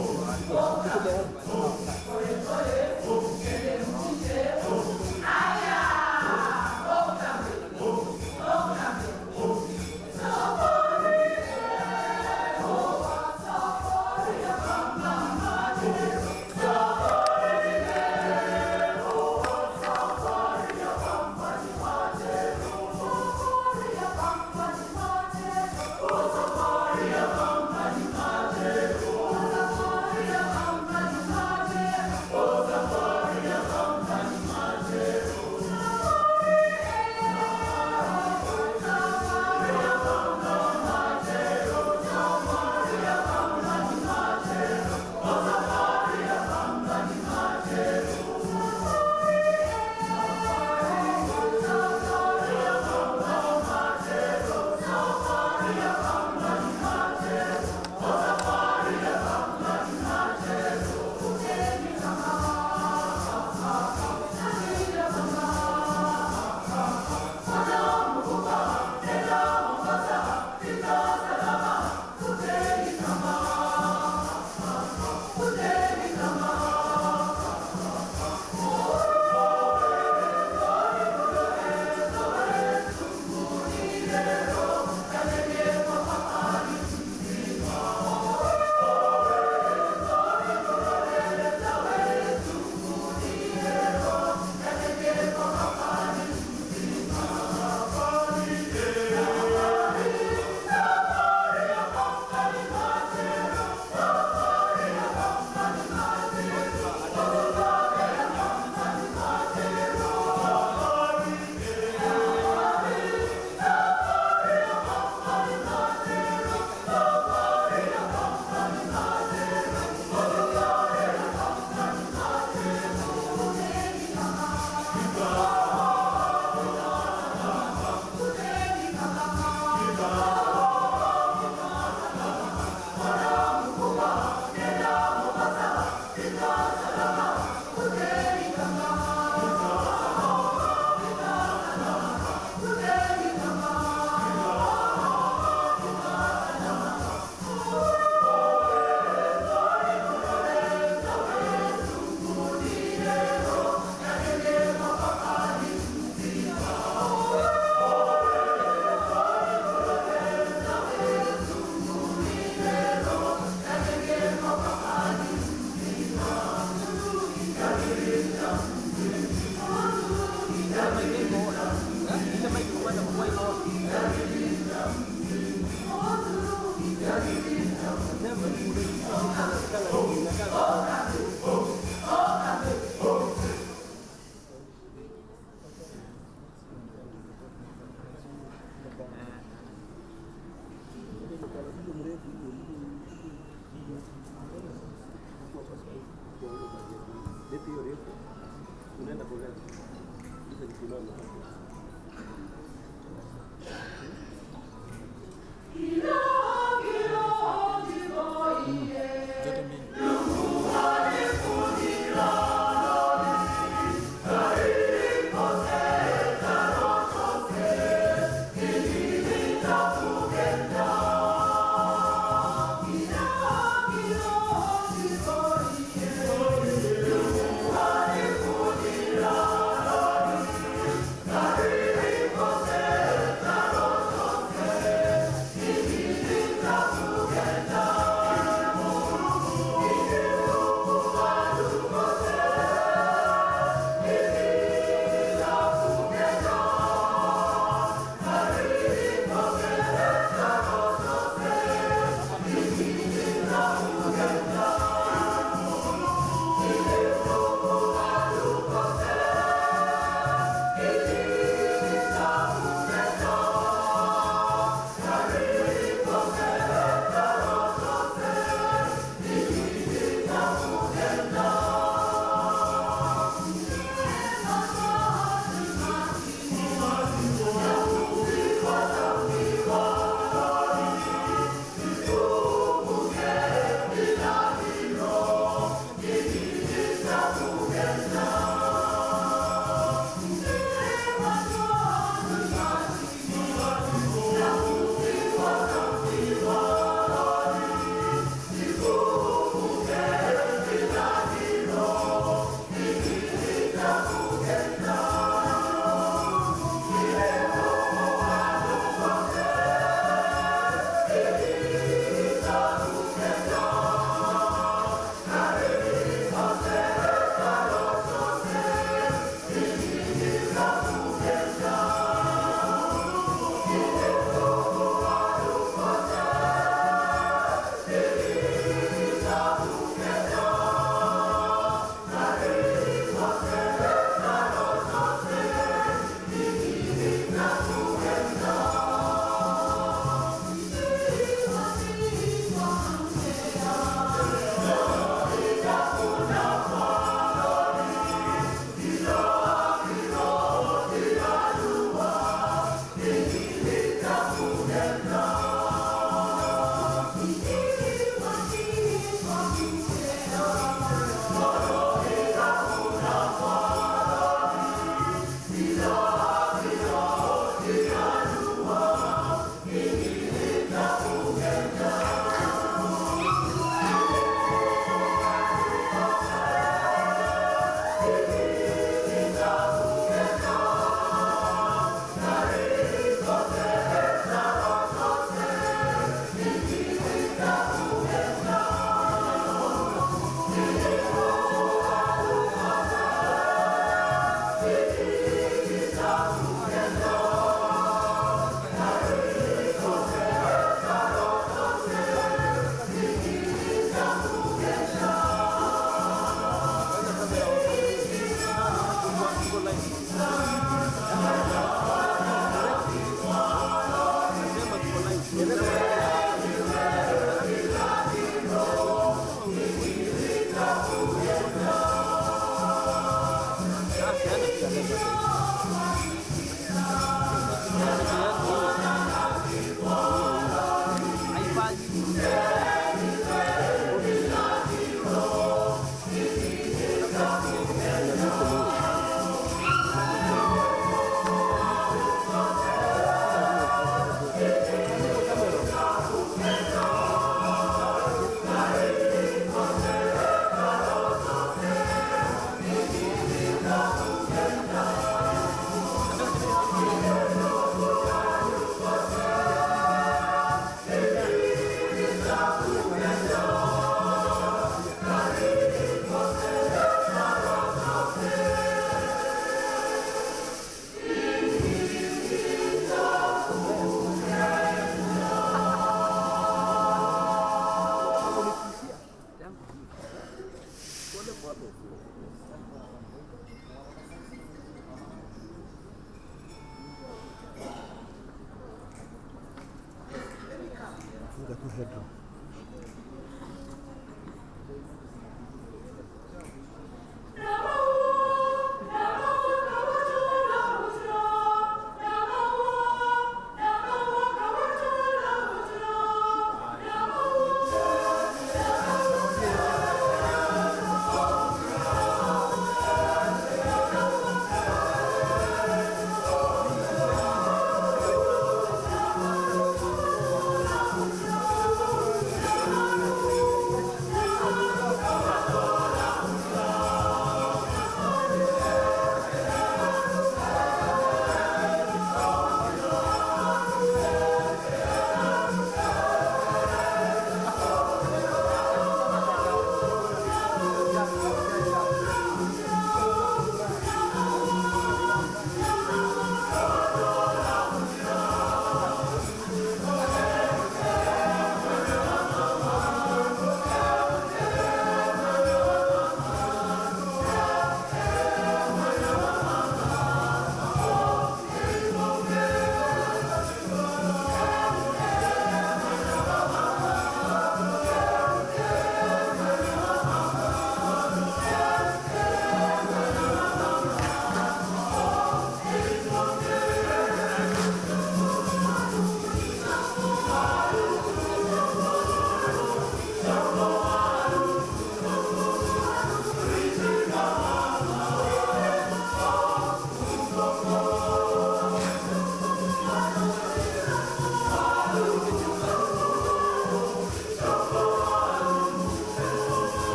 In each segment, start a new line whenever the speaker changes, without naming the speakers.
Amen.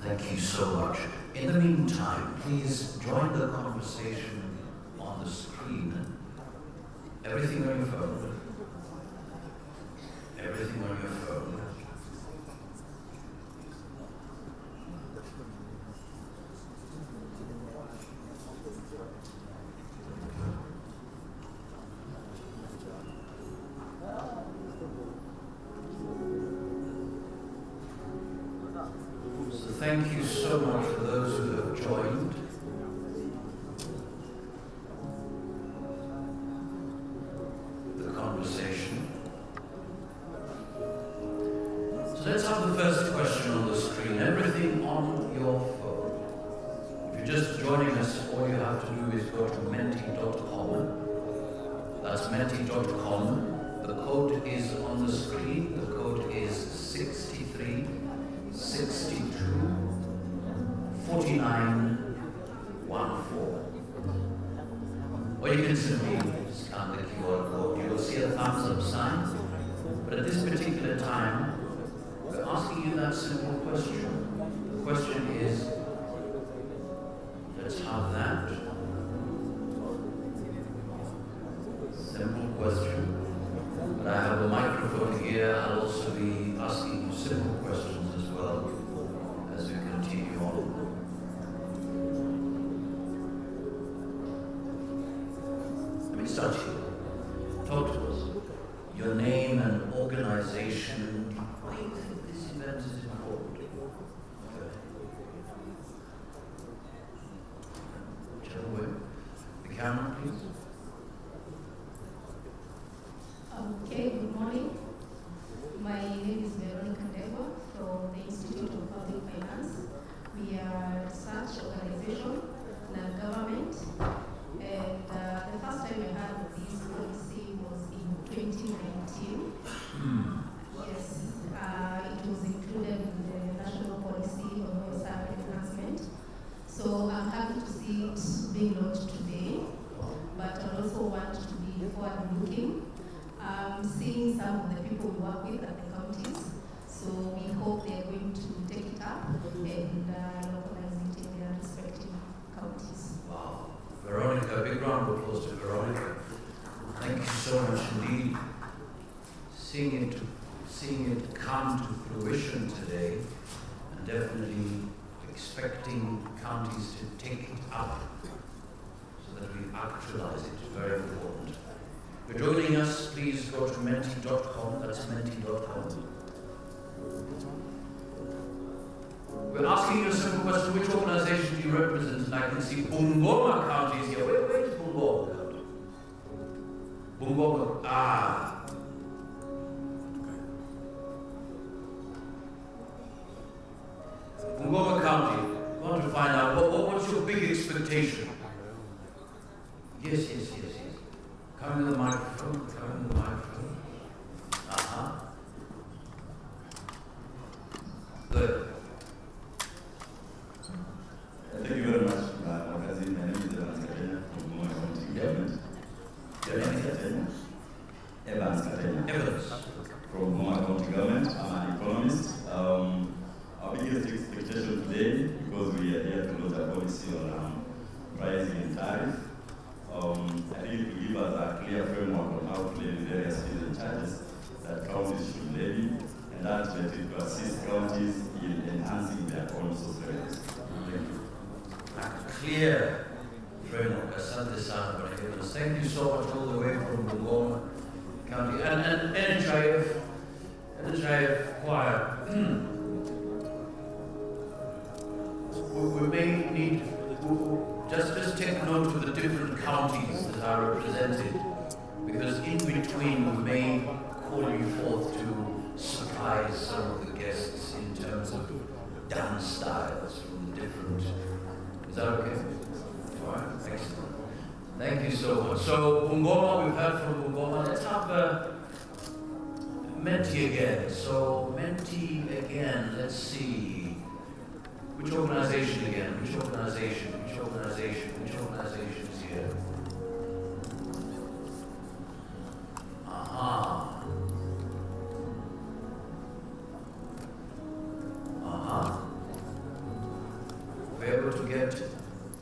Thank you so much. In the meantime, please join the conversation on the screen. Everything on your phone. Everything on your phone. Thank you so much for those who have joined. The conversation. So let's have the first question on the screen. Everything on your phone. If you're just joining us, all you have to do is go to menti.com. That's menti.com. The code is on the screen. The code is 63 62 4914. Or you can simply scan the QR code. You will see a thumbs up sign. But at this particular time, we're asking you that simple question. The question is, let's have that. Simple question. But I have a microphone here. I'll also be asking you simple questions as well as we continue on. question, why do you think this event is important? Whichever way. The camera, please.
Okay, good morning. My name is Veronica Ndegwa from the Institute of Public Finance. We are a research organization, non-government, and the first time I heard of this policy was in 2019. Yes, it was included in the national policy on OSR enhancement. So I'm happy to see it being launched today, but I also want to be forward-looking. Seeing some of the people we work with at the counties, so we hope they're going to take it up and localize it in their respective counties.
Wow. Veronica, a big round of applause to Veronica. Thank you so much indeed. Seeing it come to fruition today, and definitely expecting counties to take it up so that we actualize it is very important. If you're joining us, please go to menti.com, that's menti.com. We're asking you a simple question, which organization do you represent? And I can see Bungoma County is here. Where is Bungoma County? Bungoma, Bungoma County, I want to find out, what's your big expectation? Yes. Come to the microphone, Good.
Thank you very much, Wakazi. My name is Evans Katenya from Bungoma County Government. Evans Katenya from Bungoma County Government. I'm an economist. Our biggest expectation today, because we are here to launch a policy on pricing and tariff, I think it will give us a clear framework on how to levy various fees and charges that counties should levy, and ultimately to assist counties in enhancing their own source revenues. Thank you.
A clear framework, asante sana, Bwana Evans. Thank you so much all the way from Bungoma County. And NHIF choir. We may need just take note of the different counties that are represented, because in between we may call you forth to surprise some of the guests in terms of dance styles from the different. Is that okay? All right, excellent. Thank you so much. So Bungoma, we've heard from Bungoma. Let's have Menti again. So Menti again. Let's see. Which organization again? Which organization is here? We're able to get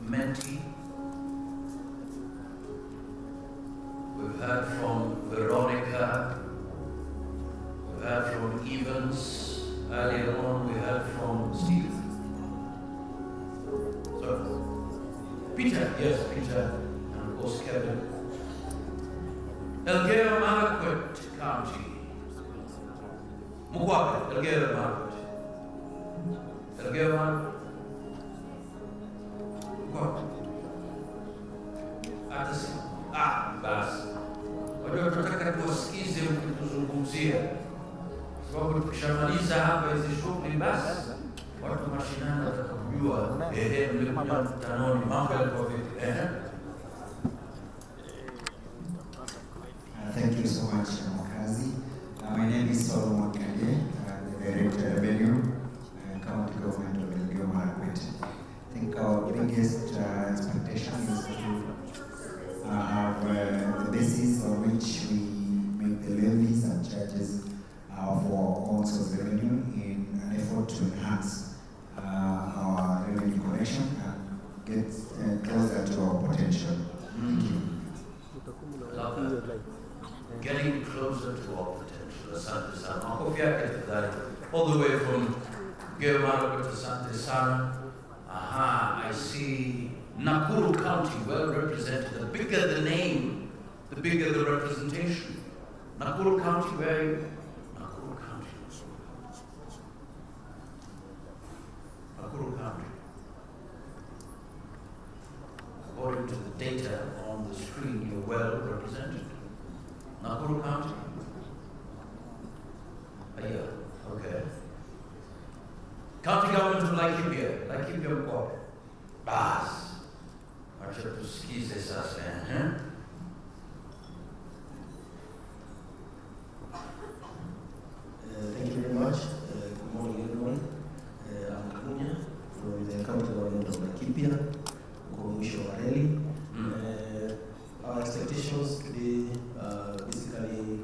Menti. We've heard from Veronica. We've heard from Evans. Earlier on, we heard from Steve. Peter, yes, Peter, and of course Kevin. Elgeyo Marakwet County. Mukwabe, Elgeyo Marakwet. Elgeyo Marakwet. Mukwabe. Atasi. Basi. Wajua tunataka tuwasikize mkituzungumzia. Sababu tukishamaliza hapa hizi shughuli basi watu mashinani watakujua mlikuja mkutanoni mambo yalikuwa vipi.
Thank you so much, Wakazi. My name is Solomon Kanye, the Director of Revenue, County Government of Elgeyo Marakwet. I think our biggest expectation is to have the basis on which we make the levies and charges for all source revenue in an effort to enhance our revenue collection and get closer to our potential. Thank you.
Love that. Getting closer to our potential. Asante sana. Makofi yake tafadhali. All the way from Elgeyo Marakwet to Asante sana. I see Nakuru County well represented. The bigger the name, the bigger the representation. Nakuru County, where are you? Nakuru County. screen, you're well represented. Nakuru County? Yeah, okay. County government of Laikipia, Laikipia Mkoa. Bas. Acha tusikize sasa,
Thank you very much. Good morning, everyone. I'm Kunya from the county government of Laikipia, Mwisho wa Reli. Our expectations today basically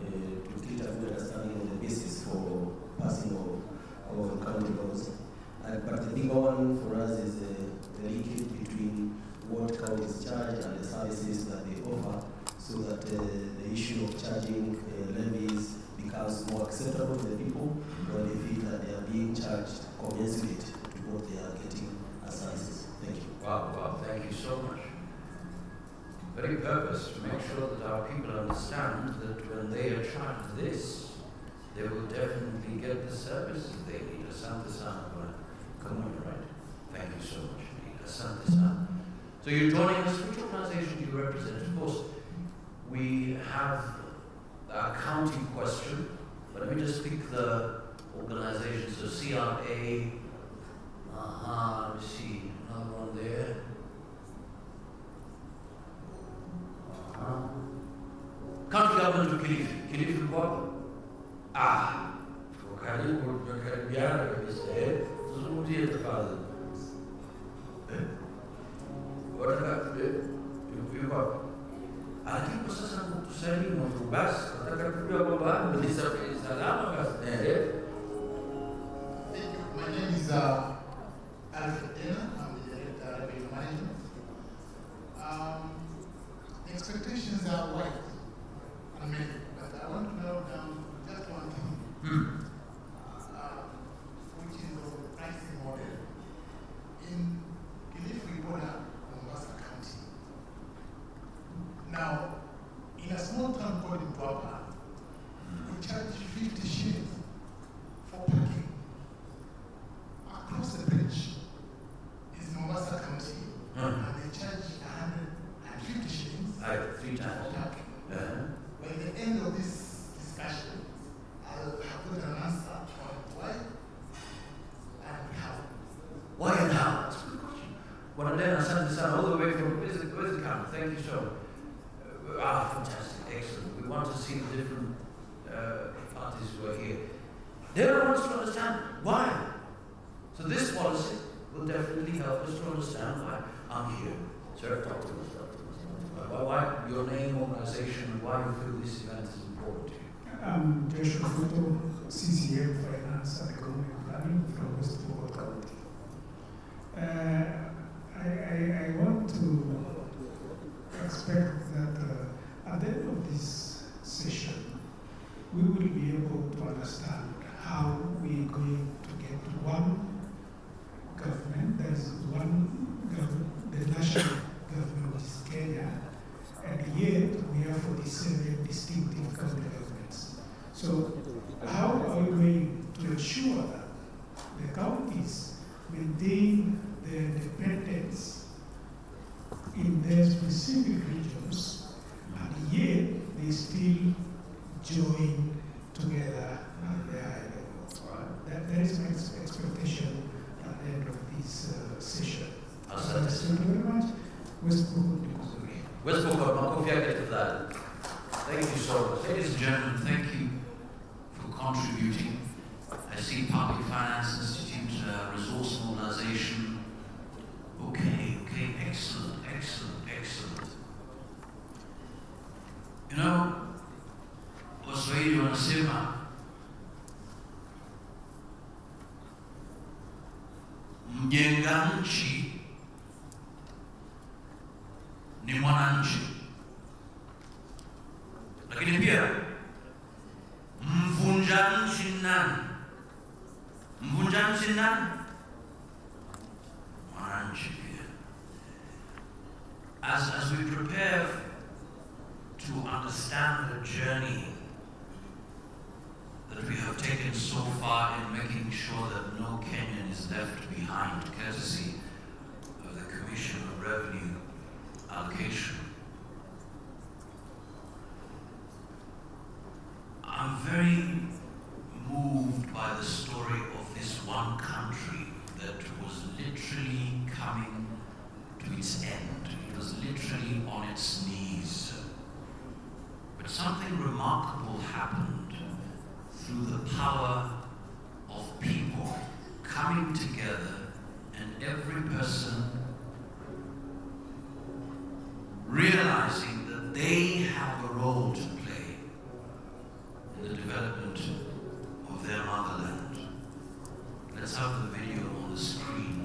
to get a good understanding of the basis for passing of county laws. But the bigger one for us is the linkage between what counties charge and the services that they offer, so that the issue of charging levies becomes more acceptable to the people when they feel that they are being charged commensurate to what they are getting as services. Thank you.
Wow, thank you so much. Very purpose to make sure that our people understand that when they are charged this, they will definitely get the services they need. Asante sana, come on, right? Thank you so much. Asante sana. So you're joining us. Which organization do you represent? Of course, we have a county question, but let me just pick the organization. So CRA, let me see, another one there. County government of Kilifi, Kilifi Mkoa. Karibu, tunakaribiana kabisa, tuzungumzie tafadhali. Wataka yuko hapa. Lakini kwa sasa tusalimu tu basi, nataka kujua kwamba mlisafiri salama basi.
Thank you. My name is Alfred Dena. I'm the Director of Revenue Management. Expectations are wide and many, but I want to narrow down just one thing, which is the pricing model. In Kilifi border, Mombasa County. Now, in a small town called Mpwapwa, we charge 50 shillings for parking. Across the bridge is Mombasa County, and they charge 150 shillings
3 times.
for parking. By the end of this discussion, I'll have got an answer on why and how.
Why and how? That's a good question. Wanadena, asante sana, all the way from, where's the county? Thank you so much. Fantastic, excellent. We want to see the different parties who are here. They want us to understand why. So this policy will definitely help us to understand why I'm here. Sir, talk to us. Why your name, organization, and why you feel this event is important to you.
I'm Joshua Futo, CCM Finance and Economic Planning from West Pokot County. I want to expect that at the end of this session, we will be able to understand how we are going to get to one government. There is one government, the national government, which is Kenya, and yet we have 47 distinctive county governments. So how are we going to ensure that the counties maintain their independence in their specific regions, and yet they still join together at the high level? That is my expectation at the end of this session. Thank you very much. West
Pokot, makofi yake tafadhali. Thank you so much. Ladies and gentlemen, thank you for contributing. I see Public Finance Institute, Resource Mobilization. Okay, excellent. You know, Waswahili wanasema mjenga nchi ni mwananchi, lakini pia mvunja nchi nani? Mvunja nchi nani? Mwananchi pia. As we prepare to understand the journey that we have taken so far in making sure that no Kenyan is left behind, courtesy of the Commission of Revenue Allocation, by the story of this one country that was literally coming to its end. It was literally on its knees. But something remarkable happened through the power of people coming together, and every person realizing that they have a role to play in the development of their motherland. Let's have the video on the screen.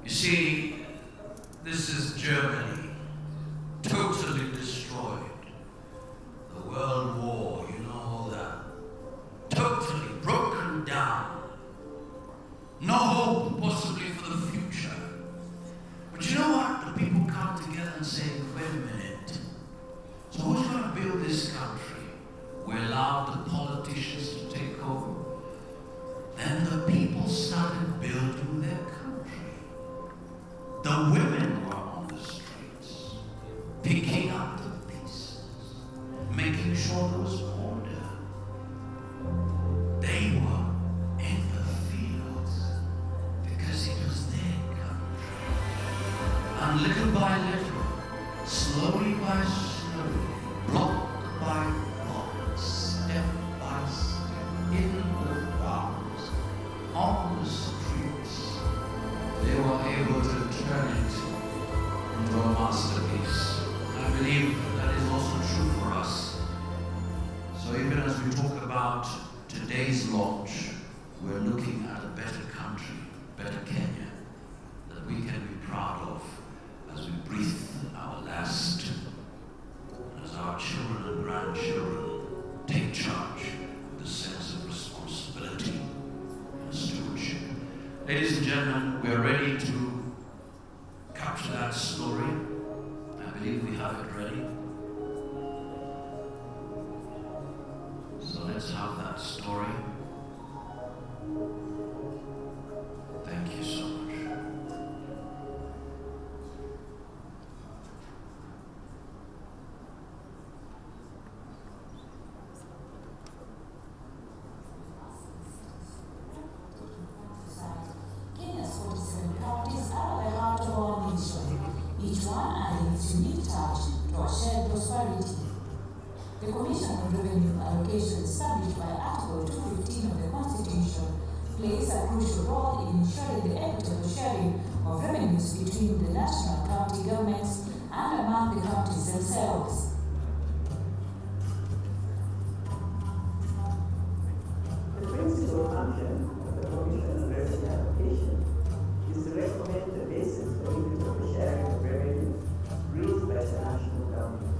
You see, this is Germany, totally destroyed. The World War, you know all that. Totally broken down. No hope possibly for the future. But you know what? The people come together and say, wait a minute. So who's going to build this country? We allowed the politicians to take over. Then the people started building their country. The women were on the streets, picking up the pieces, making sure there was order. They were in the fields because it was their country. And little by little, slowly by slowly, block by block, step by step, in the farms, on the streets, they were able to turn it into a masterpiece. And I believe that is also true for us. So even as we talk about today's launch, we're looking at a better country, better Kenya, that we can be proud of as we breathe our last, as our children and grandchildren take charge with a sense of responsibility and stewardship. Ladies and gentlemen, we are ready to capture that story. I believe we have it ready. So let's have that story. Thank you so much.
Kenya's 47 counties are at the heart of our nation, each one adding its unique touch to our shared prosperity. The Commission on Revenue Allocation, established by Article 215 of the Constitution, plays a crucial role in ensuring the equitable sharing of revenues between the national and county governments and among the counties themselves.
The principal function of the Commission on Revenue Allocation is to recommend the basis for equitable sharing of revenue raised by the national government.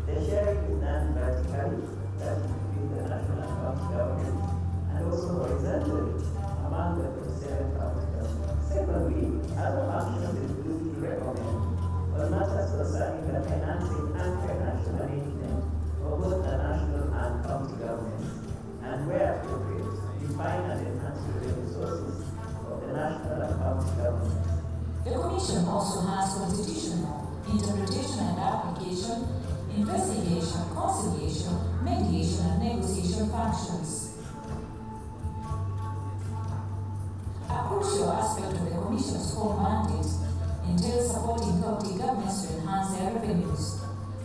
The sharing is done vertically, that is between the national and county government, and also horizontally among the 47 county governments. Secondly, other functions include to recommend on matters concerning the financing and financial management of both the national and county governments, and where appropriate, define and enhance revenue sources of the national and county governments.
The Commission also has constitutional, interpretation and application, investigation, conciliation, mediation, and negotiation functions. A crucial aspect of the Commission's core mandate entails supporting county governments to enhance their revenues.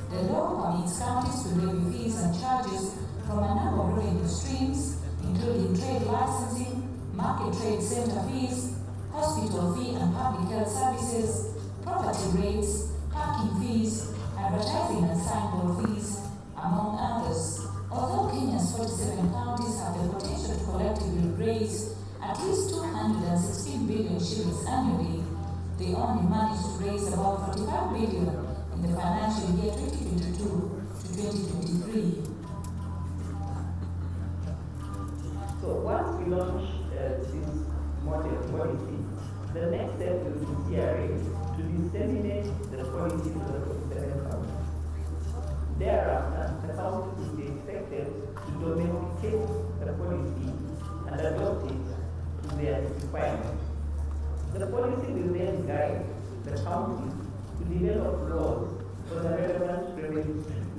The law permits counties to levy fees and charges from a number of revenue streams, including trade licensing, market trade center fees, hospital fee and public health services, property rates, parking fees, advertising and signboard fees, among others. Although Kenya's 47 counties have the potential to collectively raise at least 216 billion shillings annually, they only managed to raise about 45 billion in the financial year 2022 to 2023.
So once we launch this model policy, the next step will be CRA to disseminate the policy to the 47 counties. Thereafter, the counties will be expected to domesticate the policy and adopt it to their requirements. The policy will then guide the counties to develop laws for the relevant revenue streams,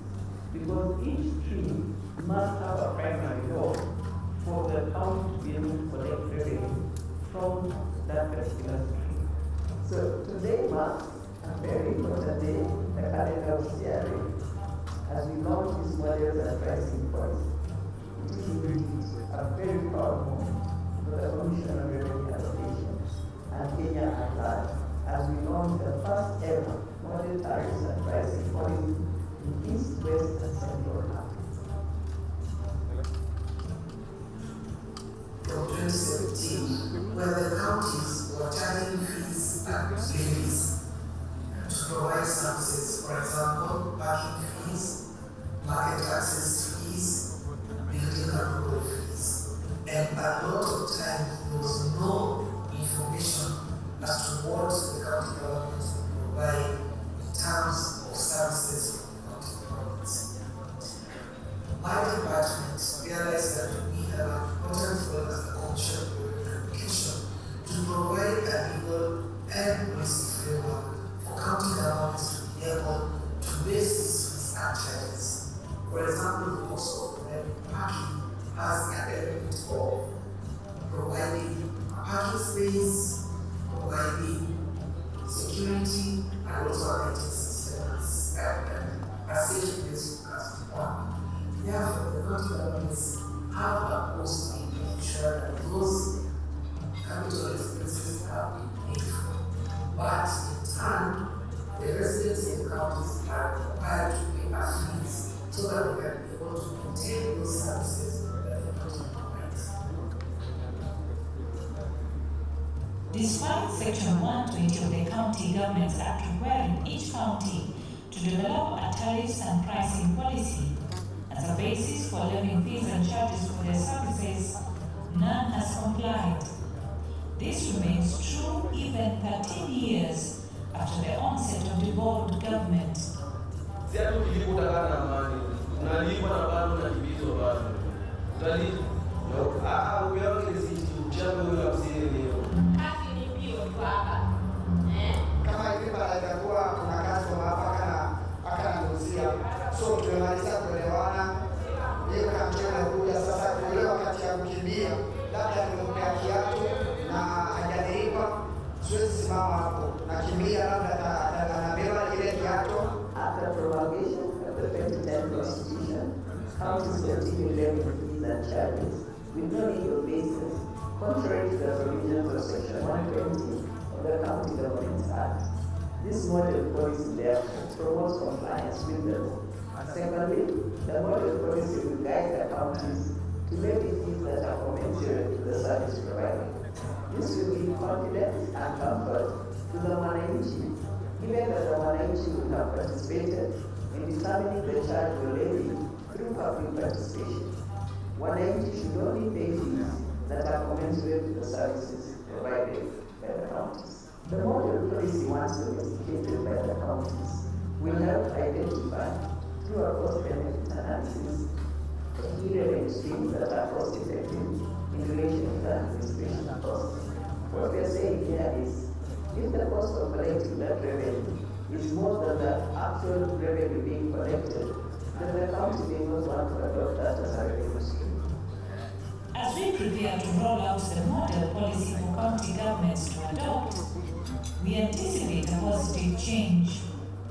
because each stream must have a primary goal for the county to be able to collect revenue from that particular stream. So today marks a very important day, the calendar of CRA, as we launch these models and pricing points. It is indeed a very proud moment for the Commission on Revenue Allocation and Kenya at large, as we launch the first ever model tariffs and pricing policy in East, West, and Central Africa.
From 2017, where the counties were charging fees and levies to provide services, for example, parking fees, market access fees, building approval fees. And a lot of times there was no information as to what the county government would provide in terms of services from the county governments. My department realized that we have an important role as a Commission for Education to provide a legal and policy framework for county governments to be able to base these fees and charges. For example, the cost of parking has an element of providing a parking space, providing security, and also a rating system and a safe place as well. Therefore, the county governments have a post in making sure that those capital expenses have been paid for. But in turn, the residents in the counties are required to pay a fees so that we can be able to maintain those services that the county provides.
Despite Section 120 of the County Governments Act requiring each county to develop a tariffs and pricing policy as a basis for levying fees and charges for their services, none has complied. This remains true even 13 years after the onset of devolved government.
Kama hivi itakuwa kuna kazi mpaka nanusia, so tumemaliza kuelewana. Hiyo kampeni inakuja sasa, ile wakati ya kukimbia, labda nimempea kiatu na hajadilipa, siwezi simama hapo, nakimbia labda atanabeba ile kiatu.
After promulgation of the 2010 Constitution, counties continue levying fees and charges with no legal basis, contrary to the provisions of Section 120 of the County Governments Act. This model policy therefore promotes compliance with the law. Secondly, the model policy will guide the counties to levy fees that are commensurate to the service provided. This will give confidence and comfort to the Wananchi, given that the Wananchi will have participated in determining the charge or levy through public participation. Wananchi should only pay fees that are commensurate to the services provided by the counties. The model policy, once domesticated by the counties, will help identify, through a cost-benefit analysis, the key revenue streams that are cost-effective in relation to the administration costs. What we are saying here is, if the cost of collecting that revenue is more than the actual revenue being collected, then the county may not want to adopt that as a revenue stream.
As we prepare to roll out the model policy for county governments to adopt, we anticipate a positive change.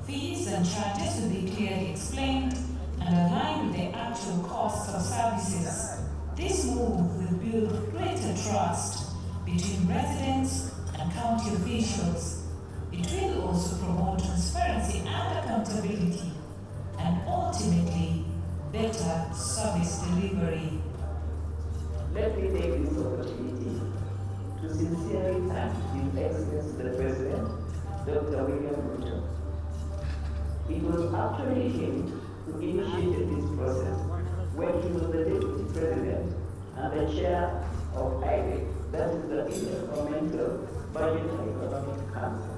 Fees and charges will be clearly explained and aligned with the actual costs of services. This move will build greater trust between residents and county officials. It will also promote transparency and accountability, and ultimately, better service delivery.
Let me take this opportunity to sincerely thank His Excellency the President, Dr. William Ruto. It was actually him who initiated this process when he was the Deputy President and the Chair of IBEC, that is the Intergovernmental Budget and Economic Council.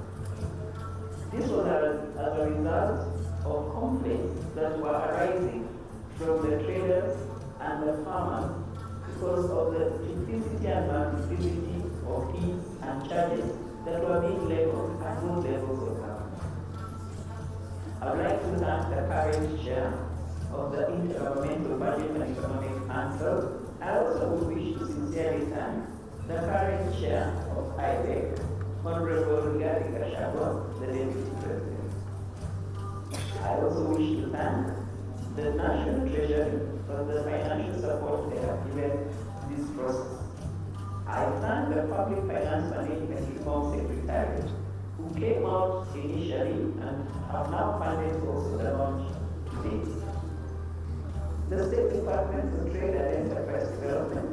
This was as a result of complaints that were arising from the traders and the farmers because of the simplicity and multiplicity of fees and charges that were being leveled at those levels of government. I would like to thank the current chair of the Intergovernmental Budget and Economic Council, I also would wish to sincerely thank the current chair of IBEC, Honorable Rigathi Gachagua, the Deputy President. I also wish to thank the National Treasury for the financial support they have given this process. I thank the Public Finance Management Reform Secretariat, who came out initially and have now funded also the launch today. The State Department for Trade and Enterprise Development,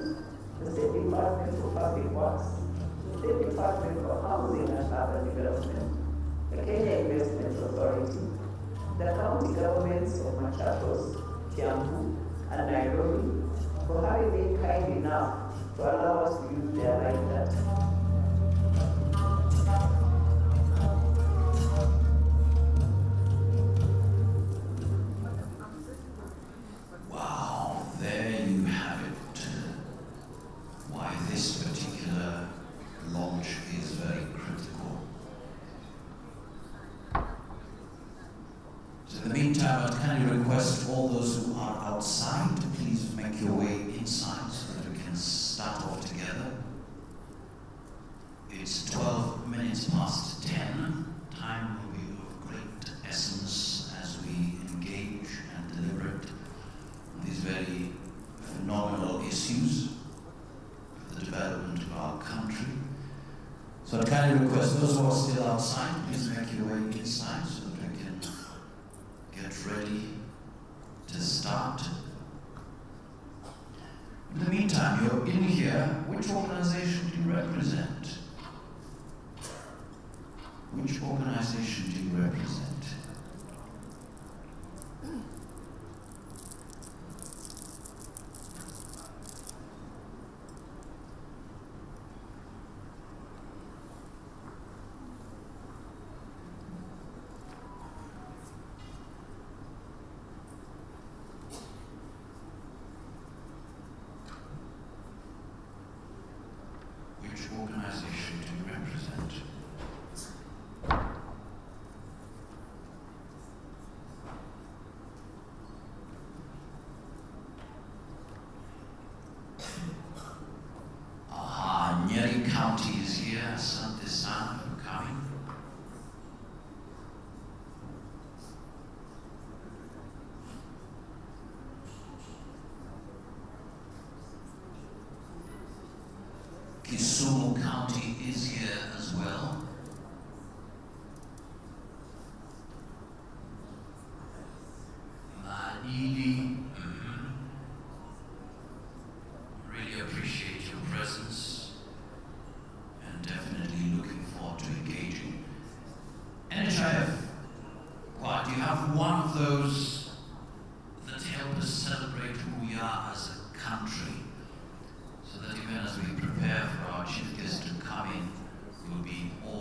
the State Department for Public Works, the State Department for Housing and Urban Development, the Kenya Investment Authority, the county governments of Machakos, Kiambu, and Nairobi for having been kind enough to allow us to use their live data.
Wow, there you have it. Why this particular launch is very critical. So in the meantime, I kindly request all those who are outside to please make your way inside so that we can start off together. It's 12 minutes past 10. Time will be of great essence as we engage and deliberate on these very phenomenal issues for the development of our country. So I kindly request those who are still outside, please make your way inside so that we can get ready to start. In the meantime, you're in here. Which organization do you represent? Which organization do you represent? Which organization do you represent? Nyeri County is here. Asante sana for coming. Kisumu County is here as well. Madidi, really appreciate your presence and definitely looking forward to engaging. NHIF, what, you have one of those that help us celebrate who we are as a country, so that even as we prepare for our chief guest to come in, we'll be all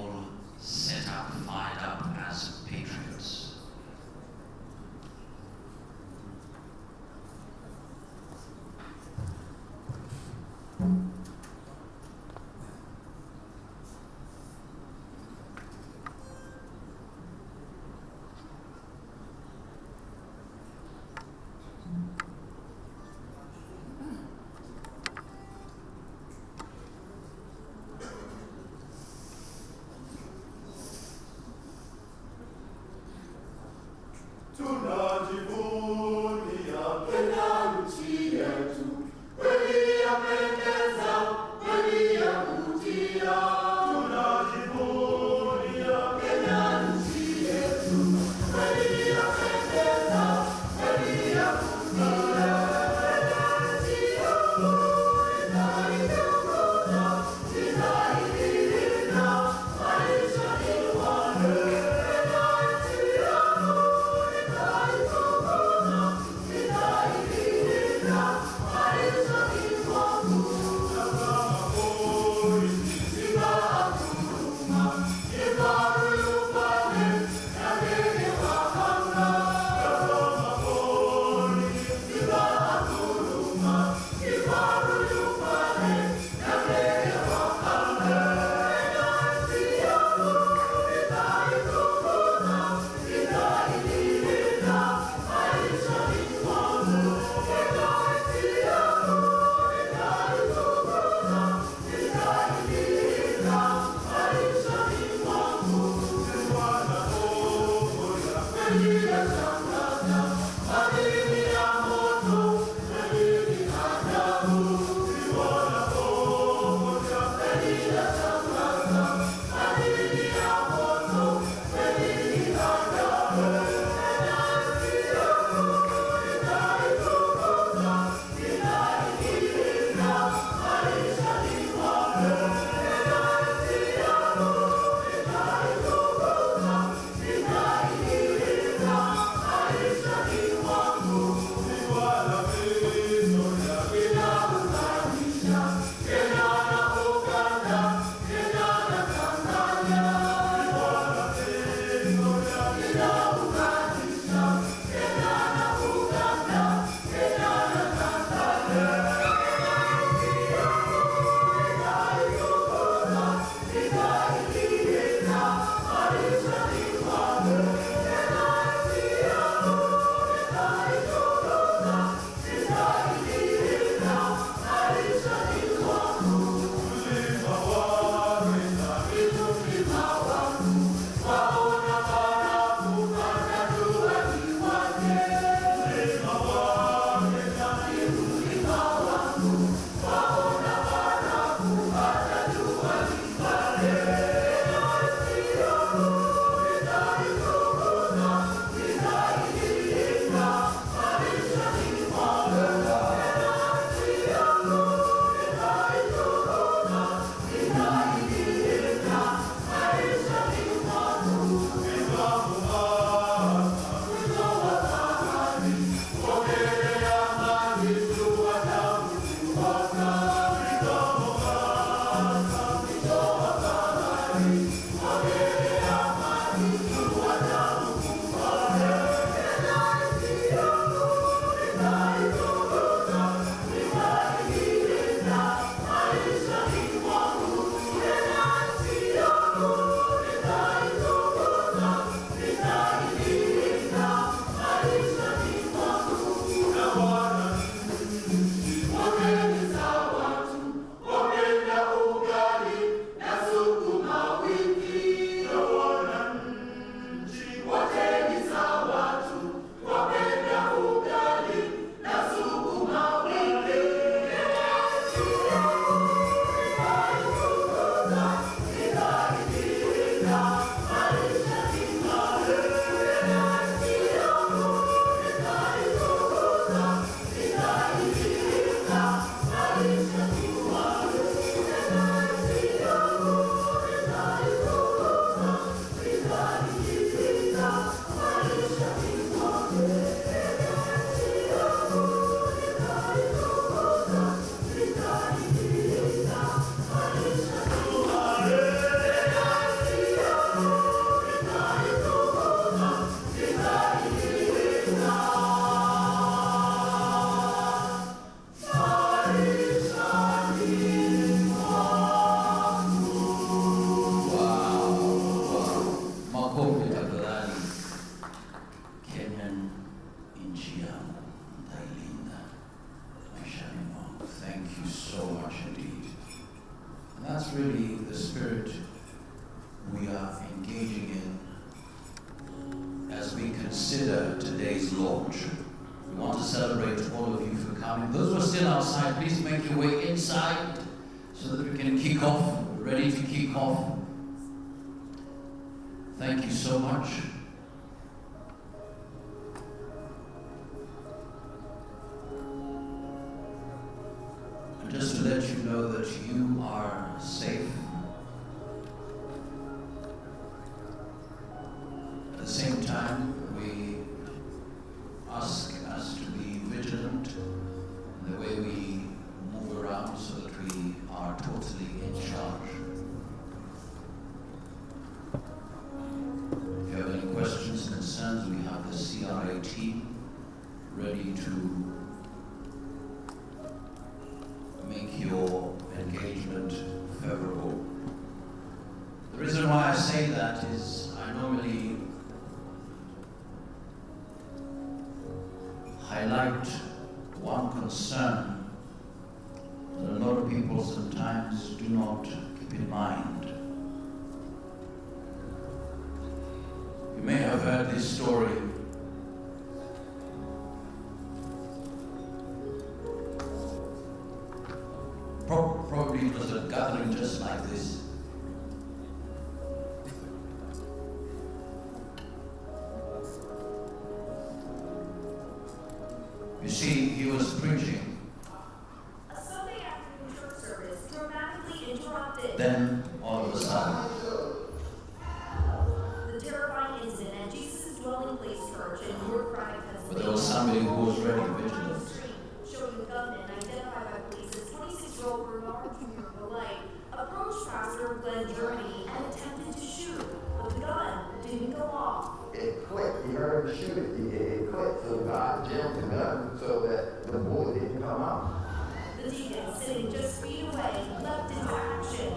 that's really the spirit we are engaging in as we consider today's launch. We want to celebrate all of you for coming. Those who are still outside, please make your way inside so that we can kick off. We're ready to kick off. Thank you so much. And just to let you know that you are safe. At the same time, we ask us to be vigilant in the way we move around so that we are totally in charge. If you have any questions, concerns, we have the CRA team ready to make your engagement favorable. The reason why I say that is I normally highlight one concern that a lot of people sometimes do not keep in mind. You may have heard this story. Probably it was a gathering just like this. You see, he was preaching.
A Sunday afternoon church service dramatically interrupted.
Then, all of a sudden,
The terrifying incident at Jesus' dwelling place church in North Braddock,
but there was somebody who was ready,
on the
vigilant.
street, showing the gunman identified by police as 26-year-old Bernard Jr. Belay, approached Pastor Glenn Germany and attempted to shoot, but the gun didn't go off.
It clicked. He heard him shoot it. It clicked, so God jammed the gun so that the bullet didn't come out.
The deacon, sitting just feet away, leapt into action.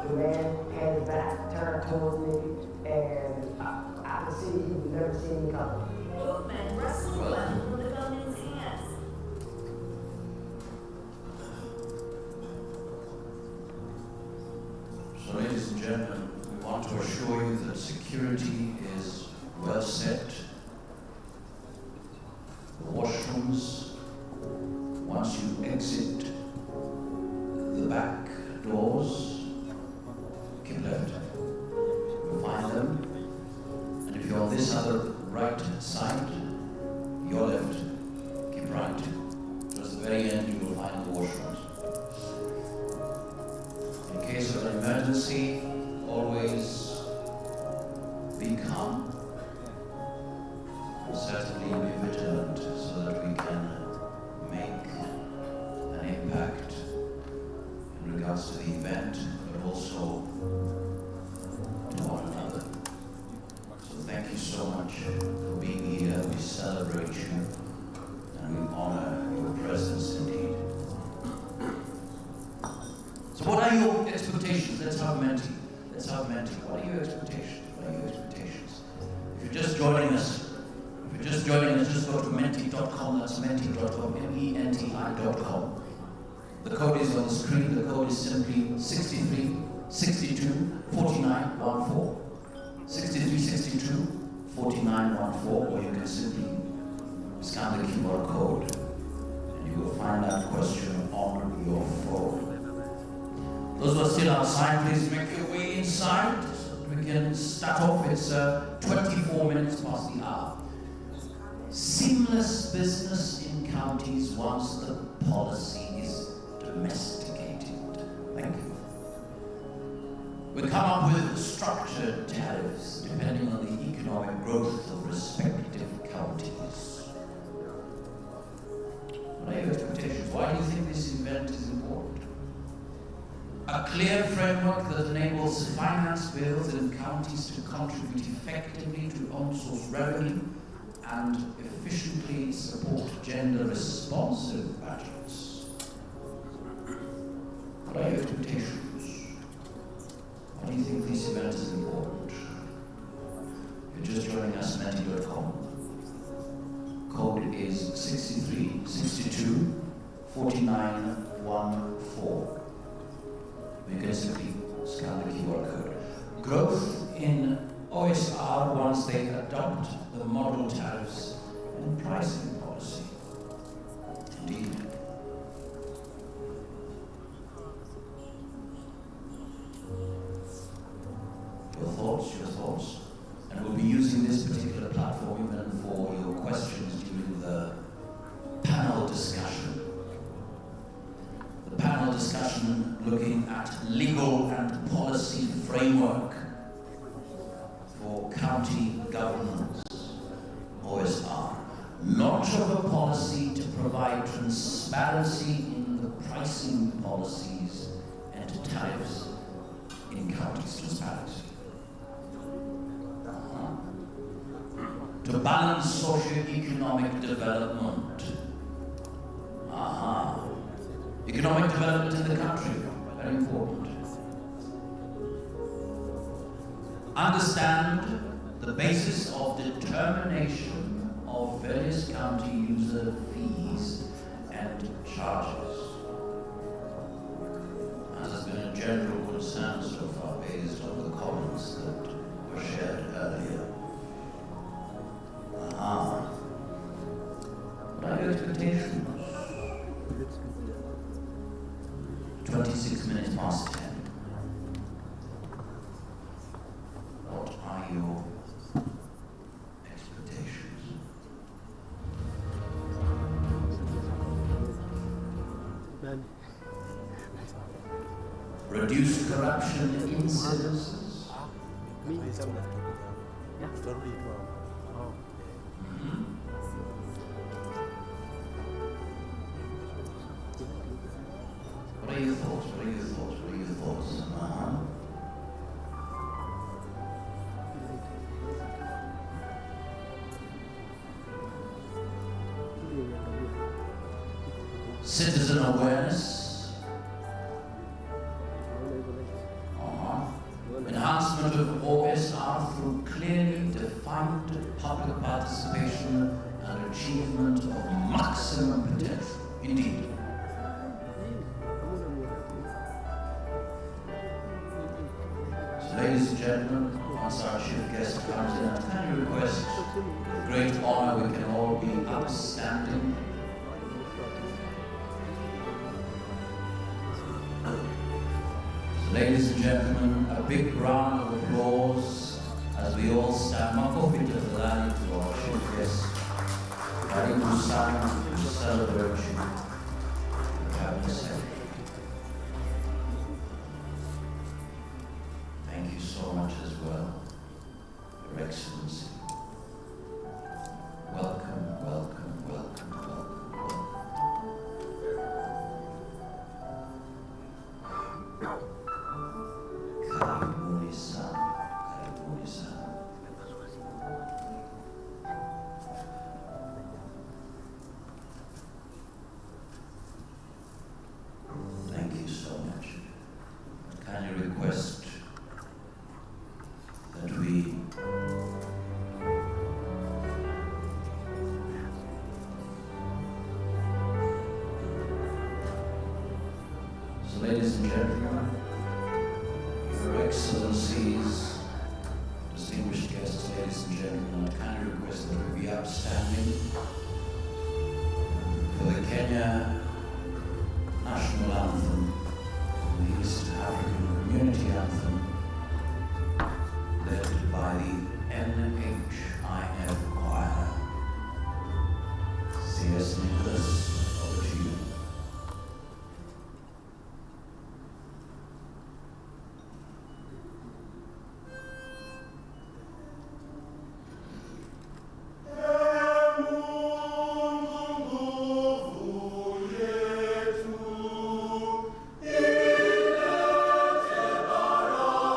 The man had his back turned towards me, and I could see he would never see me coming.
Both men wrestled the weapon from the gunman's hands.
So, ladies and gentlemen, we want to assure you that security is well set. The washrooms, once you exit the back doors, keep left. You'll find them. And if you're on this other right side, your left, keep right. Towards the very end, you will find the washrooms. In case of an emergency, always be calm. Certainly be vigilant so that we can make an impact in regards to the event, but also to one another. So thank you so much for being here. We celebrate you and we honor your presence indeed. So what are your expectations? Let's have Menti. Let's have Menti. What are your expectations? What are your expectations? If you're just joining us, just go to menti.com. That's menti.com, menti.com. The code is on the screen. The code is simply 63 62 49 14. 63 62 49 14, or you can simply scan the QR code and you will find that question on your phone. Those who are still outside, please make your way inside. We can start off. It's 24 minutes past the hour. Seamless business in counties once the policy is domesticated. Thank you. We come up with structured tariffs depending on the economic growth of respective counties. What are your expectations? Why do you think this event is important? A clear framework that enables finance bills in counties to contribute effectively to on-source revenue and efficiently support gender-responsive budgets. What are your expectations? Why do you think this event is important? If you're just joining us, menti.com. Code is 63 62 49 14. You can simply scan the QR code. Growth in OSR once they adopt the model tariffs and pricing policy. Indeed. Your thoughts. And we'll be using this particular platform even for your questions during the panel discussion. The panel discussion looking at legal and policy framework for county governance, OSR. Launch of a policy to provide transparency in the pricing policies and tariffs in counties. Transparency. To balance socio-economic development. Economic development in the country, very important. Understand the basis of determination of various county user fees and charges. As has been a general concern so far based on the comments that were shared earlier. What are your expectations? 26 minutes past 10. What are your expectations? Reduce corruption incidences. What are your thoughts? Citizen awareness. Enhancement of OSR through clearly defined public participation and achievement of maximum potential. Indeed. So, ladies and gentlemen, once our chief guest comes in, I can request with great honor we can all be upstanding. Ladies and gentlemen, a big round of applause as we all stand makofi tafadhali to our chief guest. Karibu sana to celebrate you. Have a seat. Thank you so much as well, Your Excellency. Welcome. Thank you so much. Can you request that we So, ladies and gentlemen, Your Excellencies, distinguished guests, ladies and gentlemen, I kindly request that we be upstanding for the Kenya National Anthem, the East African Community Anthem, led by the NHIF Choir. C.S. Nicholas, over to you.
Ilete bara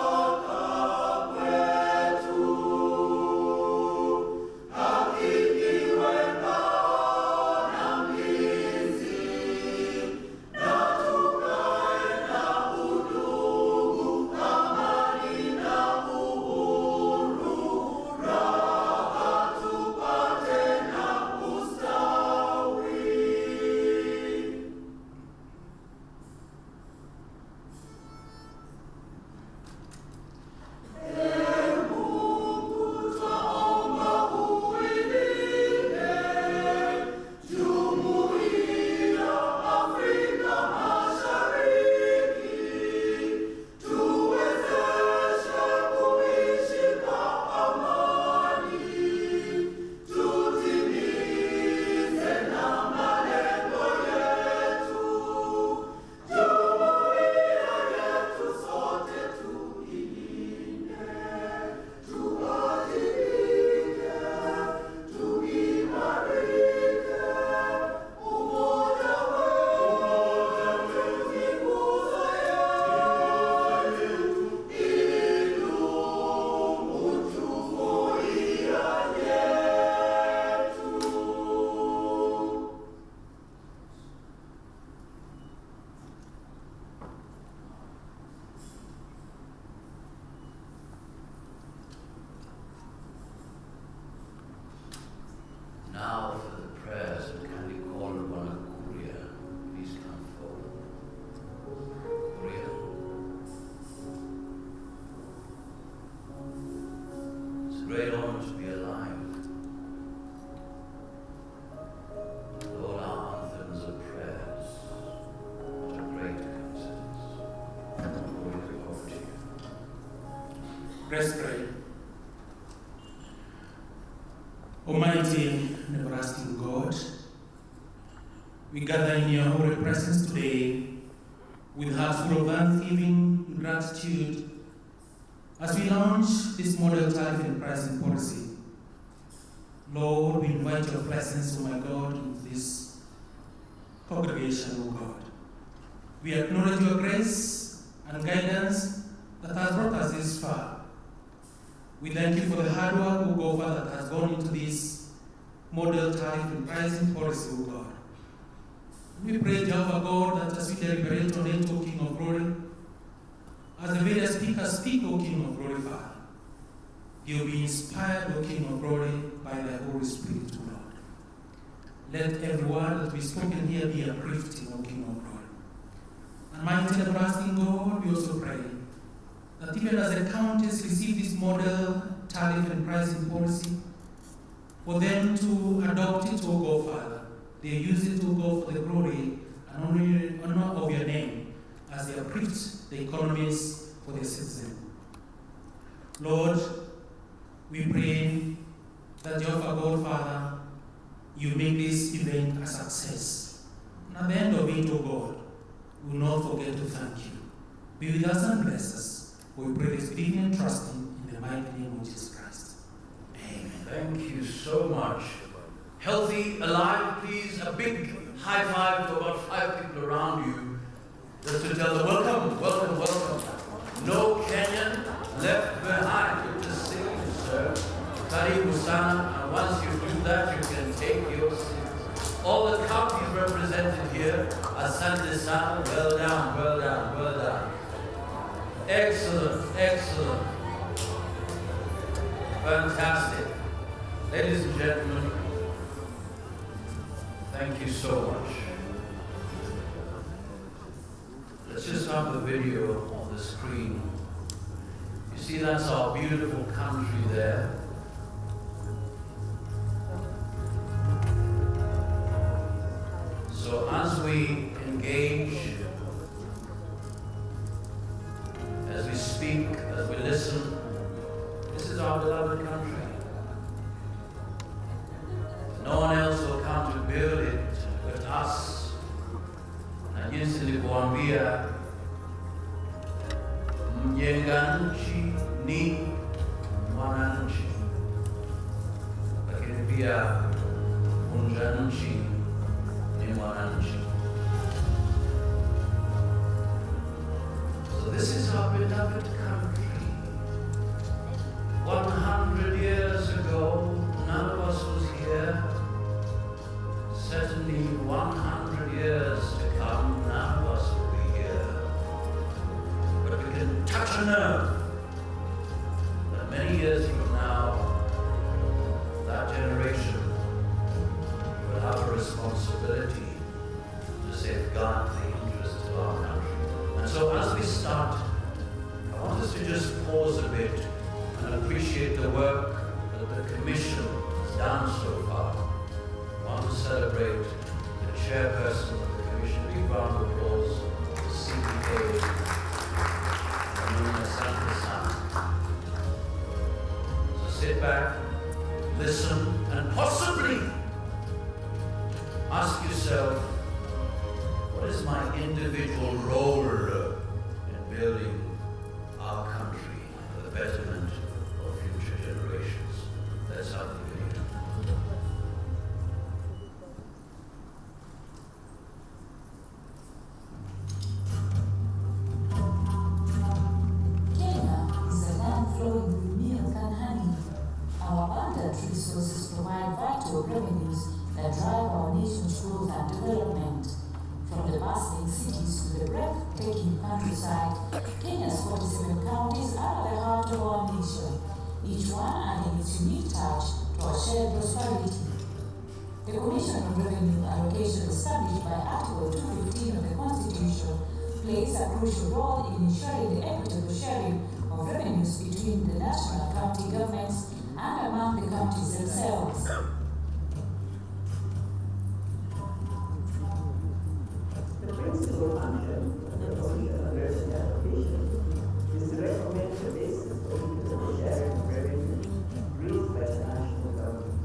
great honor to be alive. Lord, our anthems of prayers, what a great coincidence. Lord, we look forward to you.
Let's pray. Almighty and everlasting God, we gather in your holy presence today with hearts full of thanksgiving and gratitude as we launch this model tariff and pricing policy. Lord, we invite your presence, O my God, into this congregation, O God. We acknowledge your grace and guidance that has brought us this far. We thank you for the hard work, O God, Father, that has gone into this model tariff and pricing policy, O God. We pray, Jehovah God, that as we deliberate on it, O King of Glory, as the various speakers speak, O King of Glory, Father, you'll be inspired, O King of Glory, by the Holy Spirit, O Lord. Let every word that we spoken here be uplifting, O King of Glory. And mighty and everlasting God, we also pray that even as the counties receive this model tariff and pricing policy, for them to adopt it, O God, Father, they use it, O God, for the glory and honor of your name as they uplift the economies for their citizens. Lord, we pray that Jehovah God, Father, you make this event a success. And at the end of it, O God, we will not forget to thank you. Be with us and bless us. We pray this believing and trusting in the mighty name of Jesus Christ. Amen.
Thank you so much. Healthy, alive, please. A big high five to about 5 people around you. Just to tell them, welcome, welcome, welcome. No Kenyan left behind. Good to see you, sir. Karibu sana. And once you do that, you can take your seat. All the counties represented here. Asante sana. Well done, well done, well done. Excellent, excellent. Fantastic. Ladies and gentlemen, thank you so much. Let's just have the video on the screen. You see, that's our beautiful country there. So as we engage, as we speak, as we listen, this is our beloved country. No one else will come to build it but us. Na jinsi nilivyowaambia, mjenga nchi ni mwananchi, lakini pia vunja nchi ni mwananchi. So this is our beloved country. 100 years ago, none of us was here. Certainly 100 years to come, none of us will be here. But we can touch a nerve that many years from now, that generation will have a responsibility to safeguard the interests of our country. And so as we start, I want us to just pause a bit and appreciate the work that the Commission has done so far. I want to celebrate the chairperson of the Commission. Big round of applause to CPA, Amina Sankasan. So sit back, listen, and possibly ask yourself, what is my individual role in building our country for the betterment of future generations? Let's have the video.
Kenya is a land flowing with milk and honey. Our abundant resources provide vital revenues that drive our nation's growth and development. From the bustling cities to the breathtaking countryside, Kenya's 47 counties are at the heart of our nation, each one adding its unique touch to our shared prosperity. The Commission on Revenue Allocation established by Article 215 of the Constitution plays a crucial role in ensuring the equitable sharing of revenues between the national and county governments and among the counties themselves.
The principal function of the Commission on Revenue Allocation is to recommend the basis for equitable sharing of revenue raised by the national government.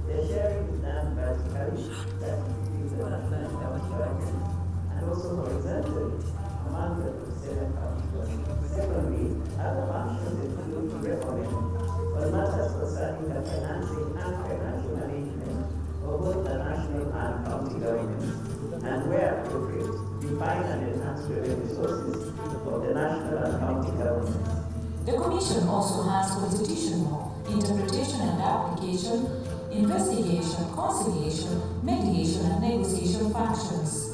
The sharing is done vertically, that between the national and county governments, and also horizontally among the 7 county governments. Secondly, other functions include to recommend on matters concerning the financing and financial management of both the national and county governments, and where appropriate, define and enhance revenue sources of the national and county governments.
The Commission also has constitutional, interpretation and application, investigation, conciliation, mediation and negotiation functions.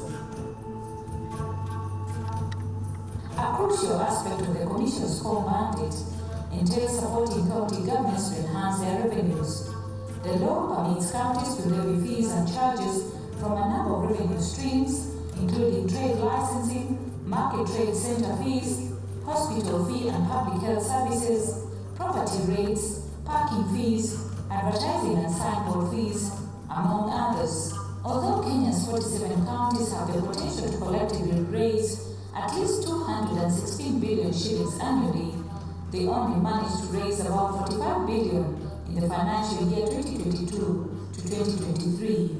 A crucial aspect of the Commission's core mandate entails supporting county governments to enhance their revenues. The law permits counties to levy fees and charges from a number of revenue streams, including trade licensing, market trade center fees, hospital fee and public health services, property rates, parking fees, advertising and signboard fees, among others. Although Kenya's 47 counties have the potential to collectively raise at least 216 billion shillings annually, they only managed to raise about 45 billion in the financial year 2022 to 2023.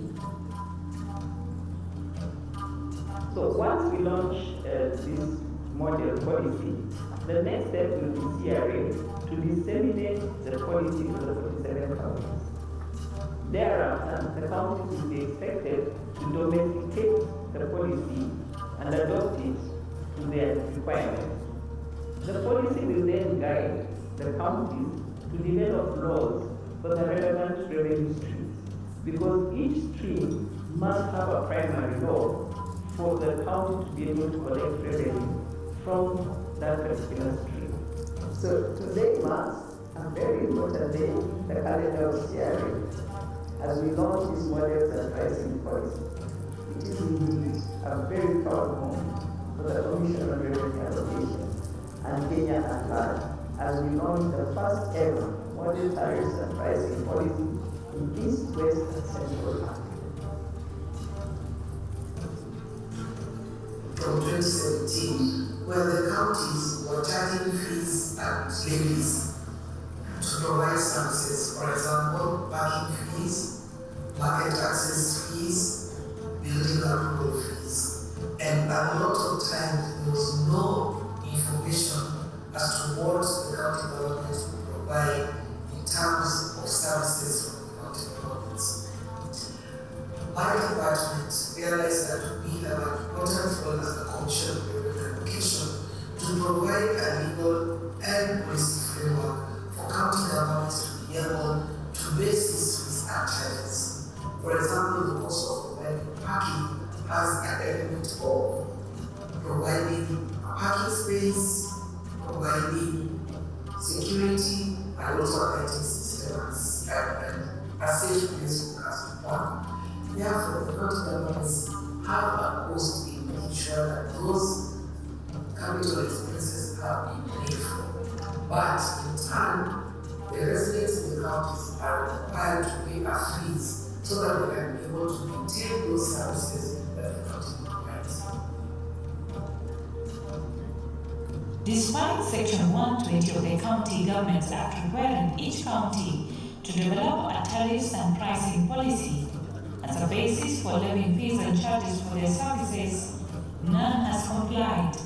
So once we launch this model policy, the next step will be CRA to disseminate the policy to the 47 counties. Thereafter, the counties will be expected to domesticate the policy and adopt it to their requirements. The policy will then guide the counties to develop laws for the relevant revenue streams, because each stream must have a primary law for the county to be able to collect revenue from that particular stream. So today marks a very important day in the calendar of CRA as we launch these models and pricing policy. It is indeed a very proud moment for the Commission on Revenue Allocation and Kenya at large as we launch the first ever model tariffs and pricing policy in East, West, and Central Africa.
From 2017, where the counties were charging fees and levies to provide services, for example, parking fees, market access fees, building approval fees, and a lot of times there was no information as to what the county government would provide in terms of services from the county governments. My department realized that we have an important role as the Commission on Revenue Allocation to provide a legal and policy framework for county governments to be able to base these fees and charges. For example, the cost of providing parking has an element of providing a parking space, providing security, and also a lighting system and a safe place for us to park. Therefore, the county governments have a cost in making sure that those capital expenses have been paid for. But in turn, the residents in the counties are required to pay a fees so that they can be able to maintain those services that the county provides.
Despite Section 120 of the County Governments Act requiring each county to develop a tariffs and pricing policy as a basis for levying fees and charges for their services, none has complied.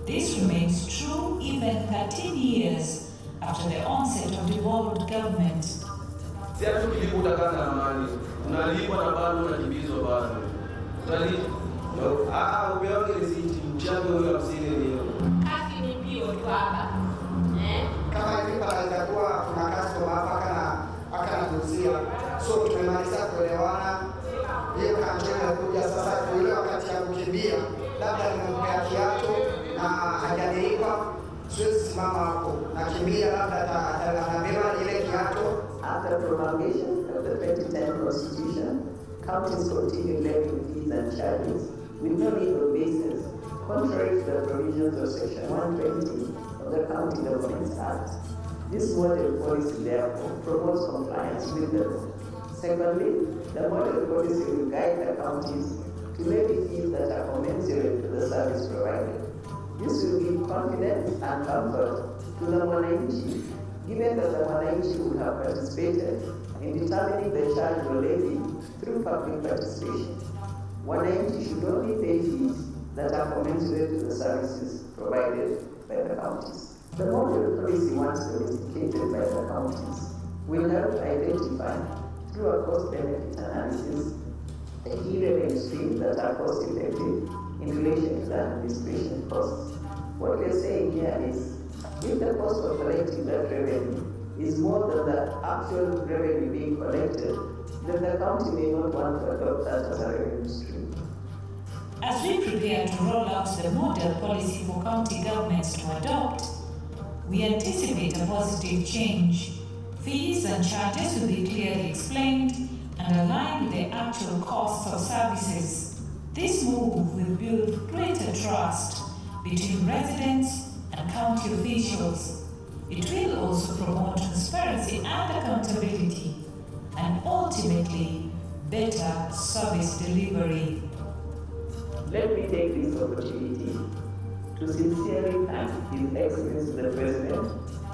This remains true even 13 years after the onset of devolved government.
Si hatu kilikuta kana amani, unalipwa na bado unakimbizwa bado. Upewange risiti, mchango huyo 50 leo.
Kazi ni mbio tu hapa.
Kama hivi pale itakuwa kuna customer hapa akanaguzia. So tumemaliza kuelewana. Hiyo kampeni inakuja sasa ile wakati ya kukimbia. Labda nimempea kiatu na hajalipa. Siwezi simama hapo. Nakimbia labda atanabeba ile kiatu.
After promulgation of the 2010 Constitution, counties continue levying fees and charges with no legal basis, contrary to the provisions of Section 120 of the County Governments Act. This model policy, therefore, promotes compliance with the law. Secondly, the model policy will guide the counties to levy fees that are commensurate to the service provided. This will give confidence and comfort to the Mwananchi, given that the Mwananchi will have participated in determining the charge or levy through public participation. Mwananchi should only pay fees that are commensurate to the services provided by the counties. The model policy, once domesticated by the counties, will help identify, through a cost-benefit analysis, the key revenue streams that are cost-effective in relation to the administration costs. What we're saying here is, if the cost of collecting that revenue is more than the actual revenue being collected, then the county may not want to adopt that as a revenue stream.
As we prepare to roll out the model policy for county governments to adopt, we anticipate a positive change. Fees and charges will be clearly explained and aligned with the actual cost of services. This move will build greater trust between residents and county officials. It will also promote transparency and accountability, and ultimately, better service delivery.
Let me take this opportunity to sincerely thank His Excellency the President,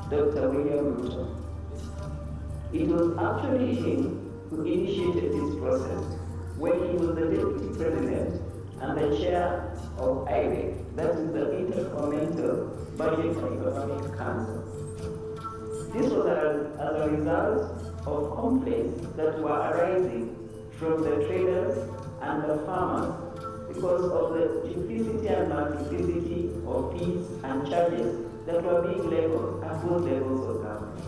Dr. William Ruto. It was actually him who initiated this process when he was the Deputy President and the Chair of IBEC, that is the Intergovernmental Budget and Economic Council. This was as a result of complaints that were arising from the traders and the farmers because of the duplicity and multiplicity of fees and charges that were being leveled at both levels of government.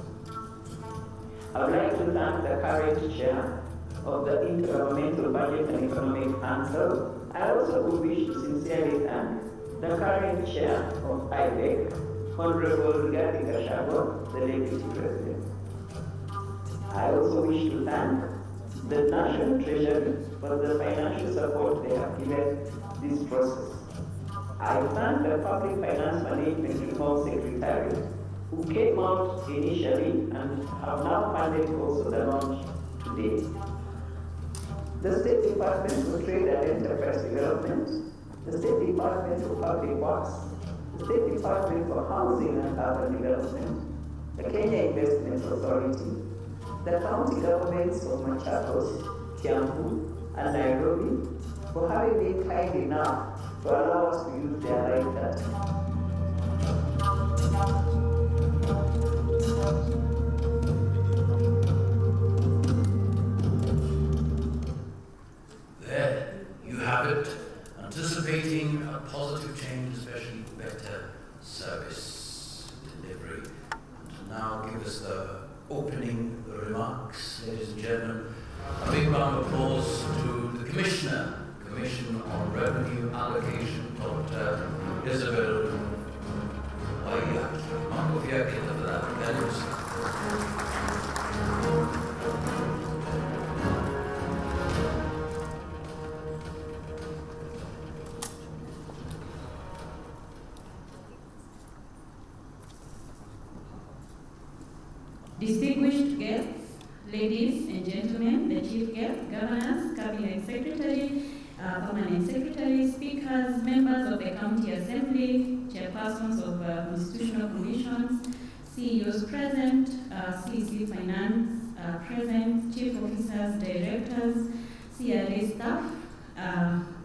I would like to thank the current chair of the Intergovernmental Budget and Economic Council. I also would wish to sincerely thank the current chair of IBEC, Honorable Rigathi Gachagua, the Deputy President. I also wish to thank the National Treasury for the financial support they have given this process. I thank the Public Finance Management Reform Secretary, who came out initially and have now funded also the launch today. The State Department for Trade and Enterprise Development, the State Department for Public Works, the State Department for Housing and Urban Development, the Kenya Investment Authority, the county governments of Machakos, Kiambu, and Nairobi for having been kind enough to allow us to use their live data.
There you have it, anticipating a positive change, especially better service delivery. And to now give us the opening remarks, ladies and gentlemen, a big round of applause to the Commissioner, Commission on Revenue Allocation, Dr. Isabel Wayaki. Mambo vyake tafadhali, karibu sana.
Distinguished guests, ladies and gentlemen, the chief guest, governors, cabinet secretary, permanent secretary, speakers, members of the county assembly, chairpersons of constitutional commissions, CEOs present, CEC finance present, chief officers, directors, CRA staff,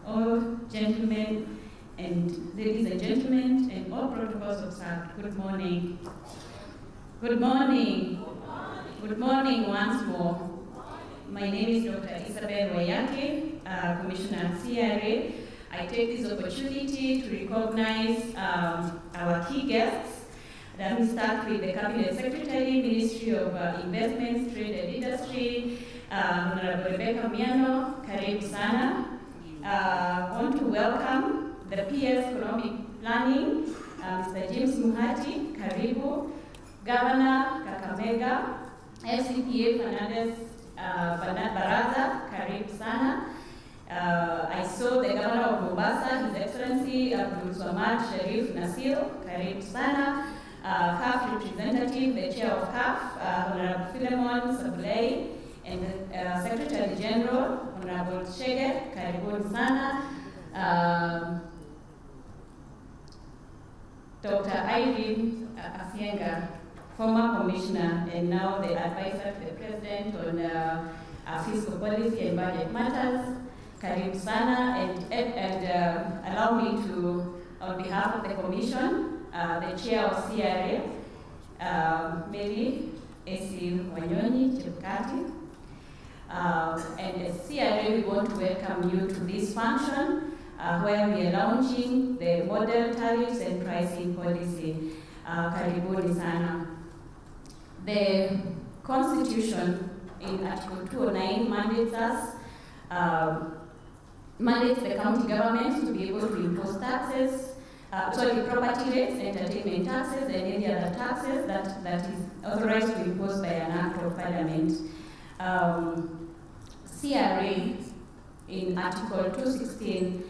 all gentlemen and ladies and gentlemen, and all protocols observed. Good morning. Good morning. Good morning once more. My name is Dr. Isabel Wayaki, Commissioner at CRA. I take this opportunity to recognize our key guests. Let me start with the Cabinet Secretary, Ministry of Investments, Trade and Industry, Honorable Rebecca Miano, karibu sana. I want to welcome the PS Economic Planning, Mr. James Muhati, karibu. Governor Kakamega, FCPA Fernandez Baraza, karibu sana. I saw the Governor of Mombasa, His Excellency Abdul Swamad Sharif Nasir, karibu sana.
CAF representative, the chair of CAF, Honorable Philemon Sabulei, and the Secretary General, Honorable Chege, karibuni sana. Dr. Irene Asienga, former commissioner and now the advisor to the president on fiscal policy and budget matters. Karibu sana, and allow me to, on behalf of the commission, the chair of CRA, Mary A.C. Wanyonyi Chebukati, and as CRA, we want to welcome you to this function where we are launching the model tariffs and pricing policy. Karibuni sana. The Constitution in Article 209 mandates us, mandates the county government to be able to impose taxes, property rates, entertainment taxes, and any other taxes that is authorized to impose by an act of parliament. CRA in Article 216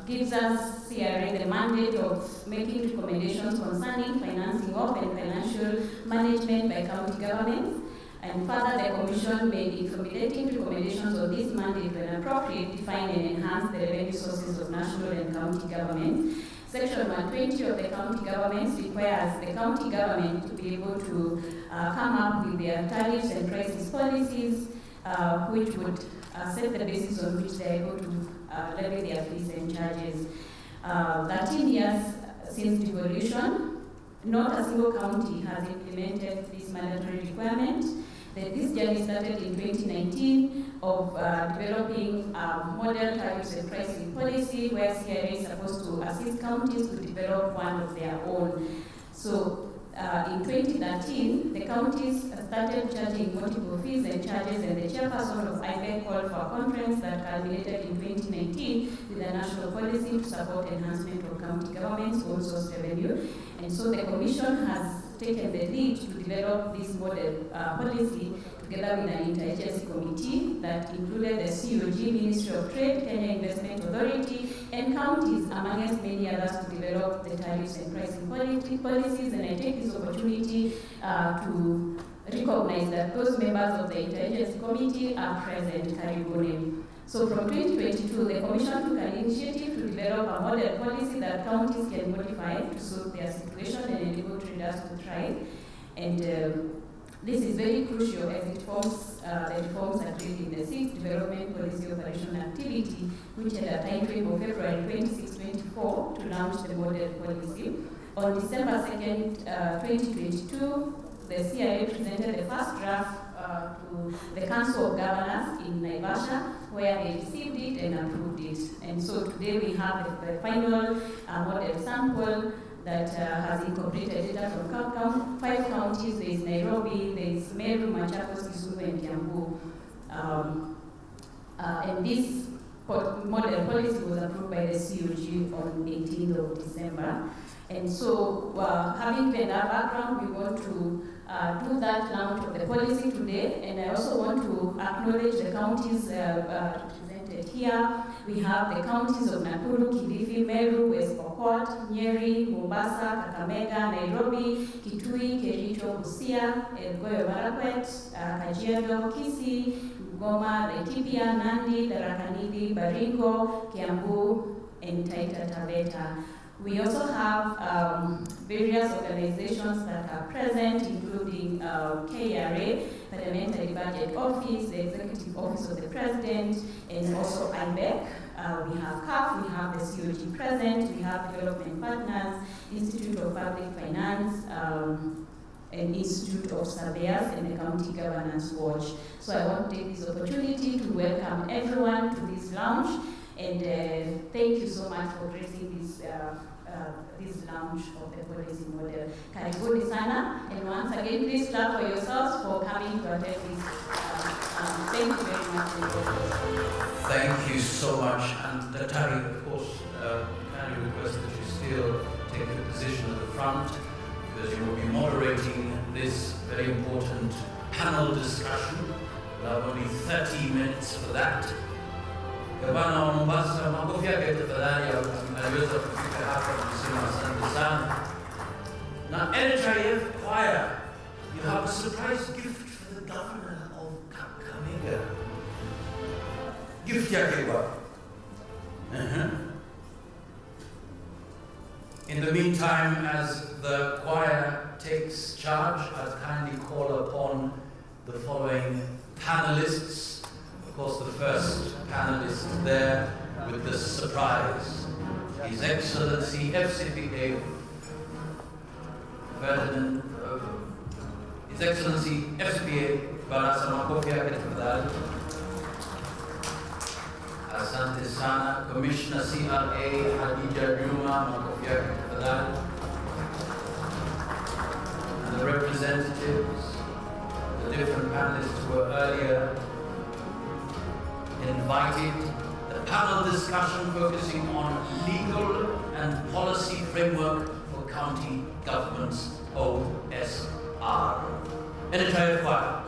gives us CRA the mandate of making recommendations concerning financing of and financial management by county governments. And further, the Commission may, in formulating recommendations on this mandate when appropriate, define and enhance the revenue sources of national and county governments. Section 120 of the county governments requires the county government to be able to come up with their tariffs and prices policies, which would set the basis on which they are able to levy their fees and charges. 13 years since devolution, not a single county has implemented this mandatory requirement. This journey started in 2019 of developing model tariffs and pricing policy where CRA is supposed to assist counties to develop one of their own. So in 2013, the counties started charging multiple fees and charges, and the chairperson of IBEC called for a conference that culminated in 2019 with a national policy to support enhancement of county government's own source revenue. And so the Commission has taken the lead to develop this model policy together with an interagency committee that included the COG, Ministry of Trade, Kenya Investment Authority, and counties, amongst many others, to develop the tariffs and pricing policies. And I take this opportunity to recognize that those members of the interagency committee are present. Karibuni. So from 2022, the Commission took an initiative to develop a model policy that counties can modify to suit their situation and enable traders to thrive. And this is very crucial as it forms the reforms agreed in the 6th Development Policy Operational Activity, which had a time frame of February 26-24 to launch the model policy. On December 2nd, 2022, the CIA presented the first draft to the Council of Governors in Naivasha, where they received it and approved it. And so today we have the final model sample that has incorporated data from 5 counties. There is Nairobi, there is Meru, Machakos, Kisumu, and Kiambu. And this model policy was approved by the COG on 18th of December. And so, having given that background, we want to do that launch of the policy today. And I also want to acknowledge the counties represented here. We have the counties of Nakuru, Kilifi, Meru, West Pokot, Nyeri, Mombasa, Kakamega, Nairobi, Kitui, Kericho, Busia, Elgeyo Marakwet, Kajiado, Kisii, Goma, Laikipia, Nandi, Tharaka Nithi, Baringo, Kiambu, and Taita Taveta. We also have various organizations that are present, including KRA, Parliamentary Budget Office, the Executive Office of the President, and also IBEC. We have CAF, we have the COG present, we have Development Partners, Institute of Public Finance, and Institute of Surveyors, and the County Governance Watch. So I want to take this opportunity to welcome everyone to this launch. And thank you so much for gracing this launch of the policy model. Karibuni sana, and once again, please clap for yourselves for coming to attend this. Thank you very much.
Thank you so much. And Tari, of course, can you request that you still take the position at the front, because you will be moderating this very important panel discussion. We'll have only 30 minutes for that. Gavana wa Mombasa, makofi yake tafadhali, aliweza kufika hapa kusema asante sana. Now, NHIF Choir, you have a surprise gift for the governor of Kakamega. Gift yakewa. In the meantime, as the choir takes charge, I'll kindly call upon the following panelists. Of course, the first panelist there with the surprise, His Excellency FCPA Ferdinand, His Excellency FCPA Barasa Makofia Ketafadal, Asante Sana, Commissioner CRA Hadija Juma Makofia Ketafadal, and the representatives, the different panelists who were earlier invited. The panel discussion focusing on legal and policy framework for county governments, OSR. NHIF Choir.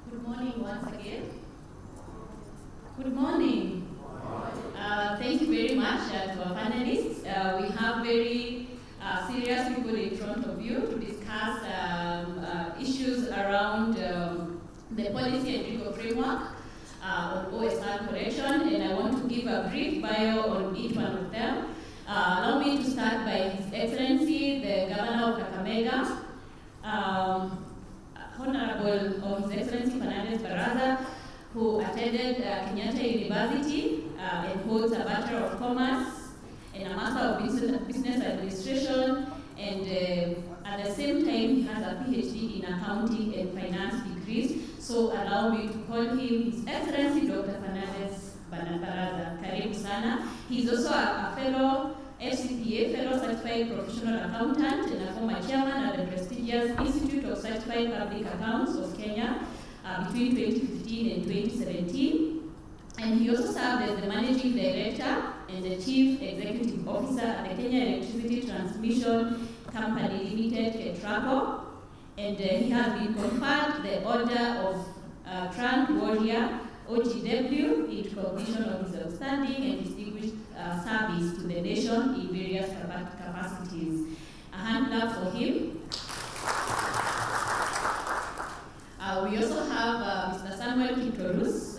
Good morning once again. Good morning. Thank you very much to our policy and legal framework on OSR correction, and I want to give a brief bio on each one of them. Allow me to start by His Excellency, the Governor of Kakamega, Honorable of His Excellency Fernandez Baraza, who attended Kenyatta University and holds a Bachelor of Commerce and a Master of Business Administration, and at the same time he has a PhD in Accounting and Finance degrees. So allow me to call him His Excellency Dr. Fernandez Baraza. Karibu sana. He's also a fellow FCPA, Fellow Certified Professional Accountant, and a former chairman at the prestigious Institute of Certified Public Accounts of Kenya between 2015 and 2017. And he also served as the Managing Director and the Chief Executive Officer at the Kenya Electricity Transmission Company Limited, KETRACO. And he has been conferred the Order of Trunk Warrior, OTW, in recognition of his outstanding and distinguished service to the nation in various capacities. A hand clap for him. We also have Mr. Samuel Kitorus.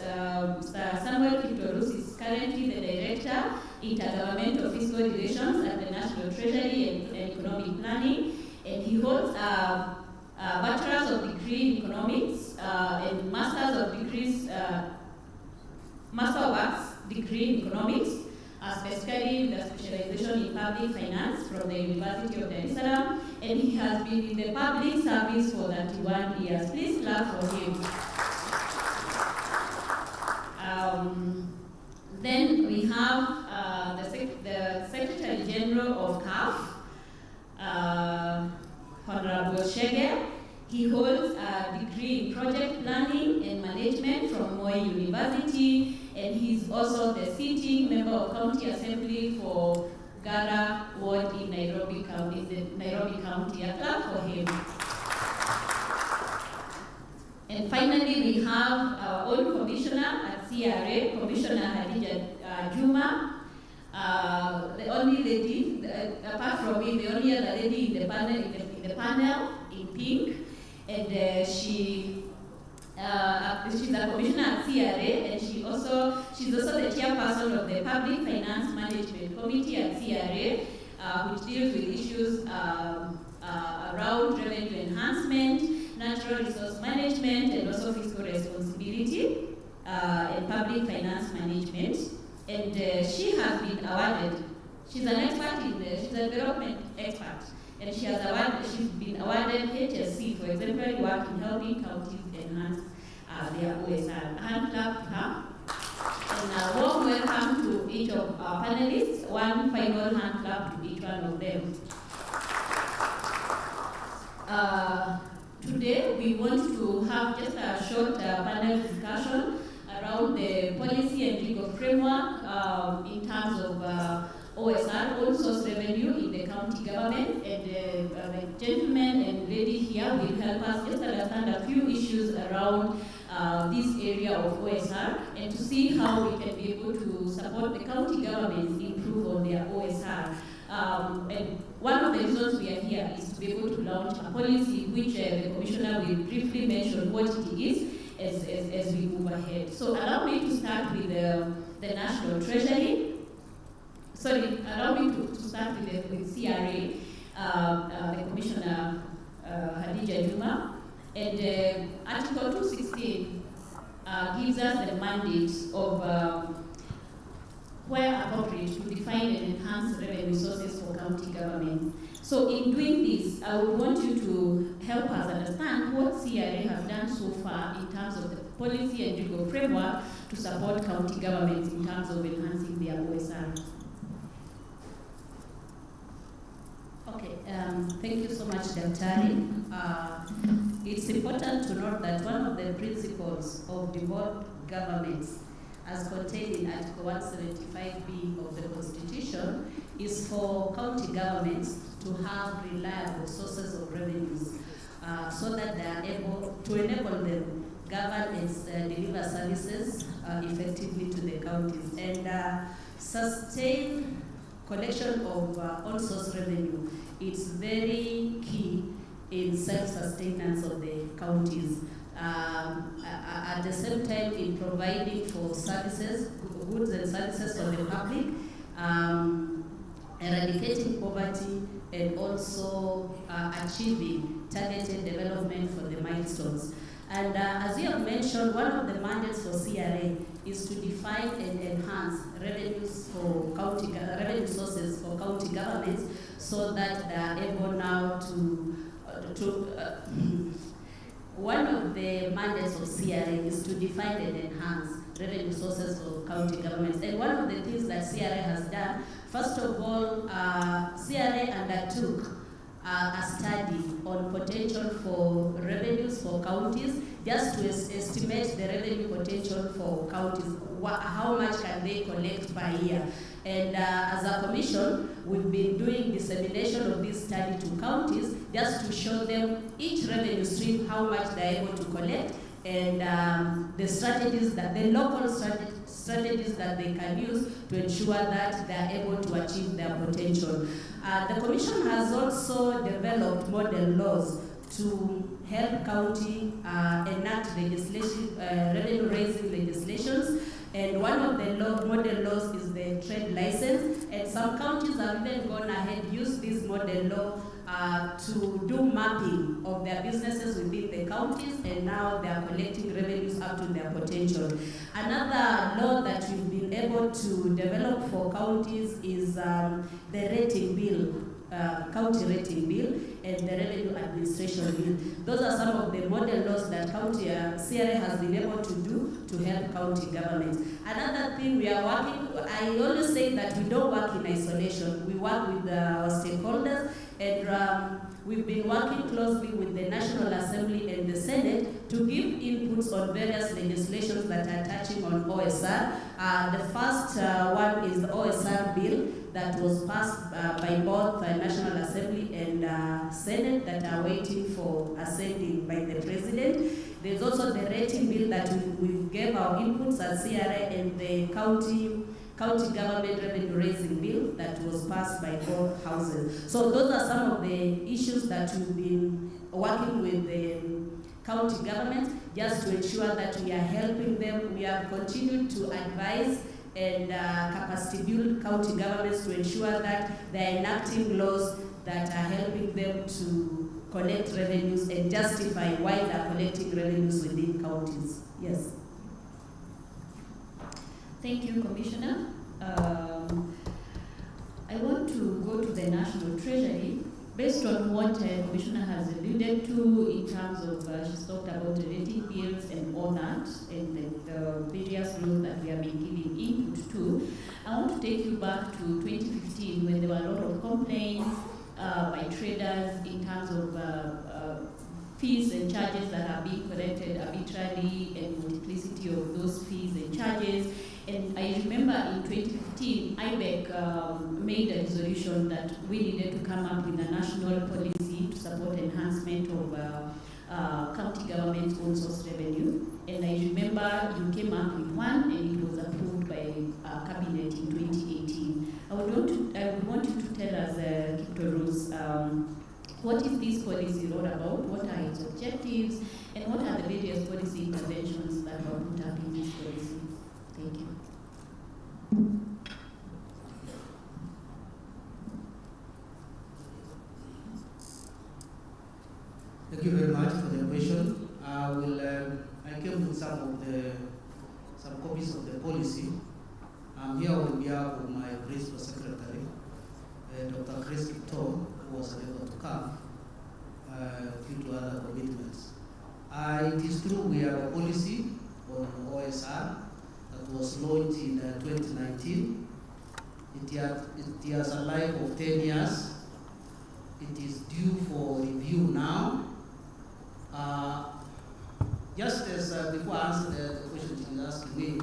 Mr. Samuel Kitorus is currently the Director, Intergovernmental Fiscal Relations at the National Treasury and Economic Planning, and he holds a Bachelor's of Degree in Economics and Master's of Degrees, Master of Arts degree in Economics, specifically in the specialization in Public Finance from the University of Dar es Salaam, and he has been in the public service for 31 years. Please clap for him. Then we have the Secretary General of CAF, Honorable Shege. He holds a degree in Project Planning and Management from Moi University, and he's also the sitting member of County Assembly for Gara Ward in Nairobi County. A clap for him. And finally, we have our own commissioner at CRA, Commissioner Hadija Juma, the only lady, apart from me, the only other lady in the panel in pink, and she's a commissioner at CRA, and she's also the chairperson of the Public Finance Management Committee at CRA, which deals with issues around revenue enhancement, natural resource management, and also fiscal responsibility and public finance management. And she has been awarded. She's an expert she's a development expert, and she's been awarded HSC for exemplary work in helping counties enhance their OSR. Hand clap to her. And a warm welcome to each of our panelists. One final hand clap to each one of them. Today we want to have just a short panel discussion around the policy and legal framework in terms of OSR, all source revenue in the county government, and the gentleman and lady here will help us just understand a few issues around this area of OSR and to see how we can be able to support the county governments improve on their OSR. And one of the reasons we are here is to be able to launch a policy which the Commissioner will briefly mention what it is as we move ahead. So allow me to start with the National Treasury. Sorry, allow me to start with CRA, the Commissioner Hadija Juma. And Article 216 gives us the mandate of where appropriate to define and enhance revenue sources for county government. So in doing this, I would want you to help us understand what CRA has done so far in terms of the policy and legal framework to support county governments in terms of enhancing their OSR. Okay, thank you so much, Daktari. It's important to note that one of the principles of devolved governments, as contained in Article 175B of the Constitution, is for county governments to have reliable sources of revenues so that they are able to enable them govern and deliver services effectively to the counties and sustain collection of on-source revenue. It's very key in self-sustenance of the counties.
at the same time in providing for services, goods and services for the public, eradicating poverty, and also achieving targeted development for the milestones. And as you have mentioned, one of the mandates for CRA is to define and enhance revenues for revenue sources for county governments, so that they are able now to one of the mandates of CRA is to define and enhance revenue sources for county governments. And one of the things that CRA has done, first of all, CRA undertook a study on potential for revenues for counties, just to estimate the revenue potential for counties, how much can they collect per year. And as a commission, we've been doing dissemination of this study to counties, just to show them each revenue stream, how much they're able to collect, and the strategies that, the local strategies that they can use to ensure that they're able to achieve their potential. The Commission has also developed model laws to help county enact legislation, revenue-raising legislations. And one of the model laws is the trade license. And some counties have even gone ahead and used this model law to do mapping of their businesses within the counties, and now they are collecting revenues up to their potential. Another law that we've been able to develop for counties is the rating bill, county rating bill, and the revenue administration bill. Those are some of the model laws that county CRA has been able to do to help county governments. Another thing we are working, I always say that we don't work in isolation. We work with our stakeholders, and we've been working closely with the National Assembly and the Senate to give inputs on various legislations that are touching on OSR. The first one is the OSR bill that was passed by both the National Assembly and Senate, that are waiting for ascending by the President. There's also the rating bill that we gave our inputs at CRA, and the county government revenue raising bill that was passed by both houses. So those are some of the issues that we've been working with the county government, just to ensure that we are helping them. We have continued to advise and capacity build county governments to ensure that they're enacting laws that are helping them to collect revenues and justify why they're collecting revenues within counties. Yes.
Thank you, Commissioner. I want to go to the National Treasury. Based on what Commissioner has alluded to in terms of, she's talked about the rating bills and all that, and the various laws that we have been giving input to, I want to take you back to 2015, when there were a lot of complaints by traders in terms of fees and charges that are being collected arbitrarily, and multiplicity of those fees and charges. And I remember in 2015, IBEC made a resolution that we needed to come up with a national policy to support enhancement of county government's own source revenue. And I remember you came up with one, and it was approved by Cabinet in 2018. I would want you to tell us, Kipto Rose, what is this policy all about? What are its objectives? And what are the various policy interventions that were put up in this policy? Thank you.
Thank you very much for the question. I came with some copies of the policy. I'm here on behalf of my principal secretary, Dr. Chris Kipto, who was unable to come due to other commitments. It is true we have a policy on OSR that was launched in 2019. It has a life of 10 years. It is due for review now. Just as before I answer the question you asked me,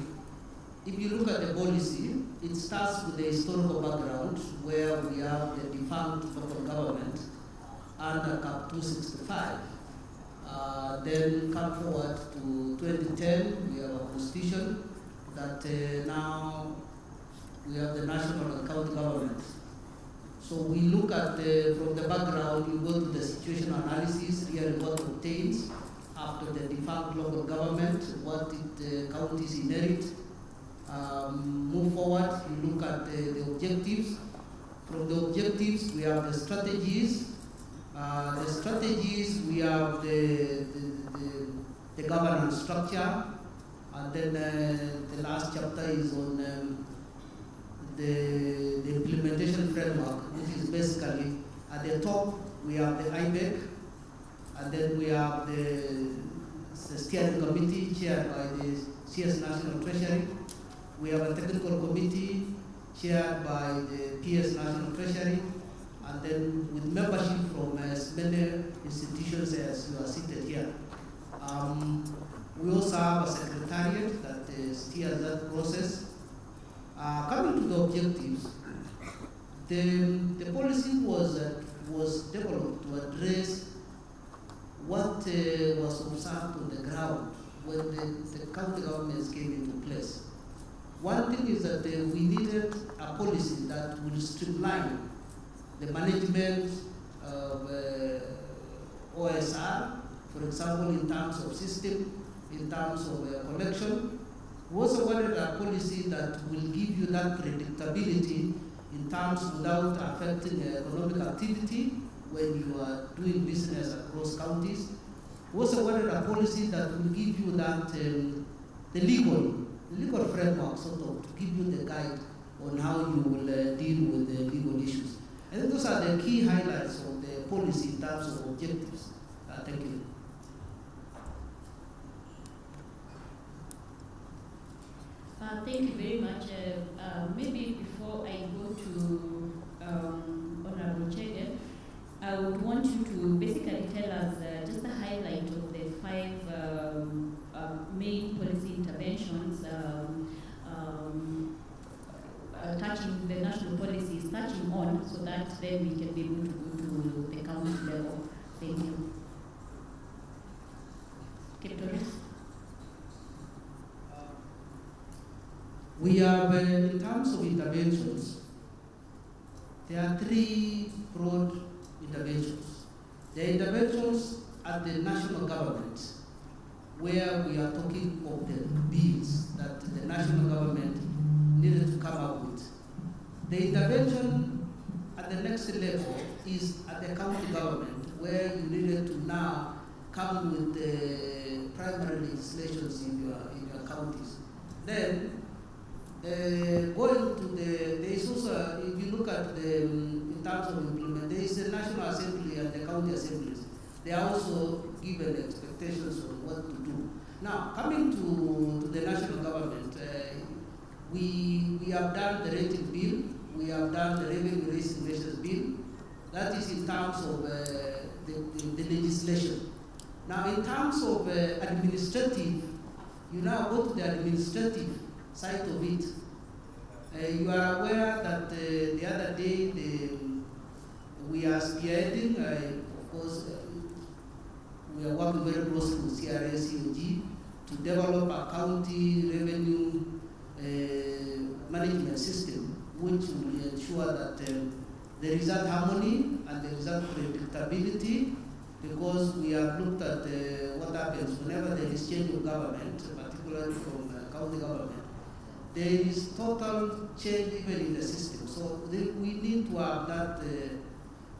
if you look at the policy, it starts with the historical background, where we have the defunct local government under Cap 265. Then come forward to 2010, we have a constitution that now we have the national and county government. So we look at from the background, you go to the situation analysis, really what obtains,
after the defunct local government, what did the counties inherit, move forward, you look at the objectives. From the objectives, we have the strategies. We have the governance structure, and then the last chapter is on the implementation framework, which is basically at the top we have the IBEC, and then we have the steering committee chaired by the CS National Treasury. We have a technical committee chaired by the PS National Treasury, and then with membership from as many institutions as you are seated here. We also have a secretariat that steers that process. Coming to the objectives, the policy was developed to address what was observed on the ground when the county governments came into place. One thing is that we needed a policy that will streamline the management of OSR, for example, in terms of system, in terms of collection. We also wanted a policy that will give you that predictability in terms without affecting economic activity when you are doing business across counties. We also wanted a policy that will give you that the legal framework, sort of, to give you the guide on how you will deal with the legal issues. I think those are the key highlights of the policy in terms of objectives. Thank you.
Thank you very much. Maybe before I go to Honorable Chege, I would want you to basically tell us just a highlight of the 5 main policy interventions touching the national policies, touching on, so that then we can be able to go to the county level. Thank you. Tariffs.
We have, in terms of interventions, there are 3 broad interventions. There are interventions at the national government, where we are talking of the bills that the national government needed to come up with. The intervention at the next level is at the county government, where you needed to now come with the primary legislations in your counties. Then, going to there is also, if you look at in terms of implement, there is the National Assembly and the county assemblies. They are also given expectations on what to do. Now, coming to the national government, we have done the rating bill, we have done the revenue raising measures bill. That is in terms of the legislation. Now, in terms of administrative, you now go to the administrative side of it. You are aware that the other day we are spearheading, of course, we are working very closely with CRS, COG to develop a county revenue management system, which will ensure that there is that harmony and there is that predictability, because we have looked at what happens whenever there is change of government, particularly from county government. There is total change even in the system. So we need to have that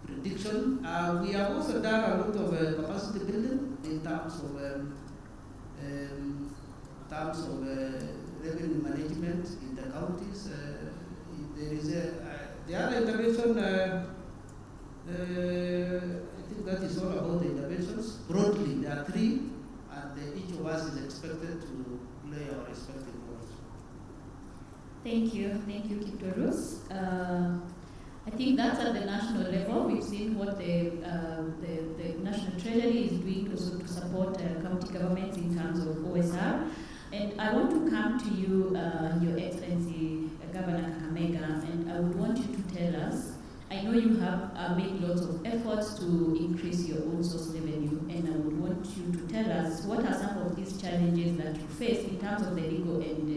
prediction. We have also done a lot of capacity building in terms of revenue management in the counties. There is the other intervention. I think that is all about the interventions. Broadly, there are 3, and each of us is expected to play our respective roles.
Thank you, Tariffs. I think that's at the national level. We've seen what the National Treasury is doing also to support county governments in terms of OSR. And I want to come to you, Your Excellency, Governor Kakamega, and I would want you to tell us, I know you have made lots of efforts to increase your own source revenue, and I would want you to tell us what are some of these challenges that you face in terms of the legal and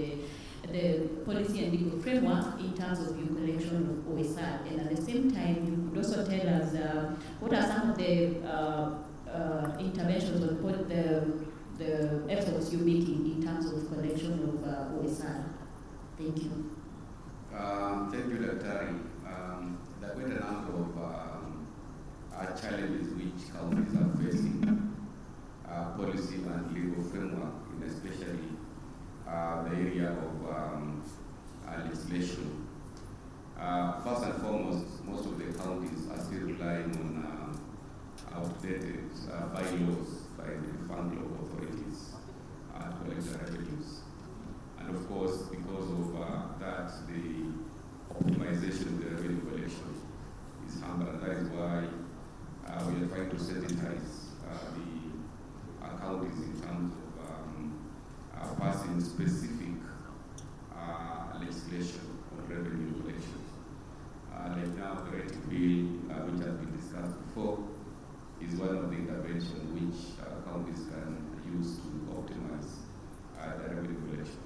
the policy and legal framework in terms of your collection of OSR. And at the same time, you could also tell us what are some of the interventions on the efforts you're making in terms of collection of OSR. Thank you.
Thank you, Dr. There are quite a number of challenges which counties are facing, policy and legal framework, in especially the area of legislation. First and foremost, most of the counties are still relying on outdated bylaws by the defunct local authorities to collect the revenues. And of course, because of that, the optimization of the revenue collection is hampered. And that is why we are trying to sensitize the counties in terms of passing specific legislation on revenue collection. Like now, the rate bill, which has been discussed before, is one of the interventions which counties can use to optimize the revenue collection.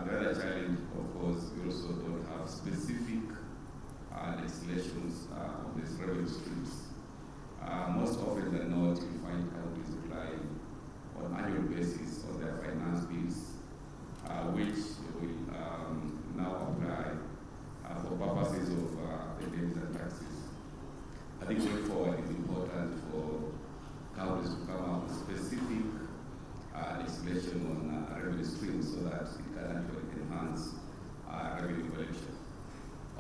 The other challenge, of course, we also don't have specific legislations on these revenue streams. Most often than not, you find counties relying on annual basis on their finance bills, which will now apply for purposes of the levies and taxes. I think going forward it's important for counties to come up with specific legislation on revenue streams so that it can actually enhance revenue collection.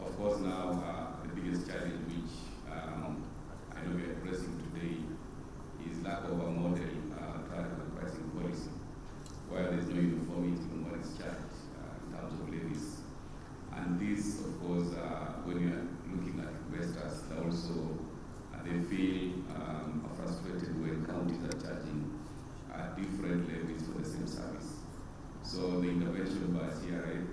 Of course, now the biggest challenge which I know we are addressing today is lack of a model tariff and pricing policy, where there is no uniformity on what is charged in terms of levies. And this, of course, when you are looking at investors, they feel frustrated when counties are charging different levies for the same service. So the intervention by CRA,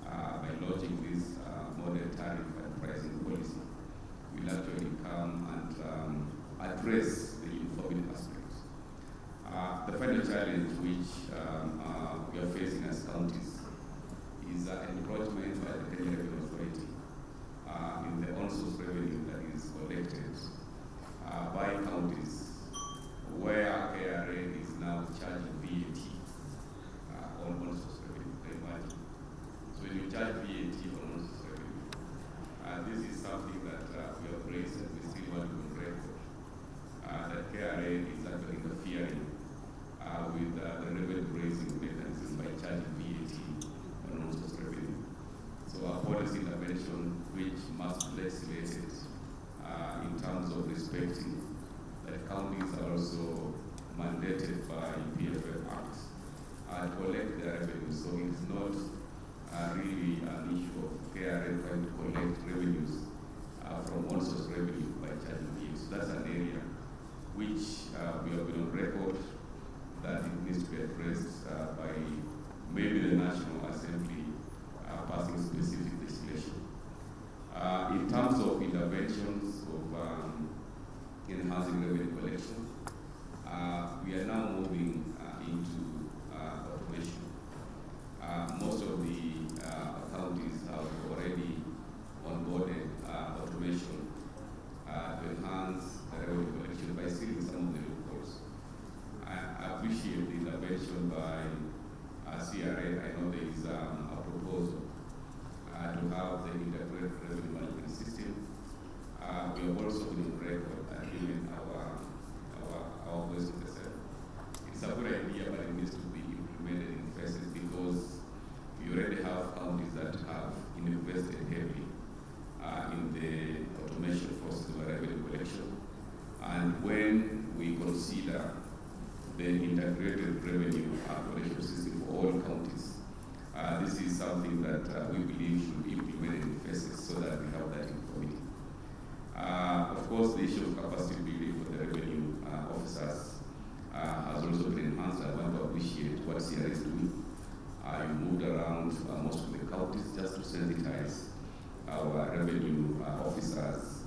by launching this model tariff and pricing policy, will actually come and address the uniformity aspects. The final challenge which we are facing as counties is encroachment by the Kenya Revenue Authority in the on-source revenue that is collected by counties, where KRA is now charging VAT on on-source revenue. Can you imagine? So when you charge VAT on on-source revenue, this is something that we have raised and we still want to record. That KRA is actually interfering with the revenue raising mechanism by charging VAT on on-source revenue. So our policy intervention, which must be legislated in terms of respecting that counties are also mandated by PFF Act to collect their revenue. So it is not really an issue of KRA trying to collect revenues from on-source revenue by charging VAT. So that's an area which we have been on record that it needs to be addressed by maybe the National Assembly passing specific legislation. In terms of interventions of enhancing revenue collection, we are now moving into automation. Most of the counties have already onboarded automation to enhance the revenue collection by sealing some of the loopholes. I appreciate the intervention by CRA. I know there is a proposal to have the integrated revenue management system. We have also been on record and given our voice of the self. It's a good idea, but it needs to be implemented in phases because we already have counties that have invested heavily in the automation process of revenue collection. And when we consider the integrated revenue collection system for all counties, this is something that we believe should be implemented in phases so that we have that information. Of course, the issue of capacity building for the revenue officers has also been enhanced. I want to appreciate what CRA is doing. You moved around most of the counties just to sensitize our revenue officers,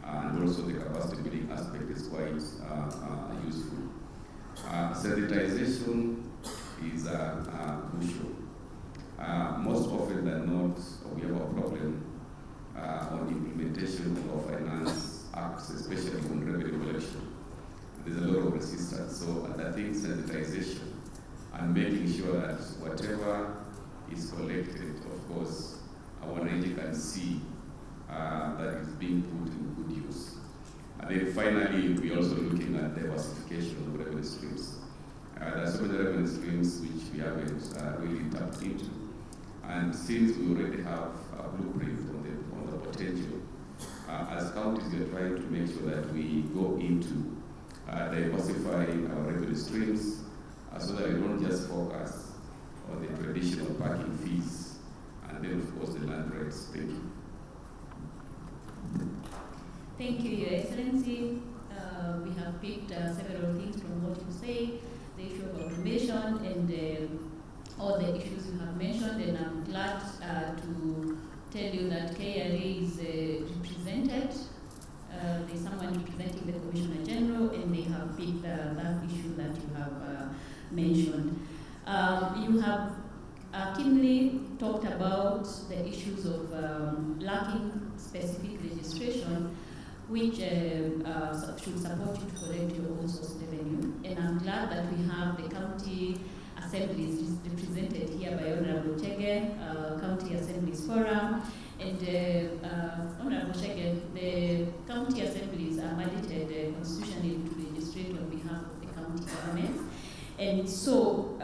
and also the capacity building aspect is quite useful. Sensitization is crucial. Most often than not, we have a problem on implementation of finance acts, especially on revenue collection. there's a lot of resistance. So I think sensitization and making sure that whatever is collected, of course, our range can see that is being put in good use. And then finally, we're also looking at diversification of revenue streams. There are so many revenue streams which we haven't really tapped into. And since we already have a blueprint on the potential, as counties, we are trying to make sure that we go into diversify our revenue streams so that we don't just focus on the traditional parking fees and then, of course, the land rates. Thank you.
Thank you, Your Excellency. We have picked several things from what you say, the issue of automation and all the issues you have mentioned, and I'm glad to tell you that KRA is represented. There's someone representing the Commissioner General, and they have picked that issue that you have mentioned. You have keenly talked about the issues of lacking specific registration, which should support you to collect your own source revenue. And I'm glad that we have the county assemblies represented here by Honorable Chege, County Assemblies Forum. And Honorable Chege, the county assemblies are mandated constitutionally to register on behalf of the county government. And so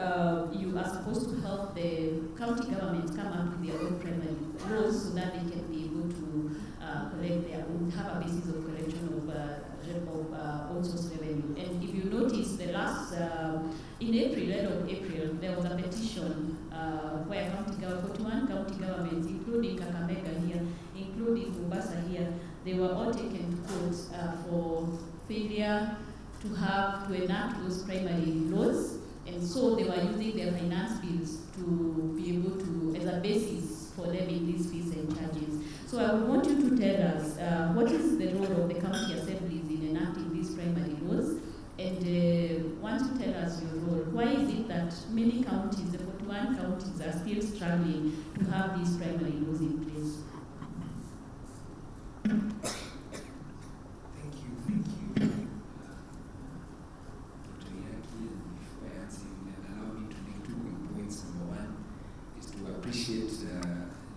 you are supposed to help the county government come up with their own primary laws so that they can be able to collect their own, have a basis of collection of own source revenue. And if you notice, the last, in April, end of April, there was a petition where 41 county governments, including Kakamega here, including Mombasa here, they were all taken to court for failure to enact those primary laws, and so they were using their finance bills to be able to, as a basis for levying these fees and charges. So I would want you to tell us what is the role of the county assemblies in enacting these primary laws, and once you tell us your role, why is it that many counties, the 41 counties, are still struggling to have these primary laws in place?
Thank you. Appreciate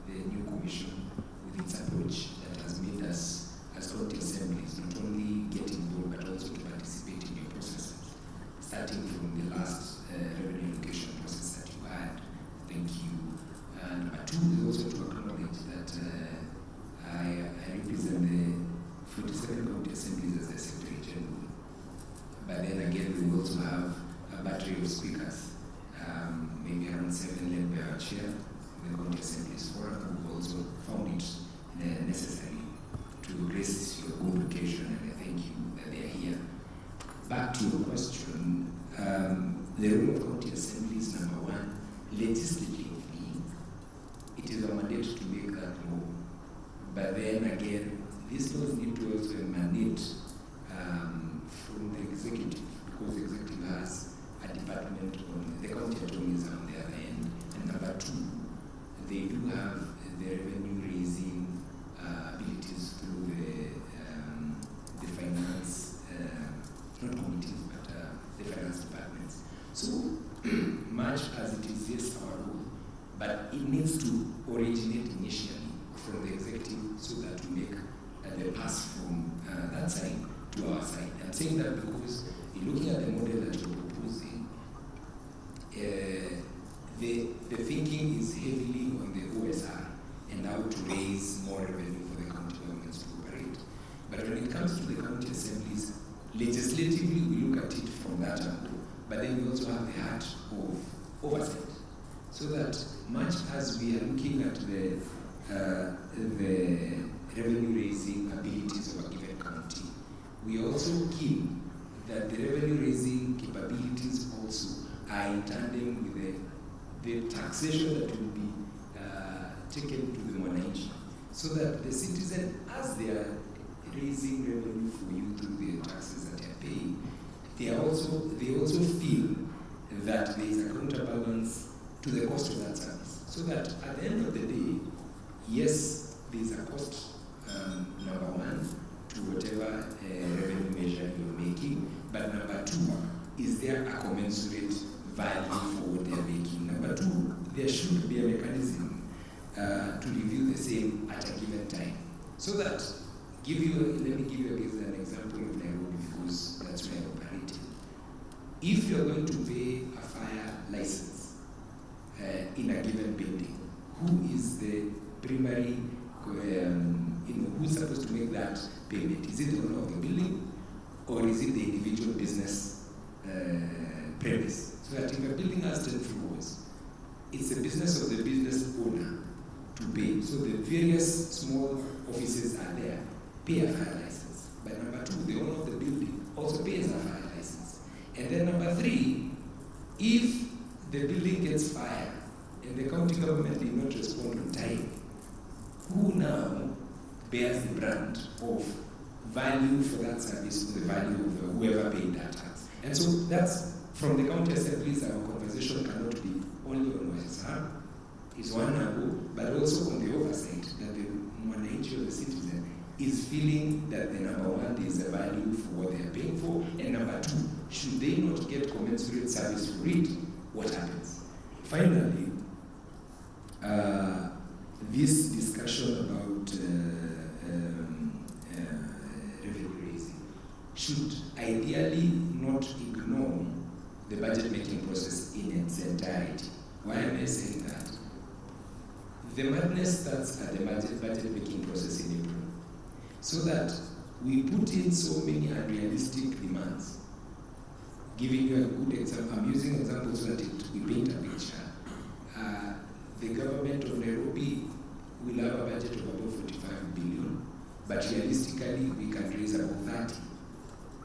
the new commission with its approach that has made us, as county assemblies, not only get involved but also to participate in your processes, starting from the last revenue allocation process that you had. Thank you. And number two is also to acknowledge that I represent the 47 county assemblies as the Secretary General. But then again, we also have a battery of speakers, maybe around 7 led by our chair, the County Assemblies Forum, who also found it necessary to grace your good occasion, and I thank you that they are here. Back to your question, the role of county assemblies, number one, legislatively, it is a mandate to make that law. But then again, these laws need to also emanate from the executive, because the executive has a department on the county attorneys on the other end. And number two, they do have the revenue raising abilities through the finance, not committees, but the finance departments. So much as it is yes our role, but it needs to originate initially from the executive so that we make the pass from that side to our side. I'm saying that because in looking at the model that you're proposing, the thinking is heavily on the OSR and how to raise more revenue for the county governments to operate. But when it comes to the county assemblies, legislatively we look at it from that angle, but then we also have the heart of oversight. So that much as we are looking at the revenue raising abilities of a given county, we are also keen that the revenue raising capabilities also are in tandem with the taxation that will be taken to the Mwananchi, so that the citizen, as they are raising revenue for you through the taxes that they are paying, they also feel that there is a counterbalance to the cost of that service. So that at the end of the day, yes, there is a cost, number one, to whatever revenue measure you're making. But number two, is there a commensurate value for what they're making? Number two, there should be a mechanism to review the same at a given time. So that, let me give you an example of Nairobi, because that's where I operate in. If you're going to pay a fire license in a given building, who is the primary, who's supposed to make that payment? Is it the owner of the building, or is it the individual business premise? So that if a building has 10 floors, it's the business of the business owner to pay. So the various small offices are there, pay a fire license. But number two, the owner of the building also pays a fire license. And then number three, if the building gets fire and the county government did not respond on time, who now bears the brunt of value for that service, or the value of whoever paid that tax? And so that's, from the county assemblies, our conversation cannot be only on OSR, is one angle, but also on the oversight, that the mwananchi or the citizen is feeling that the number one is the value for what they are paying for, and number two, should they not get commensurate service for it, what happens? Finally, this discussion about revenue raising should ideally not ignore the budget making process in its entirety. Why am I saying that? The madness starts at the budget making process in April, so that we put in so many unrealistic demands. Giving you a good example, I'm using examples so that we paint a picture. The government of Nairobi will have a budget of about 45 billion, but realistically we can raise about 30,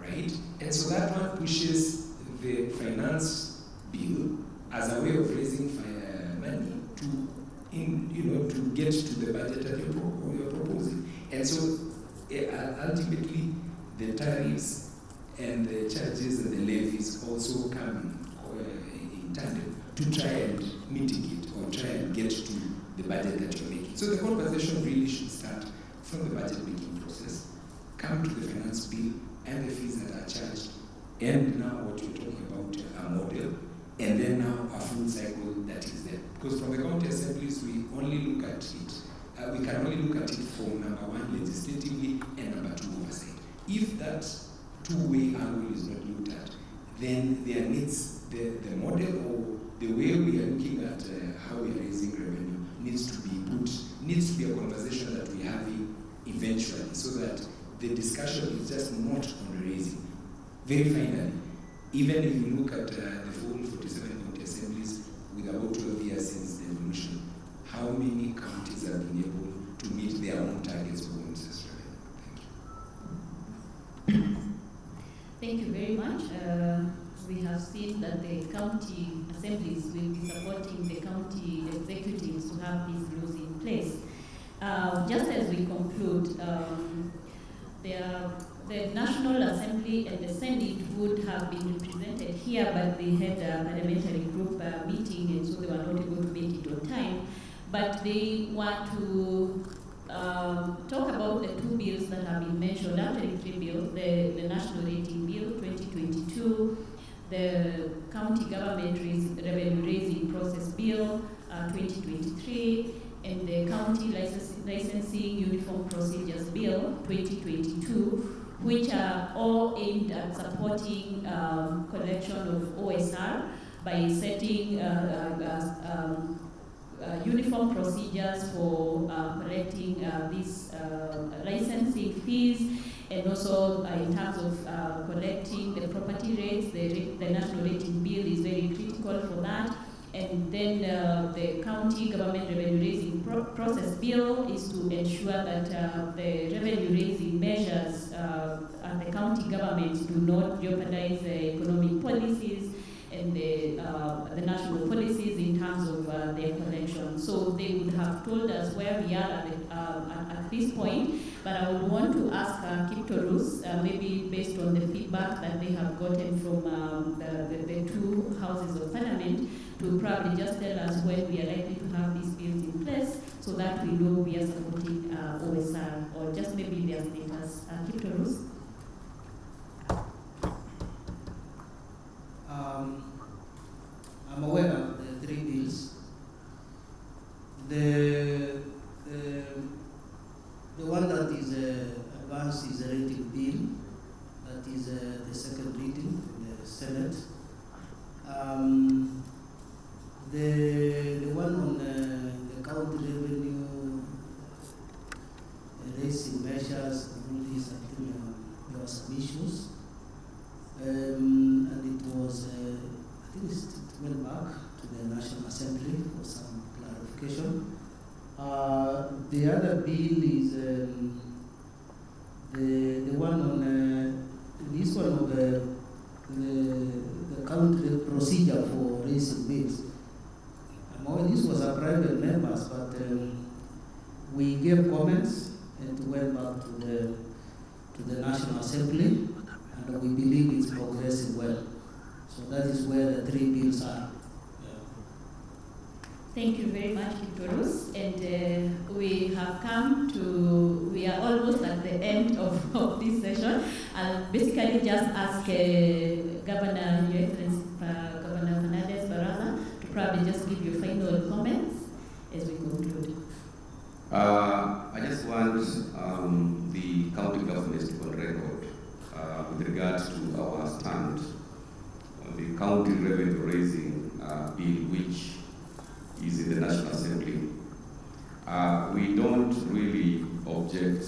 right? And so that one pushes the finance bill as a way of raising money to get to the budget that you're proposing. And so ultimately the tariffs and the charges and the levies also come in tandem to try and mitigate or try and get to the budget that you're making. So the conversation really should start from the budget making process, come to the finance bill and the fees that are charged, and now what you're talking about, a model, and then now a full cycle that is there. Because from the county assemblies, we only look at it, we can only look at it from number one, legislatively, and number two, oversight. If that two-way angle is not looked at, then there needs the model or the way we are looking at how we are raising revenue needs to be a conversation that we have eventually, so that the discussion is just not on raising. Very finally, even if you look at the full 47 county assemblies with about 12 years since the evolution, how many counties have been able to meet their own targets for census revenue?
Thank you very much. We have seen that the county assemblies will be supporting the county executives to have these laws in place. Just as we conclude, the National Assembly and the Senate would have been represented here, but they had a parliamentary group meeting, and so they were not able to make it on time. But they want to talk about the two bills that have been mentioned, actually three bills, the National Rating Bill 2022, the County Government Revenue Raising Process Bill 2023, and the County Licensing Uniform Procedures Bill 2022, which are all aimed at supporting collection of OSR by setting uniform procedures for collecting these licensing fees, and also in terms of collecting the property rates. The National Rating Bill is very critical for that. And then the County Government Revenue Raising Process Bill is to ensure that the revenue raising measures at the county governments do not jeopardize the economic policies and the national policies in terms of their collection. So they would have told us where we are at this point, but I would want to ask Kiptorus, maybe based on the feedback that they have gotten from the two houses of parliament, to probably just tell us when we are likely to have these bills in place, so that we know we are supporting OSR, or just maybe their status members. Kiptorus.
I'm aware of the three bills. The one that is advanced is a rating bill. That is the second reading in the Senate. The one on the county revenue raising measures and all these, I think there were some issues. And it was, I think it went back to the National Assembly for some clarification. The other bill is the one on this one of the country procedure for raising bills. This was a private members, but we gave comments and went back to the National Assembly, and we believe it's progressing well. So that is where the three bills are.
Thank you very much, Kiptorus. And we are almost at the end of this session. I'll basically just ask Governor, Your Excellency, Governor Fernandez Baraza, to probably just give your final comments as we conclude.
I just want the county governments to on record with regards to our stand on the county revenue raising bill, which is in the National Assembly. We don't really object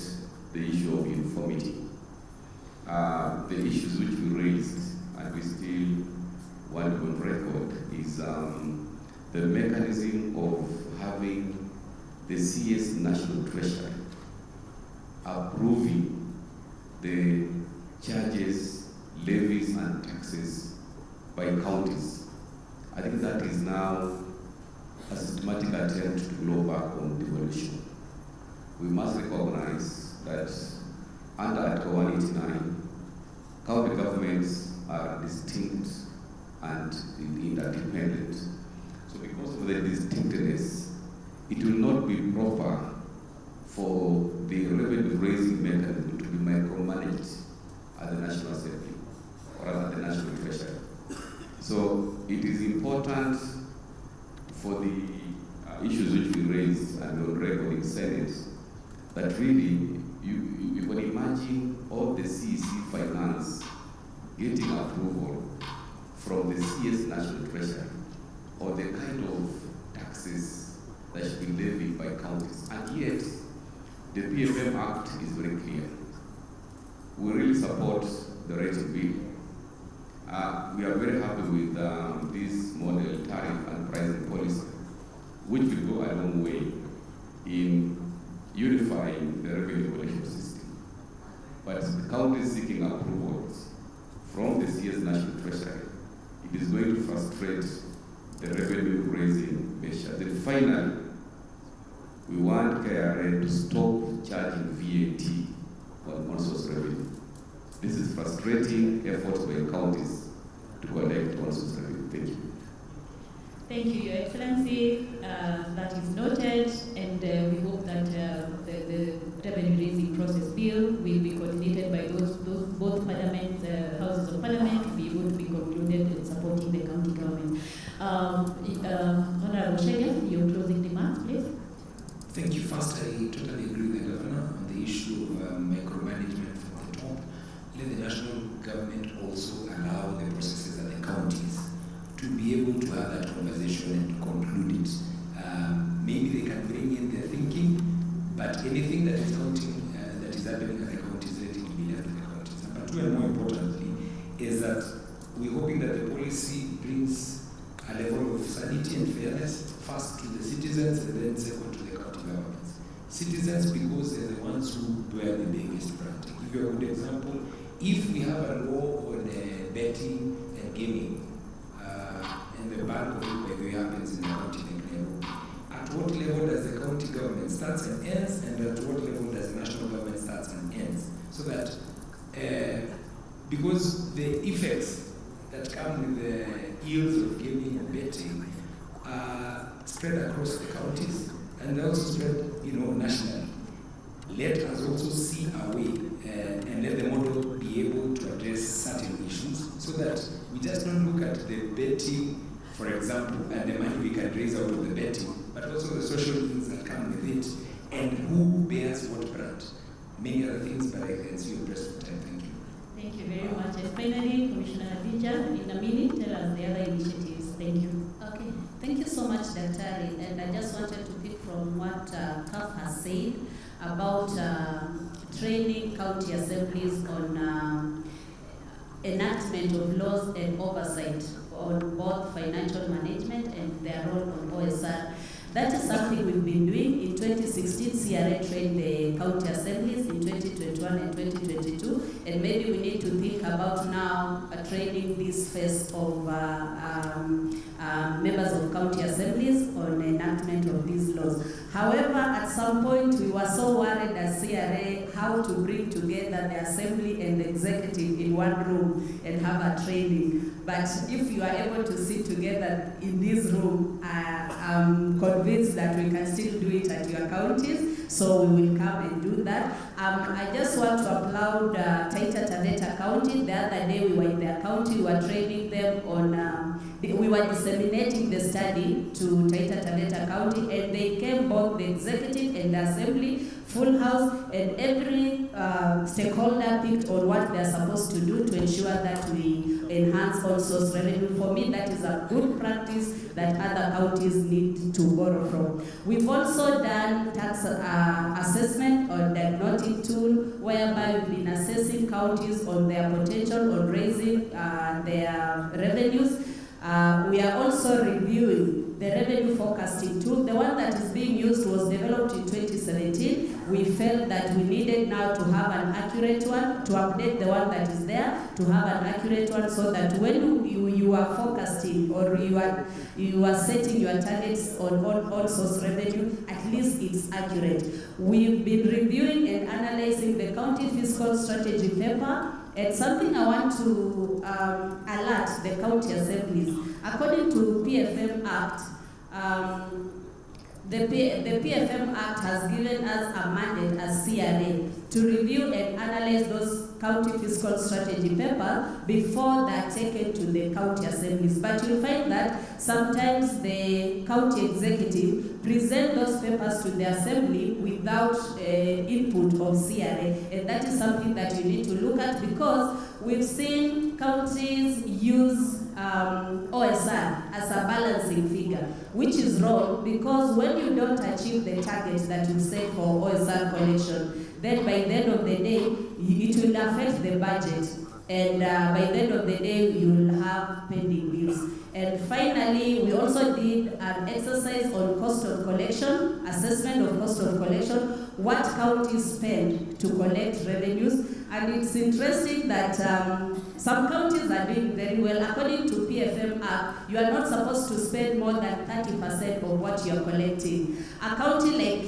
the issue of uniformity. The issues which we raised, and we still want on record, is the mechanism of having the CS National Treasury approving the charges, levies, and taxes by counties. I think that is now a systematic attempt to blow back on devolution. We must recognize that under Article 189, county governments are distinct and interdependent. So because of the distinctness, it will not be proper for the revenue raising mechanism to be micromanaged at the National Assembly or at the National Treasury. So it is important for the issues which we raised and on record in Senate that really you can imagine all the CEC finance getting approval from the CS National Treasury or the kind of taxes that should be levied by counties. And yet, the PFM Act is very clear. We really support the rating bill. We are very happy with this model tariff and pricing policy, which will go a long way in unifying the revenue collection system. But the county is seeking approvals from the CS National Treasury. It is going to frustrate the revenue raising measure. Then finally, we want KRA to stop charging VAT on source revenue. This is frustrating efforts by counties to collect on source revenue. Thank you.
Thank you, Your Excellency. That is noted, and we hope that the revenue raising process bill will be coordinated by both parliament, houses of parliament, to be able to be concluded in supporting the county government. Honorable Shega, your closing remarks, please.
Thank you. First, I totally agree with the governor on the issue of micromanagement from the top. Let the national government also allow the processes at the counties to be able to have that conversation and to conclude it. Maybe they can bring in their thinking, but anything that is counting, that is happening at the counties, let it be left at the counties. Number two, and more importantly, is that we're hoping that the policy brings a level of sanity and fairness, first to the citizens and then second to the county governments. Citizens, because they're the ones who bear the biggest brunt. To give you a good example, if we have a law on betting and gaming, and the bulk of it, by the way, happens in the county level, at what level does the county government starts and ends, and at what level does the national government starts and ends? So that, because the effects that come with the yields of gaming and betting are spread across the counties, and they also spread, nationally. let us also see a way and let the model be able to address certain issues so that we just don't look at the betting, for example, and the money we can raise out of the betting, but also the social needs that come with it and who bears what brand. Many other things, but I can see your press for time. Thank you.
Thank you very much. And finally, Commissioner Adija, in a minute, tell us the other initiatives. Thank you.
Okay, thank you so much, Daktari. And I just wanted to pick from what CAF has said about training county assemblies on enactment of laws and oversight on both financial management and their role on OSR. That is something we've been doing. In 2016, CRA trained the county assemblies, in 2021 and 2022, and maybe we need to think about now training this phase of members of county assemblies on enactment of these laws. However, at some point, we were so worried as CRA how to bring together the assembly and the executive in one room and have a training. But if you are able to sit together in this room, I'm convinced that we can still do it at your counties, so we will come and do that. I just want to applaud Taita Taveta County. The other day we were in their county, we were training them on, we were disseminating the study to Taita Taveta County, and they came both the executive and the assembly, full house, and every stakeholder picked on what they're supposed to do to ensure that we enhance all source revenue. For me, that is a good practice that other counties need to borrow from. We've also done tax assessment or diagnostic tool, whereby we've been assessing counties on their potential on raising their revenues. We are also reviewing the revenue forecasting tool. The one that is being used was developed in 2017. We felt that we needed now to have an accurate one, to update the one that is there, to have an accurate one so that when you are forecasting or you are setting your targets on all source revenue, at least it's accurate. We've been reviewing and analyzing the county fiscal strategy paper. And something I want to alert the county assemblies. According to PFM Act, the PFM Act has given us a mandate as CRA to review and analyze those county fiscal strategy papers before they're taken to the county assemblies. But you'll find that sometimes the county executive present those papers to the assembly without input of CRA, and that is something that you need to look at, because we've seen counties use OSR as a balancing figure, which is wrong, because when you don't achieve the targets that you set for OSR collection, then by the end of the day, it will affect the budget, and by the end of the day, you will have pending bills. And finally, we also did an exercise on cost of collection, assessment of cost of collection, what counties spend to collect revenues. And it's interesting that some counties are doing very well. According to PFM Act, you are not supposed to spend more than 30% of what you are collecting. A county like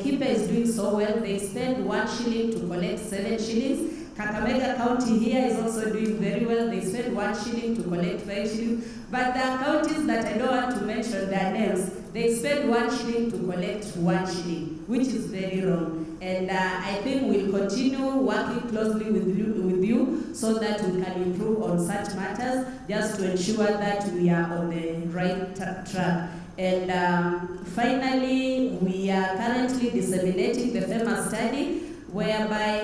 Kipe is doing so well. They spend 1 shilling to collect 7 shillings. Kakamega County here is also doing very well. They spend 1 shilling to collect 5 shillings. But there are counties that I don't want to mention their names. They spend 1 shilling to collect 1 shilling, which is very wrong. And I think we'll continue working closely with you so that we can improve on such matters, just to ensure that we are on the right track. And finally, we are currently disseminating the FEMA study, whereby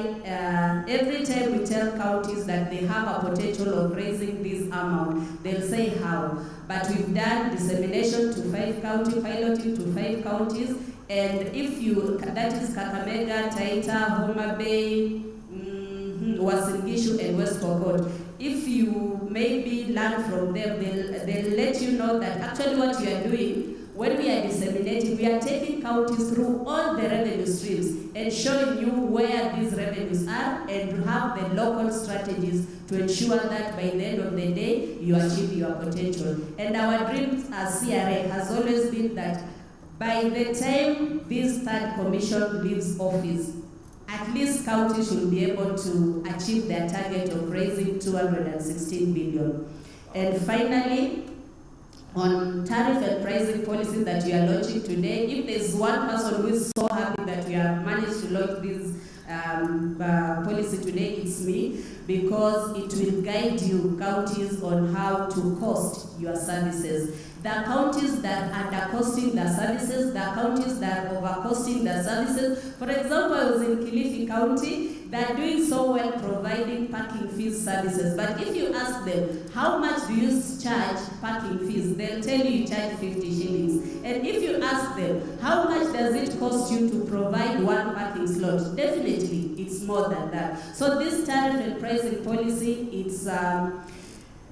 every time we tell counties that they have a potential of raising this amount, they'll say how. But we've done dissemination to 5 counties, piloting to 5 counties, and if you, that is Kakamega, Taita, Homa Bay, Uasin Gishu, and West Pokot. If you maybe learn from them, they'll let you know that actually what you are doing, when we are disseminating, we are taking counties through all the revenue streams and showing you where these revenues are, and to have the local strategies to ensure that by the end of the day, you achieve your potential. And our dream as CRA has always been that by the time this third commission leaves office, at least counties should be able to achieve their target of raising 216 billion. And finally, on tariff and pricing policy that we are launching today. If there's one person who is so happy that we have managed to launch this policy today, it's me, because it will guide you, counties, on how to cost your services. The counties that are undercosting their services, the counties that are overcosting their services. For example, I was in Kilifi County. They're doing so well providing parking fees services. But if you ask them, how much do you charge parking fees? They'll tell you charge 50 shillings. And if you ask them, how much does it cost you to provide one parking slot? Definitely, it's more than that. So this tariff and pricing policy,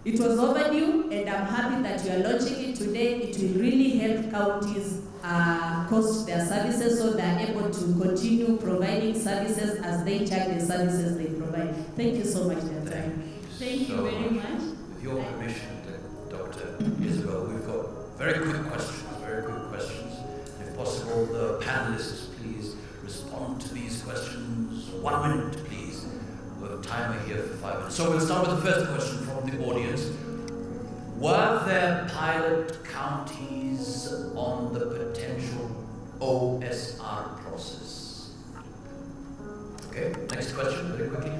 it was overdue, and I'm happy that you are launching it today. It will really help counties cost their services so they're able to continue providing services as they charge the services they provide. Thank you so much, Dr. Thank you very much.
With your permission, Dr. Isabel, we've got very quick questions. If possible, the panelists, please respond to these questions. 1 minute, please. We have a timer here for 5 minutes. So we'll start with the first question from the audience. Were there pilot counties on the potential OSR process? Okay, next question, very quickly.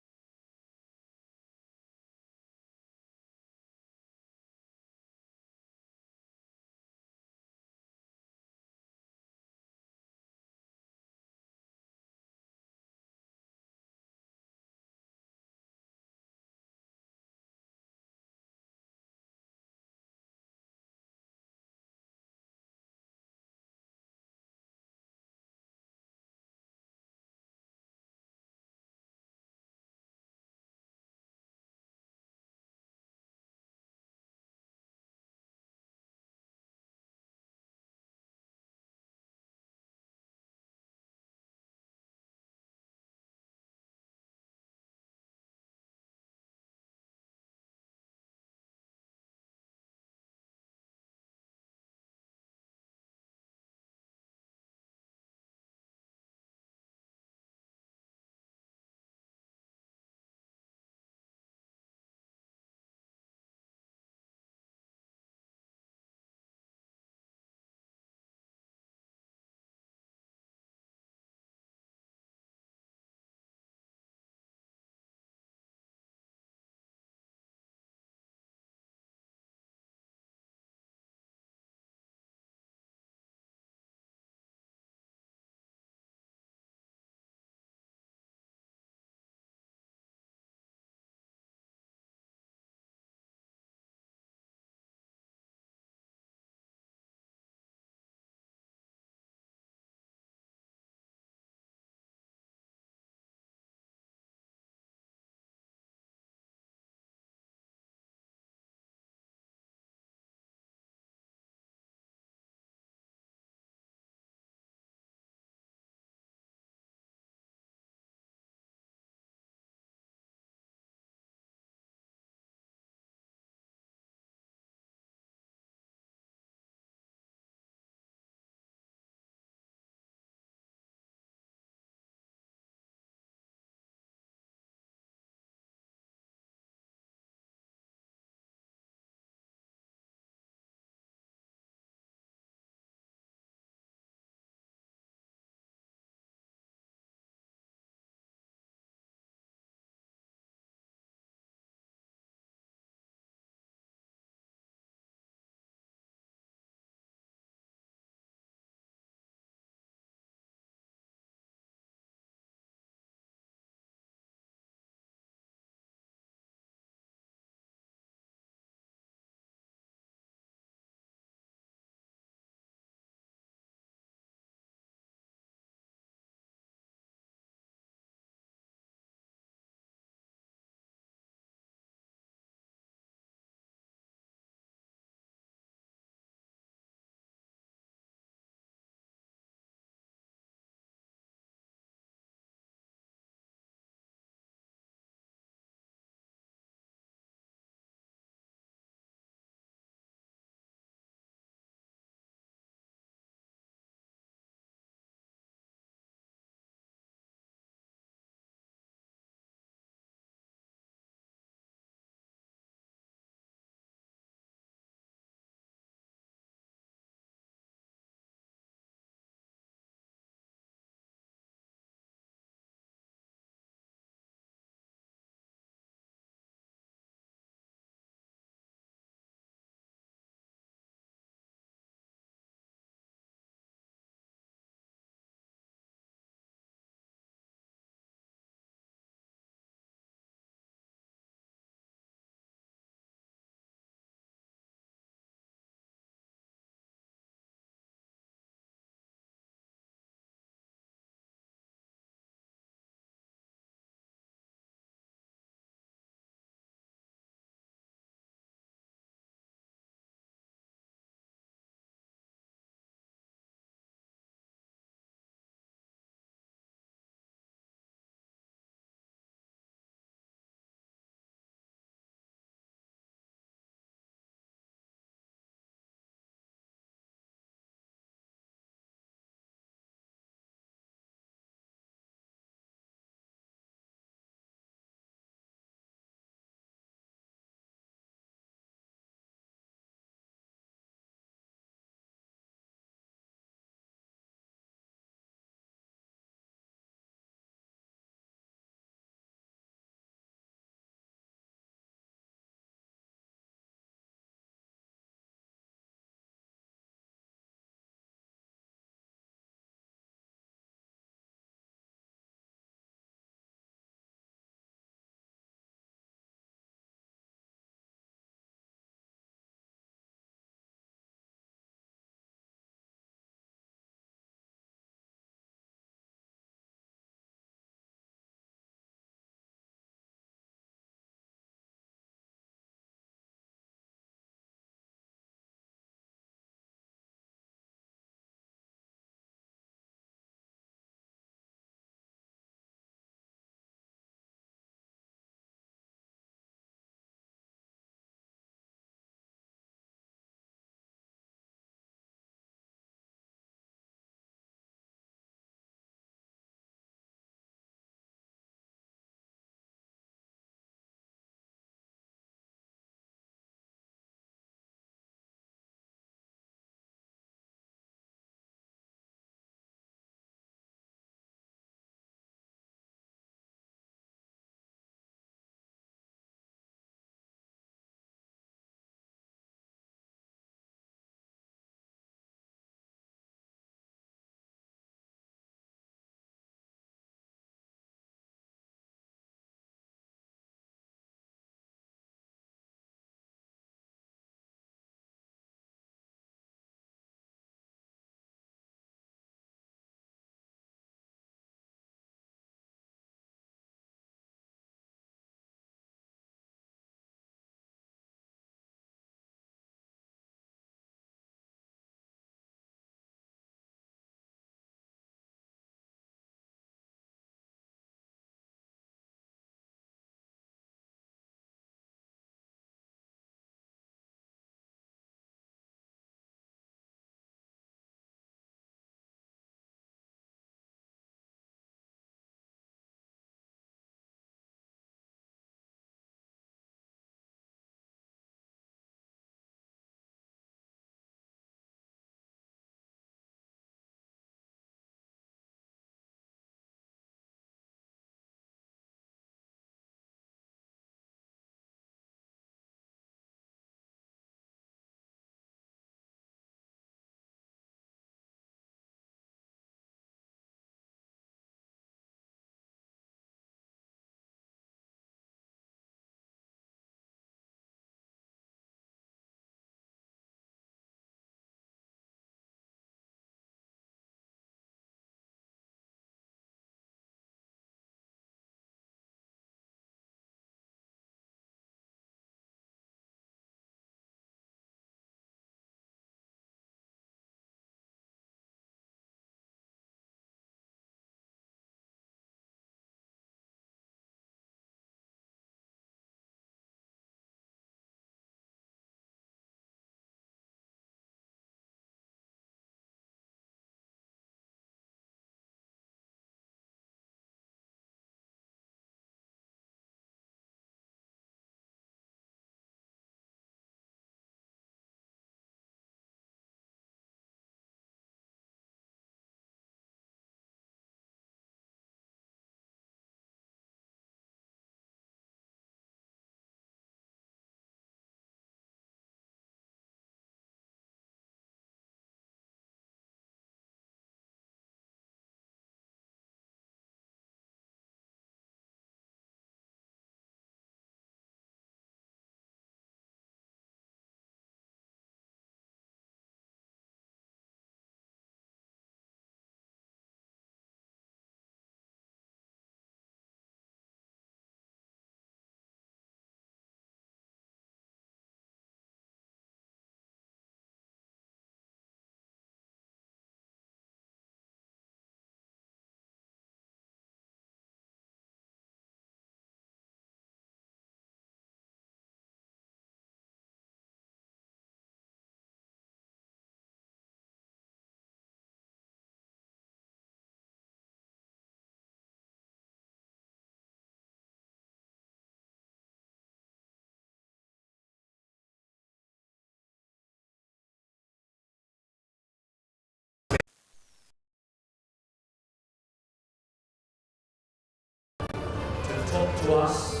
us.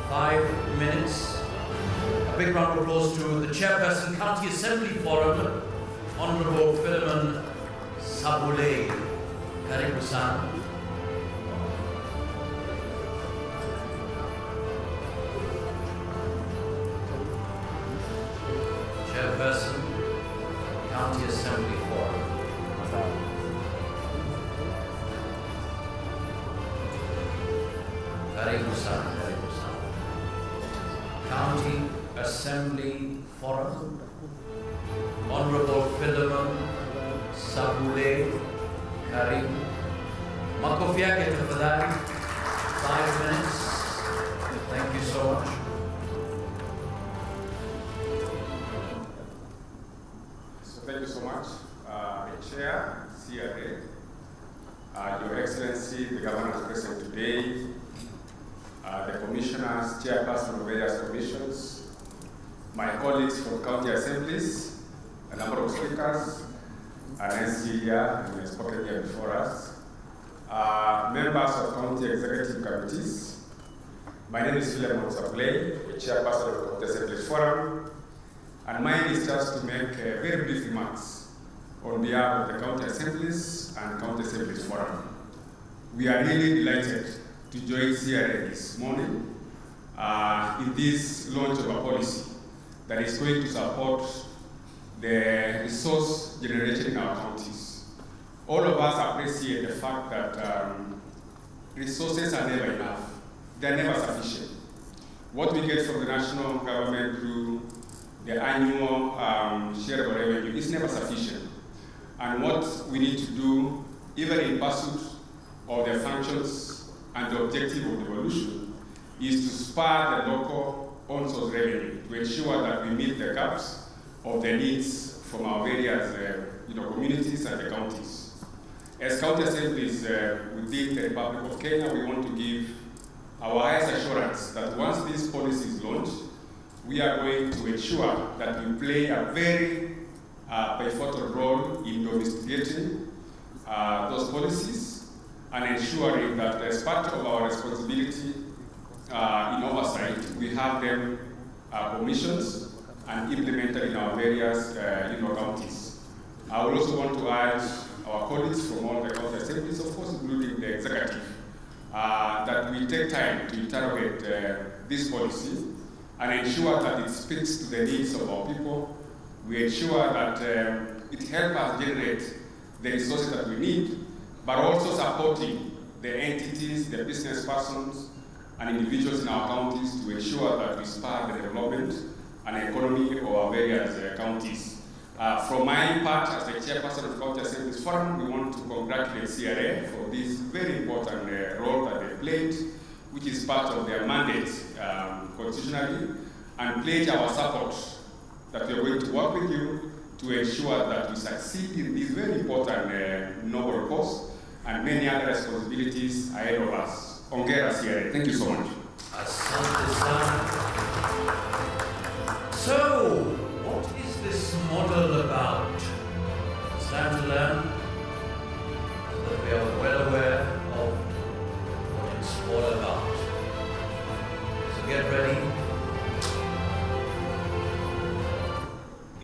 5 minutes. A big round of applause to the Chairperson, County Assembly Forum, Honorable Philemon Sabule. Karibu sana. Chairperson, County Assembly Forum. Karibu sana, karibu sana. County Assembly Forum, Honorable Philemon Sabule, karibu. Makofi yake tafadhali. 5 minutes. Thank you so much.
Thank you so much, the Chair, CRA, Your Excellency, the Governor present today, the Commissioners, Chairperson of various commissions, my colleagues from county assemblies, a number of speakers, an NC here, and spoken here before us, members of county executive committees. My name is Philemon Sabule, the Chairperson of the County Assemblies Forum, and mine is just to make very brief remarks on behalf of the county assemblies and county assemblies forum. We are really delighted to join CRA this morning in this launch of a policy that is going to support the resource generation in our counties. All of us appreciate the fact that resources are never enough. They're never sufficient. What we get from the national government through the annual shareable revenue is never sufficient. And what we need to do, even in pursuit of the functions and the objective of devolution, is to spur the local on-source revenue to ensure that we meet the gaps of the needs from our various communities and the counties. As county assemblies within the Republic of Kenya, we want to give our highest assurance that once this policy is launched, we are going to ensure that we play a very pivotal role in domesticating those policies and ensuring that as part of our responsibility in oversight, we have them commissioned and implemented in our various counties. I would also want to urge our colleagues from all the county assemblies, of course, including the executive, that we take time to interrogate this policy and ensure that it speaks to the needs of our people. We ensure that it helps us generate the resources that we need, but also supporting the entities, the business persons, and individuals in our counties to ensure that we spur the development and economy of our various counties. From my part, as the chairperson of the County Assemblies Forum, we want to congratulate CRA for this very important role that they played, which is part of their mandate constitutionally, and pledge our support that we are going to work with you to ensure that we succeed in this very important noble cause and many other responsibilities ahead of us. Hongera CRA. Thank you so much.
Asante sana. So, what is this model about? It's time to learn so that we are well aware of what it's all about. So get ready.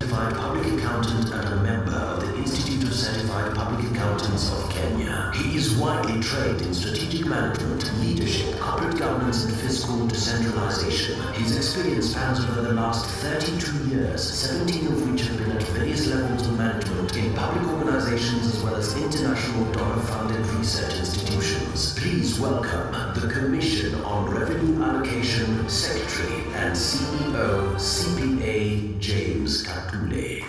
Certified Public Accountant and a member of the Institute of Certified Public Accountants of Kenya. He is widely trained in strategic management, leadership, corporate governance and fiscal decentralization. His experience spans over the last 32 years, 17 of which have been at various levels of management in public organizations as well as international dollar-funded research institutions. Please welcome the Commission on Revenue Allocation Secretary and CEO, CPA James Katule.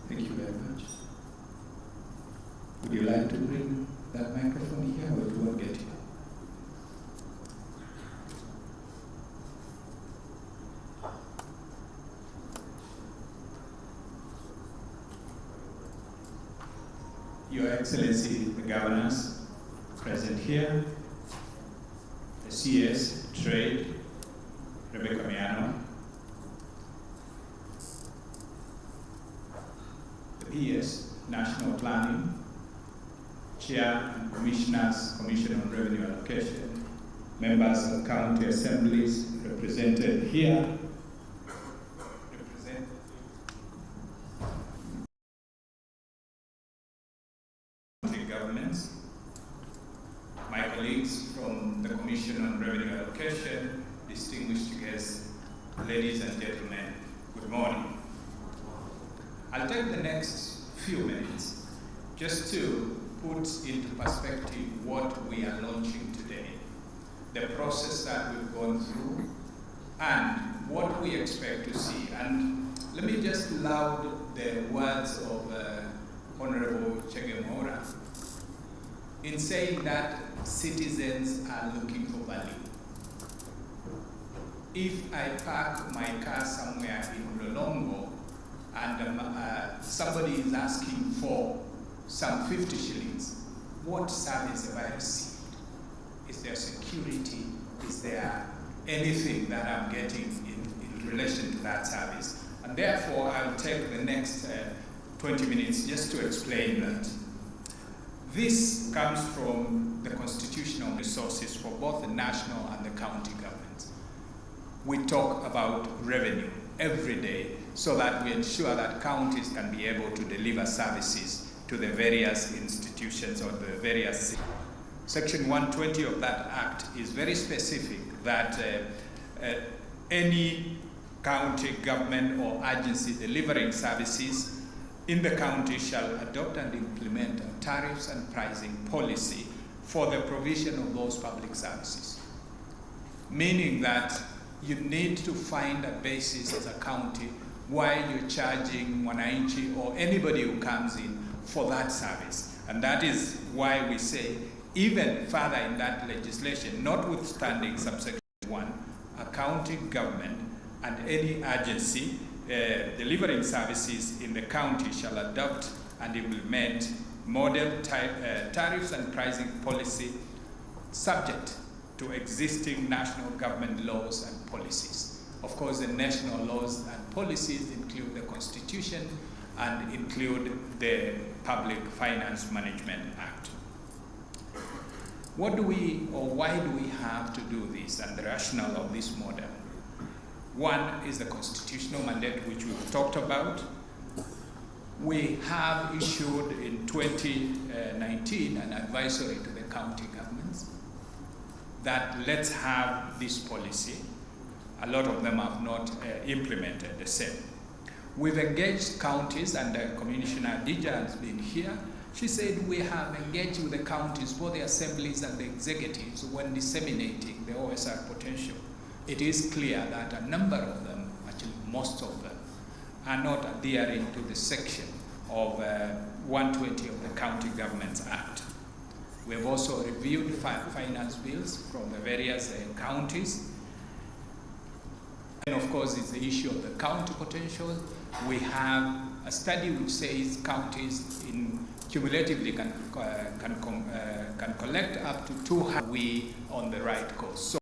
Thank you very much. Would you like to bring that microphone here or do you want to get it?
Your Excellency, the governors present here, the CS, Trade, Rebecca Miano, the PS, National Planning, Chair and Commissioners, Commission on Revenue Allocation, members of county assemblies represented here, governments, my colleagues from the Commission on Revenue Allocation, distinguished guests, ladies and gentlemen, good morning. I'll take the next few minutes just to put into perspective what we are launching today, the process that we've gone through, and what we expect to see. And let me just laud the words of Honorable Chegemora in saying that citizens are looking for value. If I park my car somewhere in Lolongo and somebody is asking for some 50 shillings, what service have I received? Is there security? Is there anything that I'm getting in relation to that service? And therefore, I'll take the next 20 minutes just to explain that. This comes from the constitutional resources for both the national and the county governments. We talk about revenue every day so that we ensure that counties can be able to deliver services to the various institutions or the various. Section 120 of that act is very specific that any county government or agency delivering services in the county shall adopt and implement a tariffs and pricing policy for the provision of those public services. Meaning that you need to find a basis as a county why you're charging Mwananchi or anybody who comes in for that service. And that is why we say, even further in that legislation, notwithstanding subsection 1, a county government and any agency delivering services in the county shall adopt and implement model tariffs and pricing policy subject to existing national government laws and policies. Of course, the national laws and policies include the Constitution and include the Public Finance Management Act. What do we, or why do we have to do this, and the rationale of this model? One is the constitutional mandate, which we've talked about. We have issued in 2019 an advisory to the county governments that let's have this policy. A lot of them have not implemented the same. We've engaged counties, and Commissioner Dija has been here. She said we have engaged with the counties, both the assemblies and the executives, when disseminating the OSR potential. It is clear that a number of them, actually most of them, are not adhering to the section of 120 of the County Governments Act. We have also reviewed finance bills from the various counties. And of course, it's the issue of the county potential. We have a study which says counties cumulatively can collect up to 200. We on the right course. So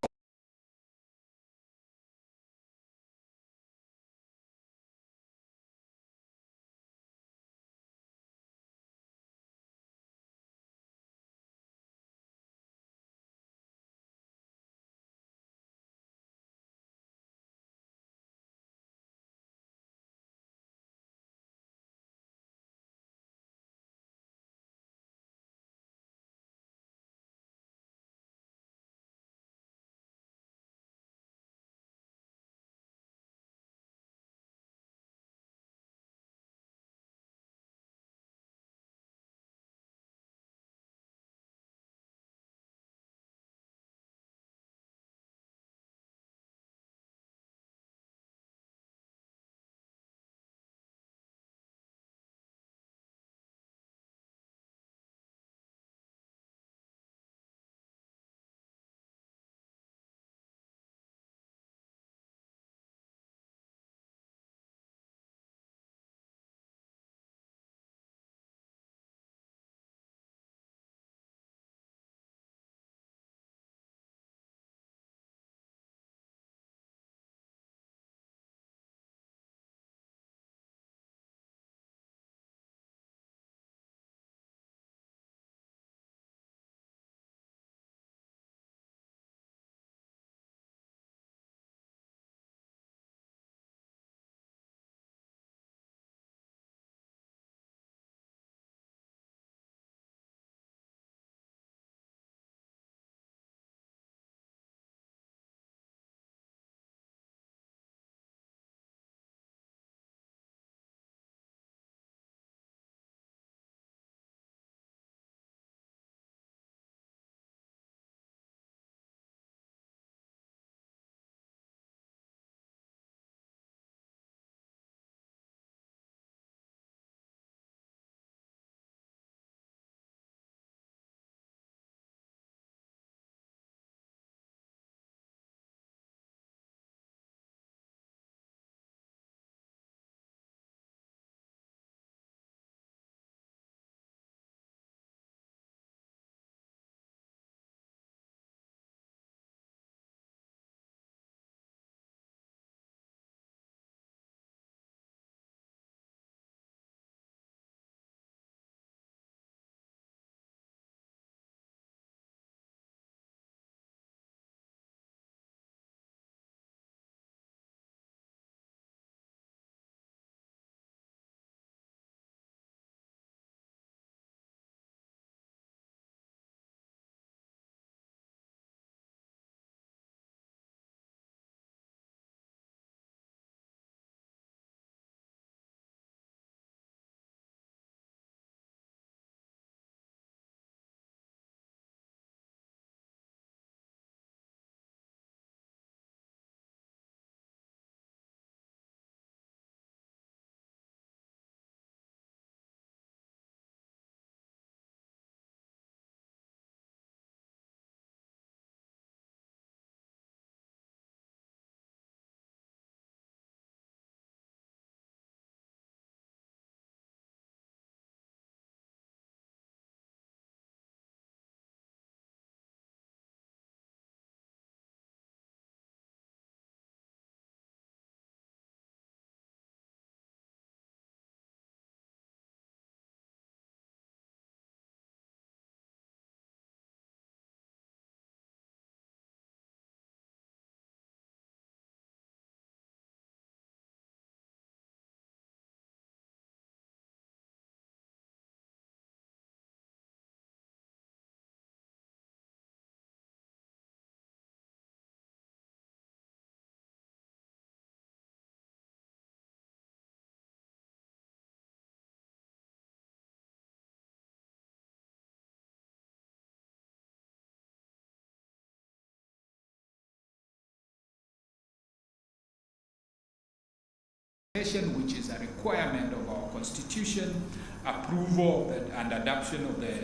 which is a requirement of our constitution, approval and adoption of the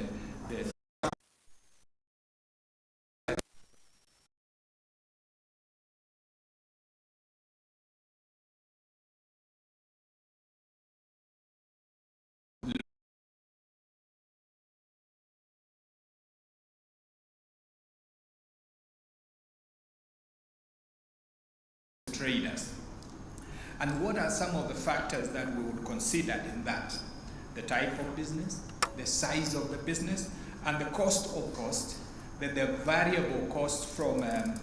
traders. And what are some of the factors that we would consider in that? The type of business, the size of the business, and the cost of cost, the variable cost from the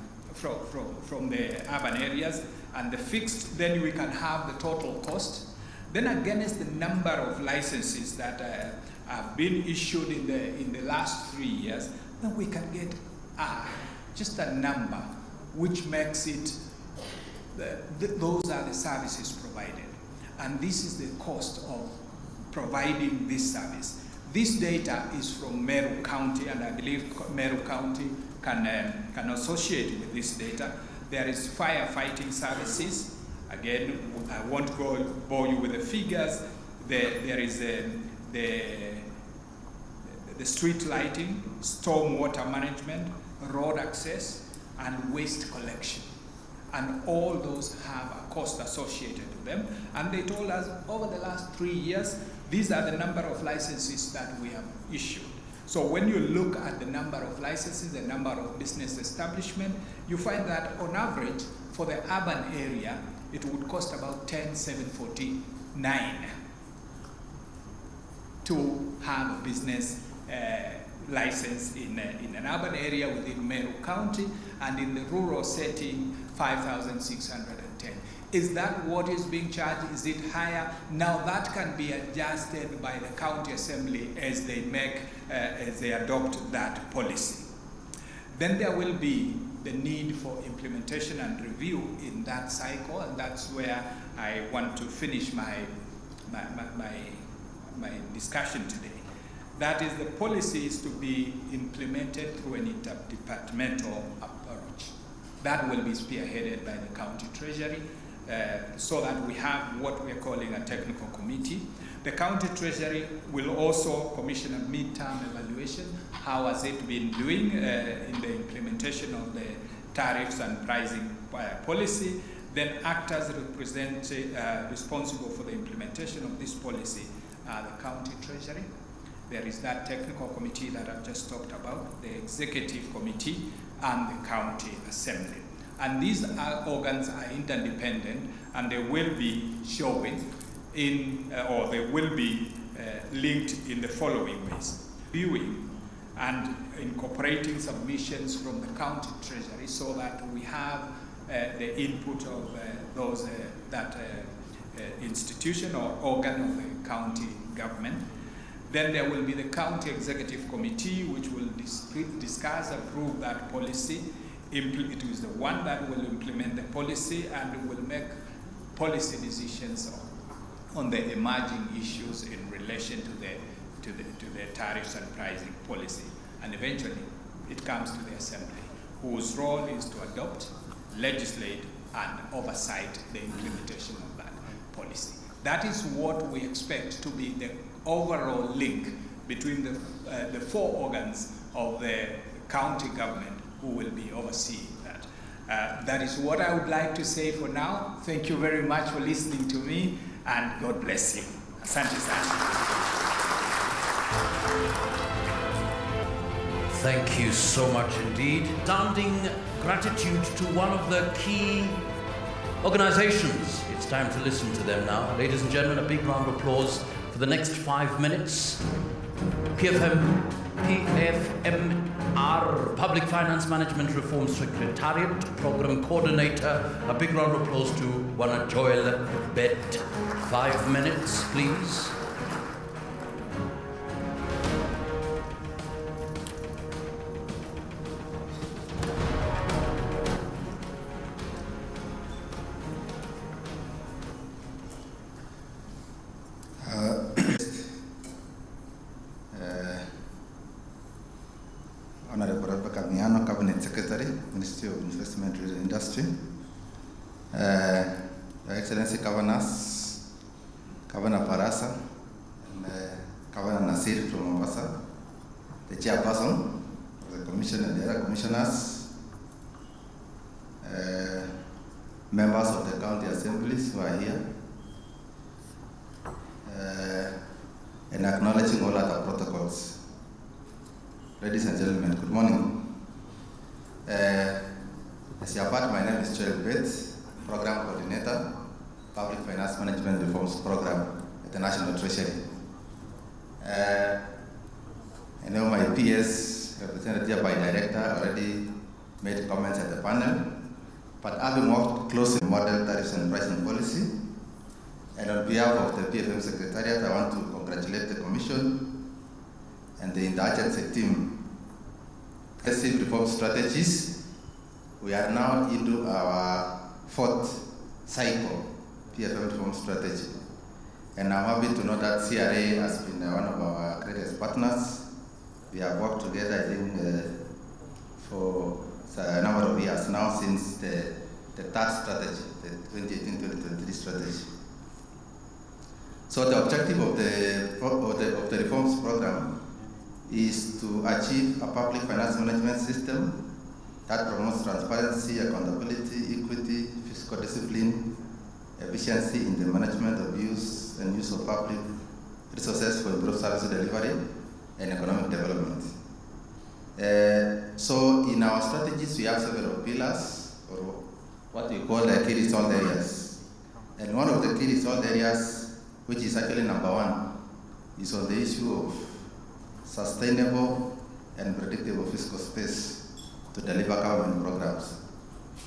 urban areas, and the fixed, then we can have the total cost. Then against the number of licenses that have been issued in the last 3 years, then we can get just a number which makes it those are the services provided. And this is the cost of providing this service. This data is from Meru County, and I believe Meru County can associate with this data. There is firefighting services. Again, I won't bore you with the figures. There is the street lighting, storm water management, road access, and waste collection. And all those have a cost associated to them. And they told us over the last 3 years, these are the number of licenses that we have issued. So when you look at the number of licenses, the number of business establishment, you find that on average, for the urban area, it would cost about 10,749 to have a business license in an urban area within Meru County, and in the rural setting, 5,610. Is that what is being charged? Is it higher? Now that can be adjusted by the county assembly as they adopt that policy. Then there will be the need for implementation and review in that cycle, and that's where I want to finish my discussion today. That is, the policy is to be implemented through an interdepartmental approach. That will be spearheaded by the county treasury, so that we have what we are calling a technical committee. The county treasury will also commission a midterm evaluation. How has it been doing in the implementation of the tariffs and pricing policy? Then actors responsible for the implementation of this policy are the county treasury. There is that technical committee that I've just talked about, the executive committee, and the county assembly. And these organs are interdependent, and they will be showing or they will be linked in the following ways. Viewing and incorporating submissions from the county treasury so that we have the input of that institution or organ of the county government. Then there will be the county executive committee, which will discuss, approve that policy. It is the one that will implement the policy and will make policy decisions on the emerging issues in relation to the tariffs and pricing policy. And eventually, it comes to the assembly, whose role is to adopt, legislate, and oversight the implementation of that policy. That is what we expect to be the overall link between the four organs of the county government who will be overseeing that. That is what I would like to say for now. Thank you very much for listening to me, and God bless you. Asante sana.
Thank you so much indeed. Standing gratitude to one of the key organizations. It's time to listen to them now. Ladies and gentlemen, a big round of applause for the next 5 minutes. PFMR, Public Finance Management Reform Secretariat, Program Coordinator. A big round of applause to Wana Joel Bet. 5 minutes, please.
Cabinet Secretary, Ministry of Investment and Industry, Your Excellency Governors,
Governor Parasa, and Governor Nasir from Mombasa, the chairperson of the commission and the other commissioners, members of the county assemblies who are here, and acknowledging all other protocols. Ladies and gentlemen, good morning. As you have heard, my name is Joel Bates, Program Coordinator, Public Finance Management Reforms Program at the National Treasury. I know my PS, represented here by Director, already made comments at the panel, but having worked closely with model tariffs and pricing policy, and on behalf of the PFM Secretariat, I want to congratulate the Commission and the agency team. Aggressive reform strategies. We are now into our fourth cycle PFM reform strategy. And I'm happy to know that CRA has been one of our greatest partners. We have worked together, I think, for a number of years now since the third strategy, the 2018-2023 strategy. So the objective of the reforms program is to achieve a public finance management system that promotes transparency, accountability, equity, fiscal discipline, efficiency in the management of use and use of public resources for improved service delivery and economic development. So in our strategies, we have several pillars, or what we call the key result areas. And one of the key result areas, which is actually number one, is on the issue of sustainable and predictable fiscal space to deliver government programs.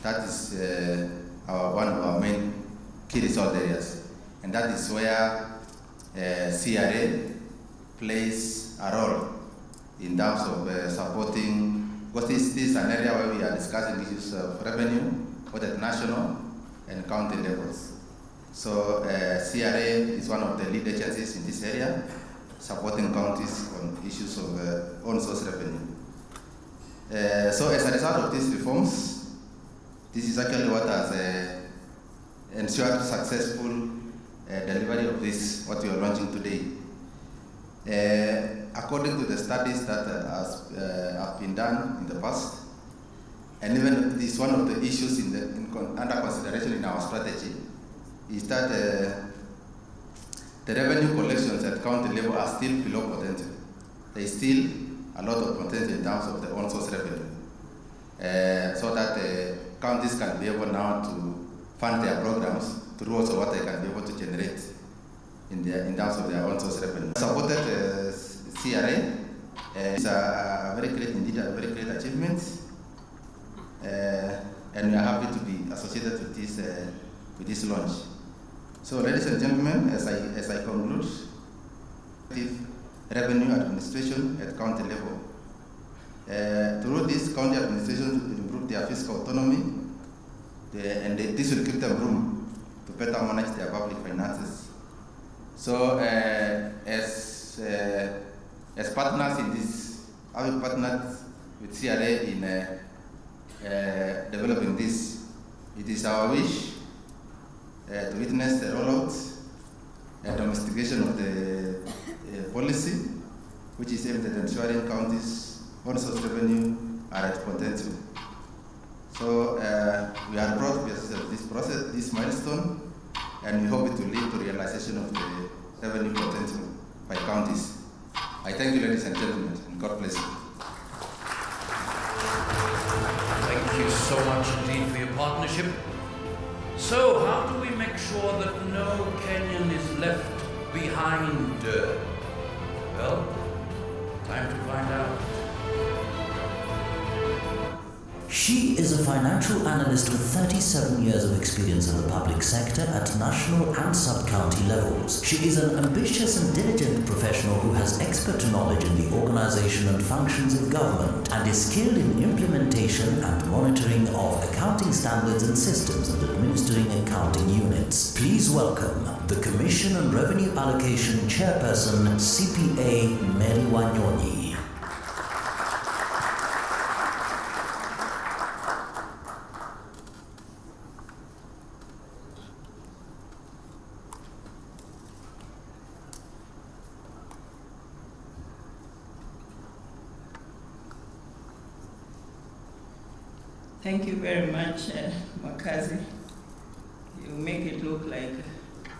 That is one of our main key result areas. And that is where CRA plays a role in terms of supporting, because this is an area where we are discussing issues of revenue, both at national and county levels. So CRA is one of the lead agencies in this area, supporting counties on issues of own source revenue. So as a result of these reforms, this is actually what has ensured successful delivery of this, what we are launching today. According to the studies that have been done in the past, and even this is one of the issues under consideration in our strategy, is that the revenue collections at county level are still below potential. There is still a lot of potential in terms of the own source revenue, so that counties can be able now to fund their programs through also what they can be able to generate in terms of their own source revenue. Supported CRA is a very great, indeed a very great achievement, and we are happy to be associated with this launch. So, ladies and gentlemen, as I conclude, revenue administration at county level. Through this, county administration will improve their fiscal autonomy, and this will give them room to better manage their public finances. So, as partners in this, having partnered with CRA in developing this, it is our wish to witness the rollout and domestication of the policy, which is aimed at ensuring counties' own source revenue are at potential. So we are proud to be associated with this process, this milestone, and we hope it will lead to realization of the revenue potential by counties. I thank you, ladies and gentlemen, and God bless you.
Thank you so much indeed for your partnership. So, how do we make sure that no Kenyan is left behind? Well, time to find out.
She is a financial analyst with 37 years of experience in the public sector at national and sub-county levels. She is an ambitious and diligent professional who has expert knowledge in the organization and functions of government and is skilled in implementation and monitoring of accounting standards and systems and administering accounting units. Please welcome the Commission on Revenue Allocation Chairperson, CPA Mary Wanyonyi.
Thank you very much, Makazi. You make it look like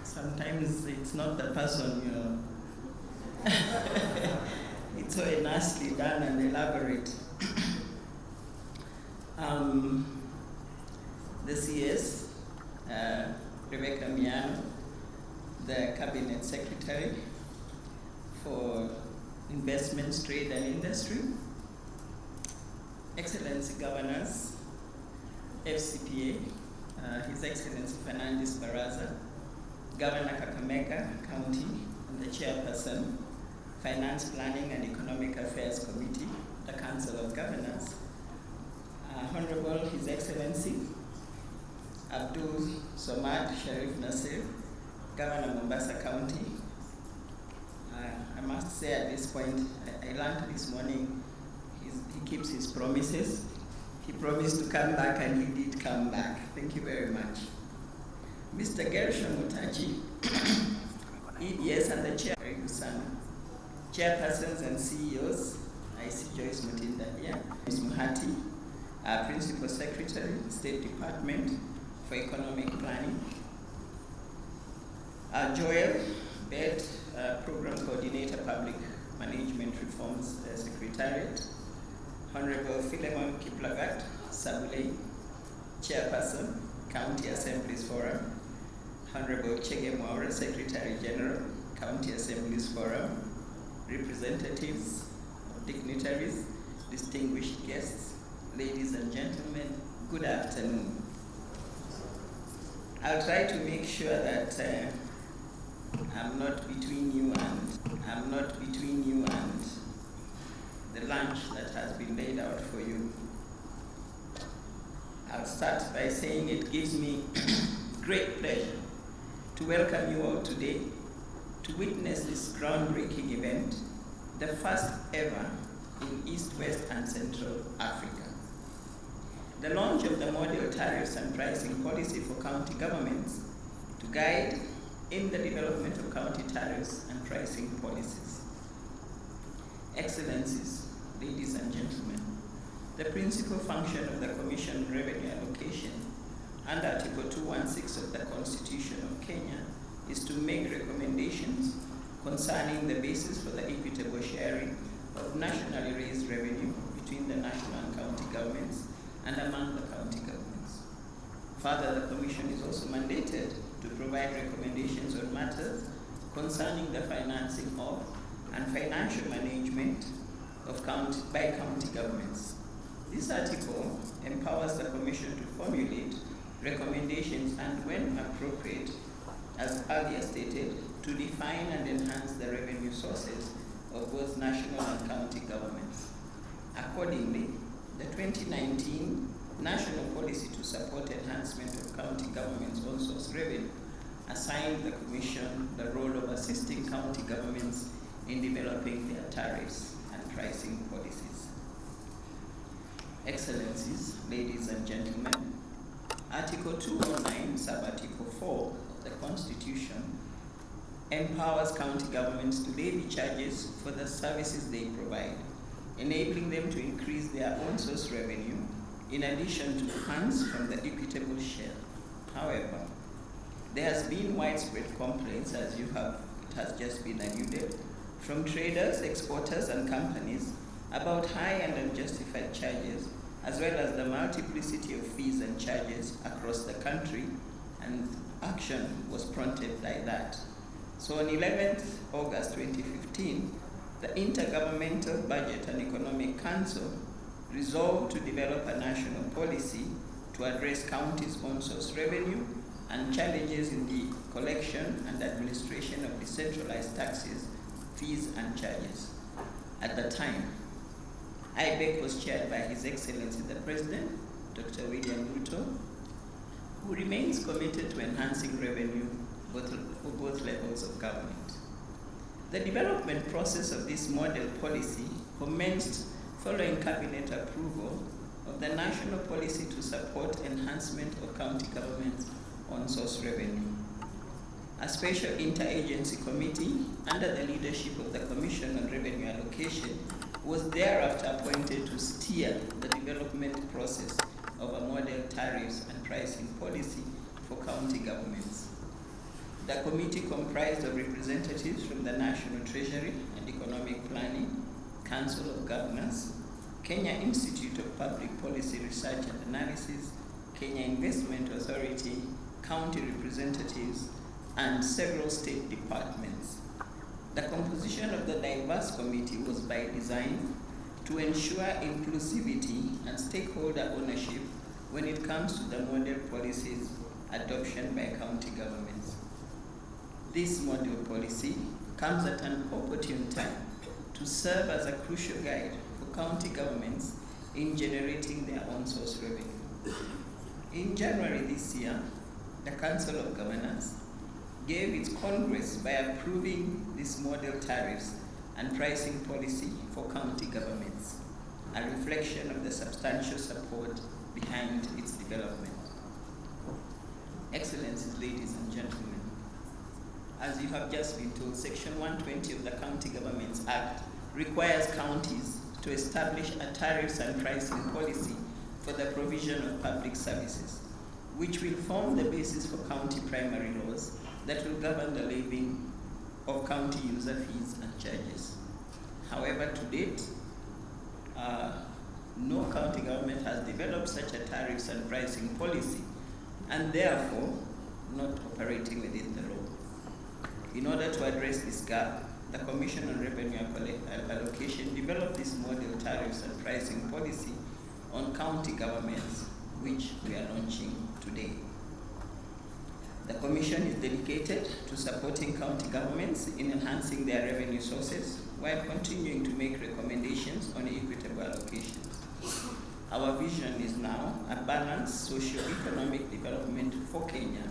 sometimes it's not the person it's so nicely done and elaborate. The CS, Rebecca Miano, the Cabinet Secretary for Investments, Trade and Industry, Excellency Governors, FCPA, His Excellency Fernandez Baraza, Governor Kakamega County, and the Chairperson, Finance Planning and Economic Affairs Committee, the Council of Governors, Honorable His Excellency Abdul Somad Sharif Nasir, Governor Mombasa County. I must say at this point, I learned this morning, he keeps his promises. He promised to come back and he did come back. Thank you very much. Mr. Gershon Mutaji, EBS and the Chair, Chairpersons and CEOs, I see Joyce Mutinda here, Ms. Muhati, our Principal Secretary, State Department for Economic Planning, Joel Bed, Program Coordinator, Public Management Reforms Secretariat, Honorable Philemon Kiplagat Sabule, Chairperson, County Assemblies Forum, Honorable Chege Mwaura, Secretary General, County Assemblies Forum, representatives, dignitaries, distinguished guests, ladies and gentlemen, good afternoon. I'll try to make sure that I'm not between you and the lunch that has been laid out for you. I'll start by saying it gives me great pleasure to welcome you all today to witness this groundbreaking event, the first ever in East, West, and Central Africa. The launch of the model tariffs and pricing policy for county governments to guide in the development of county tariffs and pricing policies. Excellencies, ladies and gentlemen, the principal function of the Commission on Revenue Allocation under Article 216 of the Constitution of Kenya is to make recommendations concerning the basis for the equitable sharing of nationally raised revenue between the national and county governments and among the county governments. Further, the Commission is also mandated to provide recommendations on matters concerning the financing of and financial management of by county governments. This article empowers the Commission to formulate recommendations and, when appropriate, as earlier stated, to define and enhance the revenue sources of both national and county governments. Accordingly, the 2019 National Policy to Support Enhancement of County Governments' Own Source Revenue assigned the Commission the role of assisting county governments in developing their tariffs and pricing policies. Excellencies, ladies and gentlemen, Article 209, Sub-Article 4 of the Constitution empowers county governments to levy charges for the services they provide, enabling them to increase their own source revenue in addition to funds from the equitable share. However, there has been widespread complaints, as it has just been alluded, from traders, exporters, and companies about high and unjustified charges, as well as the multiplicity of fees and charges across the country, and action was prompted by that. So on 11th August 2015, the Intergovernmental Budget and Economic Council resolved to develop a national policy to address counties' own source revenue and challenges in the collection and administration of decentralized taxes, fees, and charges. At the time, IBEC was chaired by His Excellency the President, Dr. William Ruto, who remains committed to enhancing revenue for both levels of government. The development process of this model policy commenced following Cabinet approval of the National Policy to Support Enhancement of County Governments on Source Revenue. A special interagency committee under the leadership of the Commission on Revenue Allocation was thereafter appointed to steer the development process of a model tariffs and pricing policy for county governments. The committee comprised of representatives from the National Treasury and Economic Planning, Council of Governors, Kenya Institute of Public Policy Research and Analysis, Kenya Investment Authority, county representatives, and several state departments. The composition of the diverse committee was by design to ensure inclusivity and stakeholder ownership when it comes to the model policies adoption by county governments. This model policy comes at an opportune time to serve as a crucial guide for county governments in generating their own source revenue. In January this year, the Council of Governors gave its Congress by approving this model tariffs and pricing policy for county governments, a reflection of the substantial support behind its development. Excellencies, ladies and gentlemen, as you have just been told, Section 120 of the County Governments Act requires counties to establish a tariffs and pricing policy for the provision of public services, which will form the basis for county primary laws that will govern the levying of county user fees and charges. However, to date, no county government has developed such a tariffs and pricing policy, and therefore not operating within the law. In order to address this gap, the Commission on Revenue Allocation developed this model tariffs and pricing policy on county governments, which we are launching today. The Commission is dedicated to supporting county governments in enhancing their revenue sources while continuing to make recommendations on equitable allocations. Our vision is now a balanced socio-economic development for Kenya,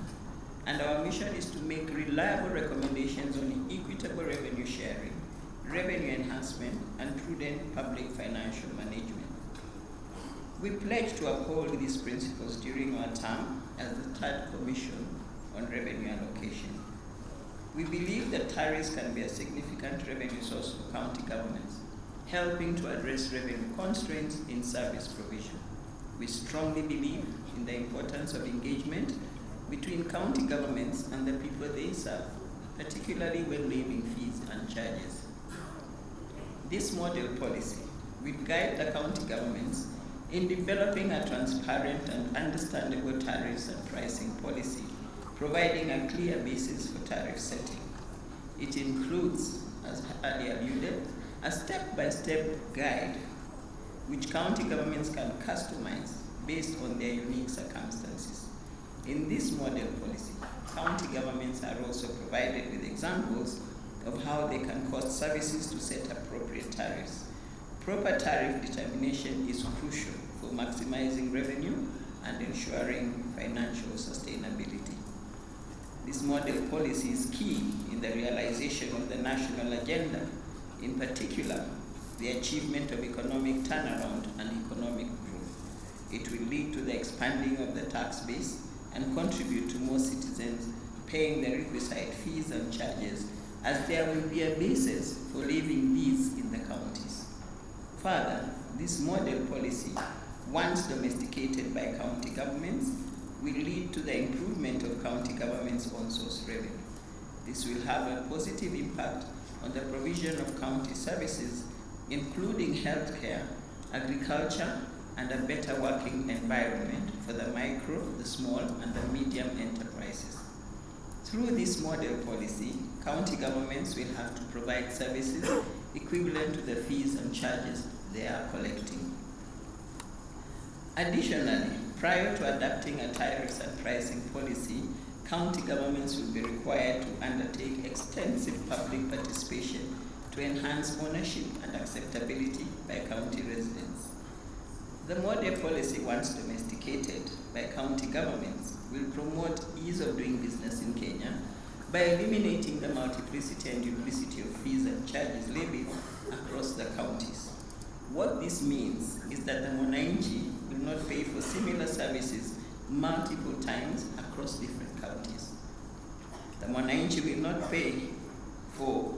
and our mission is to make reliable recommendations on equitable revenue sharing, revenue enhancement, and prudent public financial management. We pledge to uphold these principles during our term as the third Commission on Revenue Allocation. We believe that tariffs can be a significant revenue source for county governments, helping to address revenue constraints in service provision. We strongly believe in the importance of engagement between county governments and the people they serve, particularly when levying fees and charges. This model policy will guide the county governments in developing a transparent and understandable tariffs and pricing policy, providing a clear basis for tariff setting. It includes, as earlier alluded, a step-by-step guide which county governments can customize based on their unique circumstances. In this model policy, county governments are also provided with examples of how they can cost services to set appropriate tariffs. Proper tariff determination is crucial for maximizing revenue and ensuring financial sustainability. This model policy is key in the realization of the national agenda, in particular, the achievement of economic turnaround and economic growth. It will lead to the expanding of the tax base and contribute to more citizens paying the requisite fees and charges, as there will be a basis for levying these in the counties. Further, this model policy, once domesticated by county governments, will lead to the improvement of county governments' own source revenue. This will have a positive impact on the provision of county services, including healthcare, agriculture, and a better working environment for the micro, the small, and the medium enterprises. Through this model policy, county governments will have to provide services equivalent to the fees and charges they are collecting. Additionally, prior to adopting a tariffs and pricing policy, county governments will be required to undertake extensive public participation to enhance ownership and acceptability by county residents. The model policy, once domesticated by county governments, will promote ease of doing business in Kenya by eliminating the multiplicity and duplicity of fees and charges levied across the counties. What this means is that the mwananchi will not pay for similar services multiple times across different counties. The mwananchi will not pay for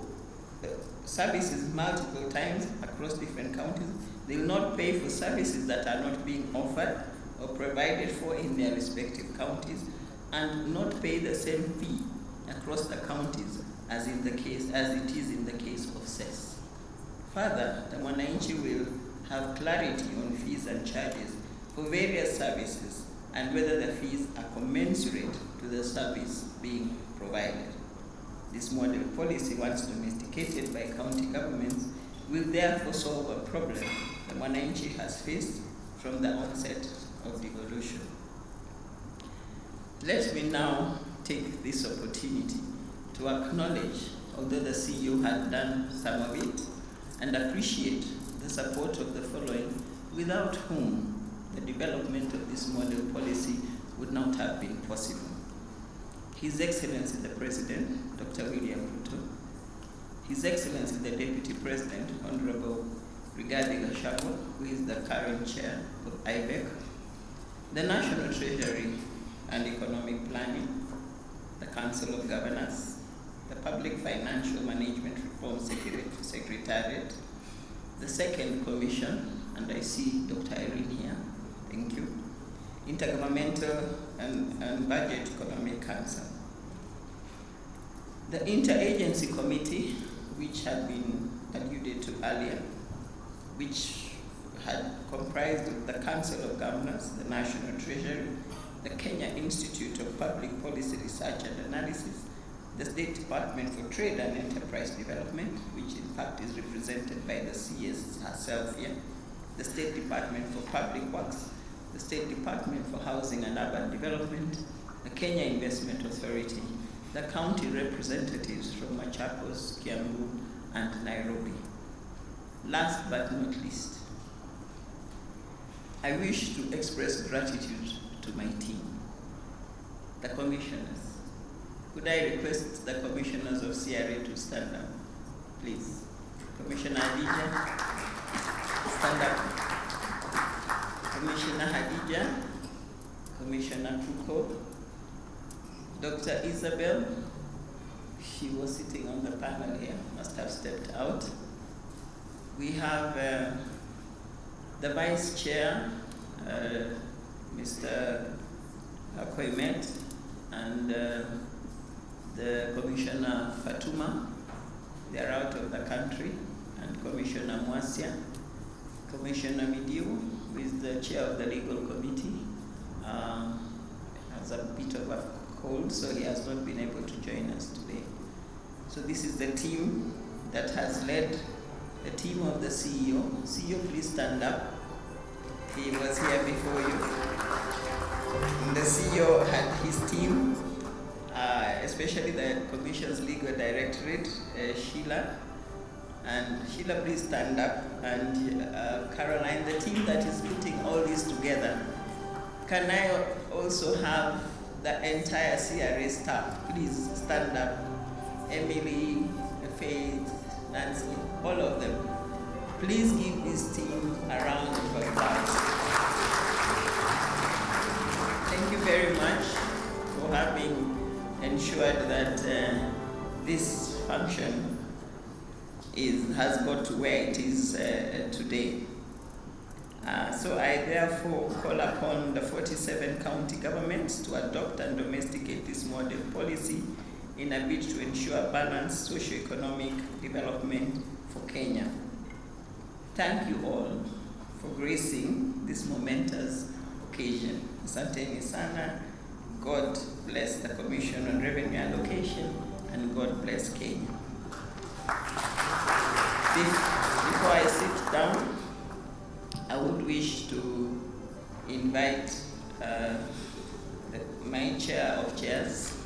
services multiple times across different counties. They will not pay for services that are not being offered or provided for in their respective counties and not pay the same fee across the counties as it is in the case of cess. Further, the Mwananchi will have clarity on fees and charges for various services and whether the fees are commensurate to the service being provided. This model policy, once domesticated by county governments, will therefore solve a problem the Mwananchi has faced from the onset of devolution. Let me now take this opportunity to acknowledge, although the CEO had done some of it, and appreciate the support of the following, without whom the development of this model policy would not have been possible. His Excellency the President, Dr. William Ruto, His Excellency the Deputy President, Honorable Rigathi Gachagua, who is the current chair of IBEC, the National Treasury and Economic Planning, the Council of Governors, the Public Financial Management Reform Secretariat, the Second Commission, and I see Dr. Irene here, thank you, Intergovernmental and Budget Economic Council, the Interagency Committee, which had been alluded to earlier, which had comprised of the Council of Governors, the National Treasury, the Kenya Institute of Public Policy Research and Analysis, the State Department for Trade and Enterprise Development, which in fact is represented by the CS herself here, the State Department for Public Works, the State Department for Housing and Urban Development, the Kenya Investment Authority, the county representatives from Machakos, Kiambu, and Nairobi. Last but not least, I wish to express gratitude to my team, the commissioners. Could I request the commissioners of CRA to stand up, please? Commissioner Hadija, stand up. Commissioner Hadija, Commissioner Kuko, Dr. Isabel, she was sitting on the panel here, must have stepped out. We have the Vice Chair, Mr. Koimet, and the Commissioner Fatuma. They are out of the country, and Commissioner Mwasia, Commissioner Midiu, who is the Chair of the Legal Committee, has a bit of a cold, so he has not been able to join us today. So this is the team that has led the team of the CEO. CEO, please stand up. He was here before you. And the CEO had his team, especially the Commission's Legal Directorate, Sheila. And Sheila, please stand up. And Caroline, the team that is putting all this together. Can I also have the entire CRA staff? Please stand up. Emily, Faith, Nancy, all of them. Please give this team a round of applause. Thank you very much for having ensured that this function has got to where it is today. So I therefore call upon the 47 county governments to adopt and domesticate this model policy in a bid to ensure balanced socio-economic development for Kenya. Thank you all for gracing this momentous occasion. Asanteni sana. God bless the Commission on Revenue Allocation, and God bless Kenya. Before I sit down, I would wish to invite my chair of chairs,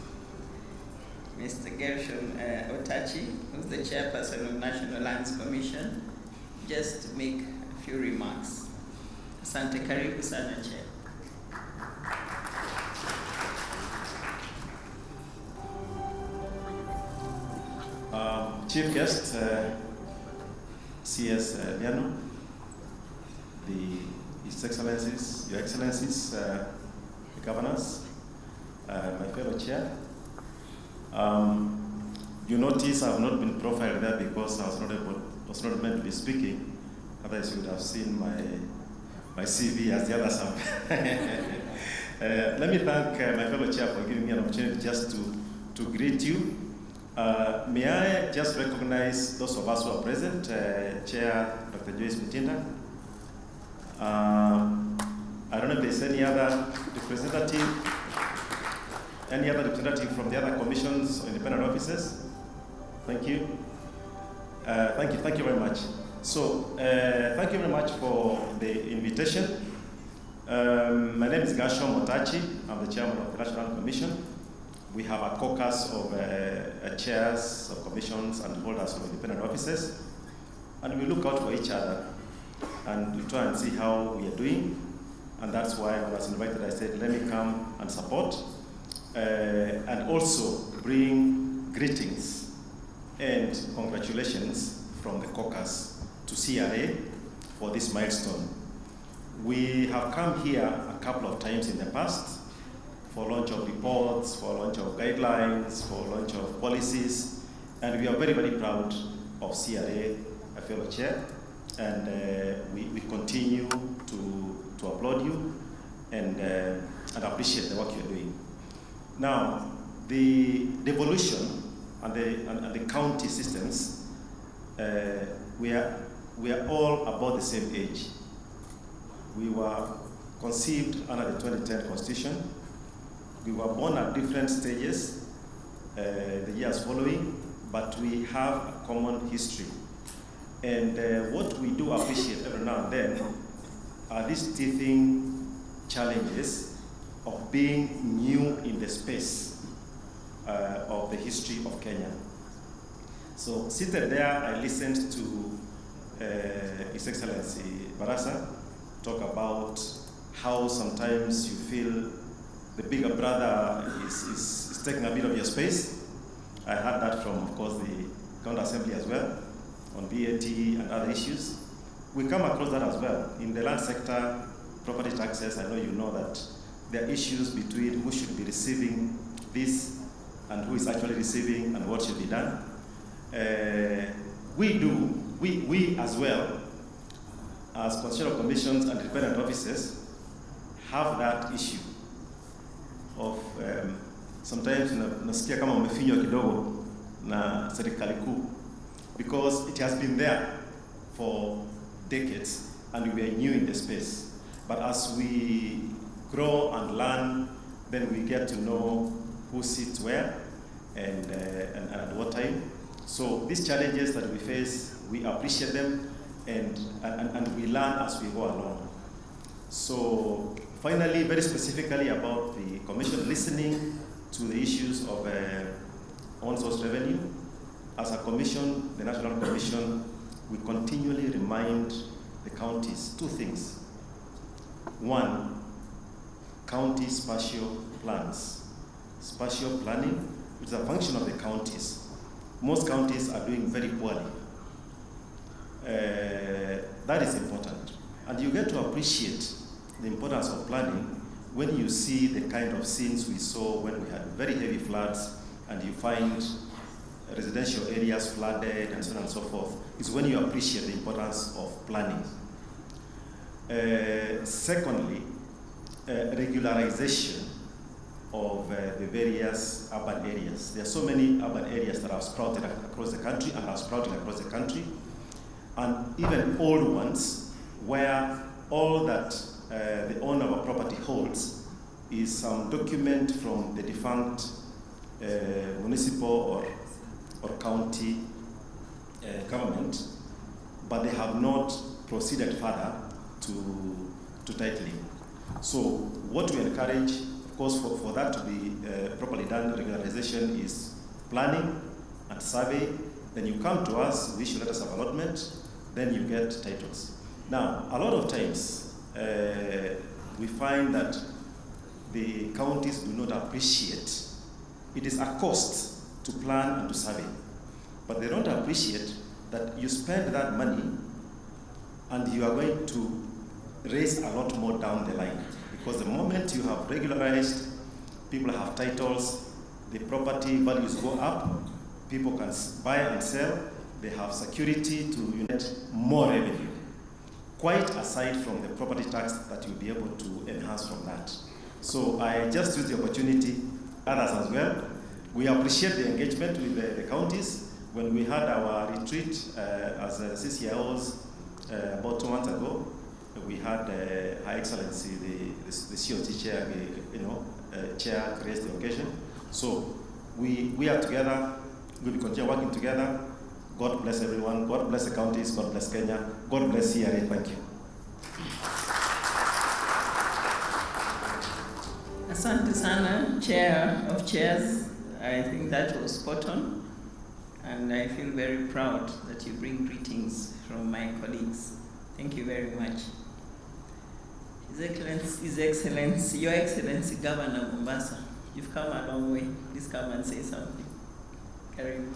Mr. Gershon Otachi, who's the chairperson of National Lands Commission, just to make a few remarks. Asante, karibu sana, Chair.
Chief guest, CS Liano, His Excellencies, Your Excellencies, the governors, my fellow chair. You notice I have not been profiled there because I was not meant to be speaking. Otherwise, you would have seen my my CV as the others have. Let me thank my fellow chair for giving me an opportunity just to greet you. May I just recognize those of us who are present, Chair Dr. Joyce Mutinda. I don't know if there's any other representative from the other commissions or independent offices. Thank you. Thank you very much. So, thank you very much for the invitation. My name is Gasho Motachi. I'm the chairman of the National Commission. We have a caucus of chairs of commissions and holders of independent offices, and we look out for each other and we try and see how we are doing. And that's why when I was invited, I said, let me come and support and also bring greetings and congratulations from the caucus to CRA for this milestone. We have come here a couple of times in the past for launch of reports, for launch of guidelines, for launch of policies, and we are very, very proud of CRA, a fellow chair, and we continue to applaud you and appreciate the work you're doing. Now, the devolution and the county systems, we are all about the same age. We were conceived under the 2010 Constitution. We were born at different stages the years following, but we have a common history. And what we do appreciate every now and then are these teething challenges of being new in the space of the history of Kenya. So seated there, I listened to His Excellency Barasa talk about how sometimes you feel the bigger brother is taking a bit of your space. I heard that from, of course, the County Assembly as well, on BAT and other issues. We come across that as well. In the land sector, property taxes, I know you know that there are issues between who should be receiving this and who is actually receiving and what should be done. We as well, as constitutional commissions and independent offices, have that issue of sometimes nasikia kama umefinywa kidogo na serikali kuu, because it has been there for decades and we are new in the space. But as we grow and learn, then we get to know who sits where and at what time. So these challenges that we face, we appreciate them and we learn as we go along. So finally, very specifically about the commission, listening to the issues of on-source revenue. As a commission, the National Commission, we continually remind the counties two things. One, county spatial plans. Spatial planning, which is a function of the counties. Most counties are doing very poorly. That is important. And you get to appreciate the importance of planning when you see the kind of scenes we saw when we had very heavy floods and you find residential areas flooded and so on and so forth. It's when you appreciate the importance of planning. Secondly, regularization of the various urban areas. There are so many urban areas that are sprouted across the country and are sprouting across the country, and even old ones where all that the owner of a property holds is some document from the defunct municipal or county government, but they have not proceeded further to titling. So what we encourage, of course, for that to be properly done, regularization is planning and survey. Then you come to us, we issue letters of allotment, then you get titles. Now, a lot of times, we find that the counties do not appreciate. It is a cost to plan and to survey, but they don't appreciate that you spend that money and you are going to raise a lot more down the line. Because the moment you have regularized, people have titles, the property values go up, people can buy and sell, they have security to get more revenue. quite aside from the property tax that you'll be able to enhance from that. So I just use the opportunity, others as well. We appreciate the engagement with the counties. When we had our retreat as CCIOs about 2 months ago, we had Her Excellency, the COT chair, chair graced the occasion. So we are together, we will continue working together. God bless everyone, God bless the counties, God bless Kenya, God bless CRA, thank you.
Asante sana, Chair of Chairs. I think that was spot on. And I feel very proud that you bring greetings from my colleagues. Thank you very much. His Excellency, Your Excellency, Governor Mombasa, you've come a long way. Please come and say something. Karibu.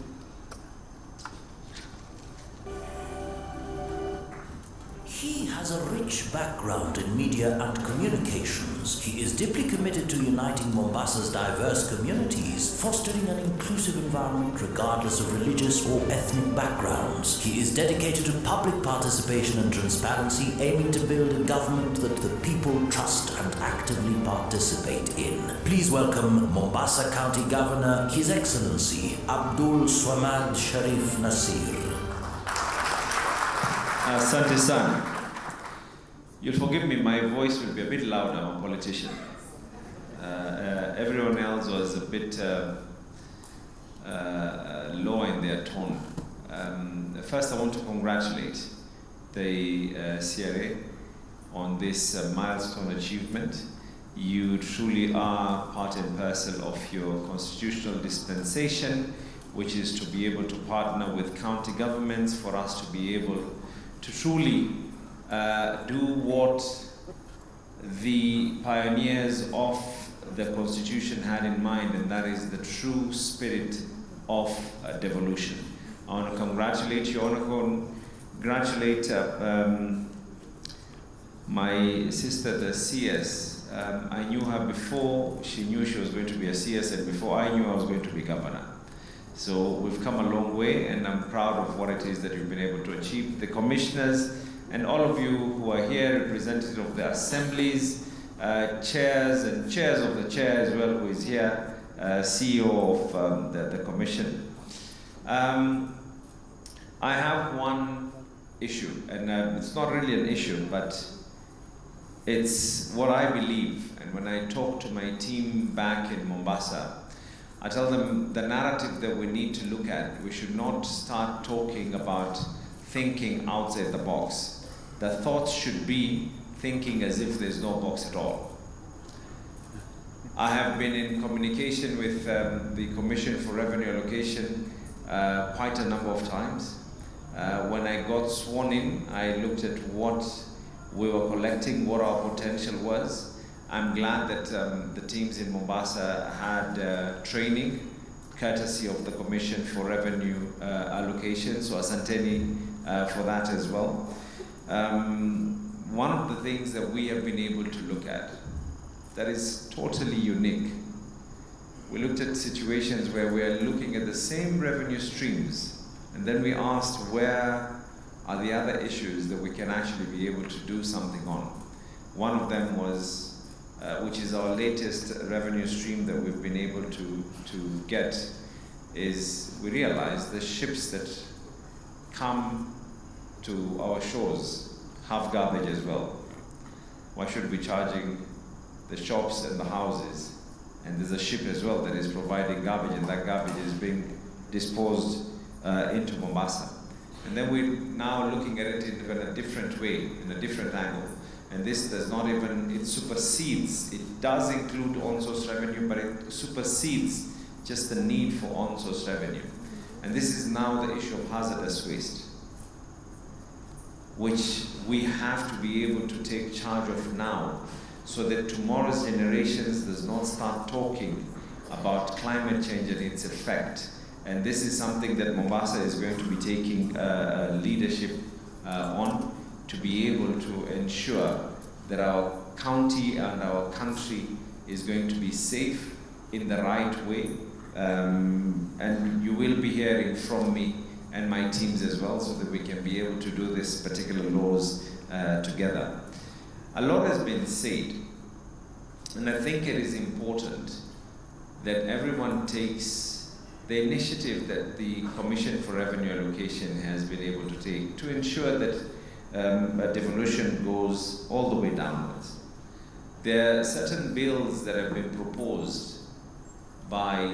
He has a rich background in media and communications. He is deeply committed to uniting Mombasa's diverse communities, fostering an inclusive environment regardless of religious or ethnic backgrounds. He is dedicated to public participation and transparency, aiming to build a government that the people trust and actively participate in. Please welcome Mombasa County Governor, His Excellency Abdul Swamad Sharif Nasir.
Asante sana. You'll forgive me, my voice will be a bit louder. I'm a politician. Everyone else was a bit lower in their tone. First, I want to congratulate the CRA on this milestone achievement. You truly are part and parcel of your constitutional dispensation, which is to be able to partner with county governments for us to be able to truly do what the pioneers of the Constitution had in mind, and that is the true spirit of devolution. I want to congratulate you. I want to congratulate my sister, the CS. I knew her before she knew she was going to be a CS, and before I knew I was going to be governor. So we've come a long way, and I'm proud of what it is that you've been able to achieve. The commissioners and all of you who are here, representatives of the assemblies, chairs and chairs of the chair as well, who is here, CEO of the commission. I have one issue, and it's not really an issue, but it's what I believe. And when I talk to my team back in Mombasa, I tell them the narrative that we need to look at, we should not start talking about thinking outside the box. The thoughts should be thinking as if there's no box at all. I have been in communication with the Commission for Revenue Allocation quite a number of times. When I got sworn in, I looked at what we were collecting, what our potential was. I'm glad that the teams in Mombasa had training, courtesy of the Commission for Revenue Allocation, so asanteni for that as well. One of the things that we have been able to look at that is totally unique, we looked at situations where we are looking at the same revenue streams, and then we asked where are the other issues that we can actually be able to do something on. One of them was which is our latest revenue stream that we've been able to get, is we realize the ships that come to our shores have garbage as well. Why should we be charging the shops and the houses? And there's a ship as well that is providing garbage, and that garbage is being disposed into Mombasa. And then we're now looking at it in a different way, in a different angle. And this does not even, it supersedes, it does include on-source revenue, but it supersedes just the need for on-source revenue. And this is now the issue of hazardous waste, which we have to be able to take charge of now, so that tomorrow's generations does not start talking about climate change and its effect. And this is something that Mombasa is going to be taking leadership on, to be able to ensure that our county and our country is going to be safe in the right way. And you will be hearing from me and my teams as well, so that we can be able to do this particular laws together. A lot has been said, and I think it is important that everyone takes the initiative that the Commission for Revenue Allocation has been able to take to ensure that devolution goes all the way downwards. There are certain bills that have been proposed by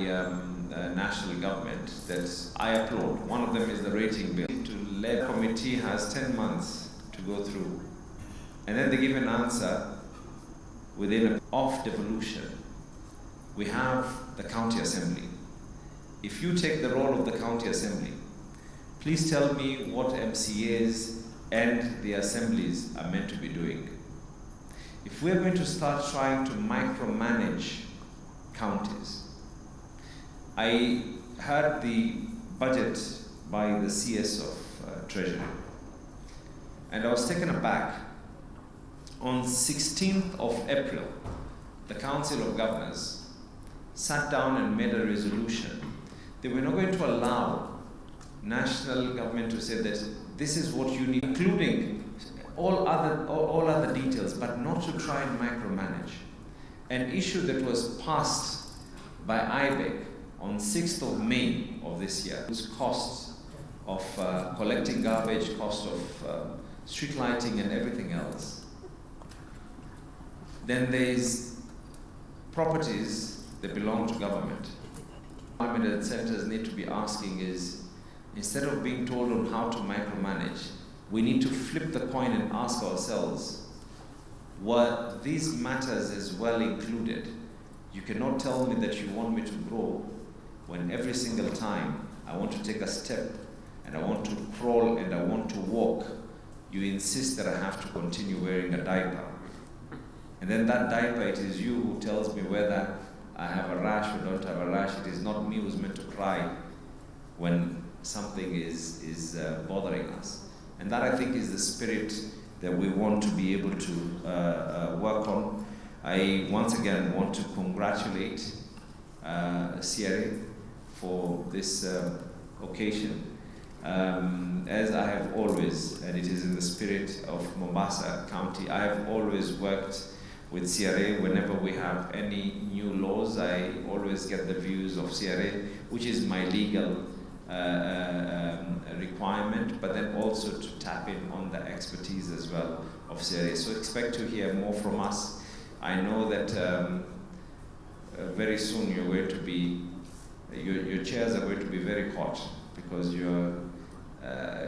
national government that I applaud. One of them is the rating bill. The committee has 10 months to go through, and then they give an answer within of devolution. We have the county assembly. If you take the role of the county assembly, please tell me what MCAs and the assemblies are meant to be doing. If we're going to start trying to micromanage counties, I heard the budget by the CS of Treasury, and I was taken aback. On 16th of April, the Council of Governors sat down and made a resolution. They were not going to allow national government to say that this is what you need, including all other details, but not to try and micromanage. An issue that was passed by IBEC on 6th of May of this year, whose costs of collecting garbage, cost of street lighting and everything else. Then there's properties that belong to government. That centers need to be asking is, instead of being told on how to micromanage, we need to flip the coin and ask ourselves, were these matters as well included? You cannot tell me that you want me to grow when every single time I want to take a step and I want to crawl and I want to walk, you insist that I have to continue wearing a diaper. And then that diaper, it is you who tells me whether I have a rash or don't have a rash. It is not me who's meant to cry when something is bothering us. And that, I think, is the spirit that we want to be able to work on. I once again want to congratulate CRA for this occasion. As I have always, and it is in the spirit of Mombasa County, I have always worked with CRA. Whenever we have any new laws, I always get the views of CRA, which is my legal requirement, but then also to tap in on the expertise as well of CRA. So expect to hear more from us. I know that very soon you're going to be, your chairs are going to be very hot because you're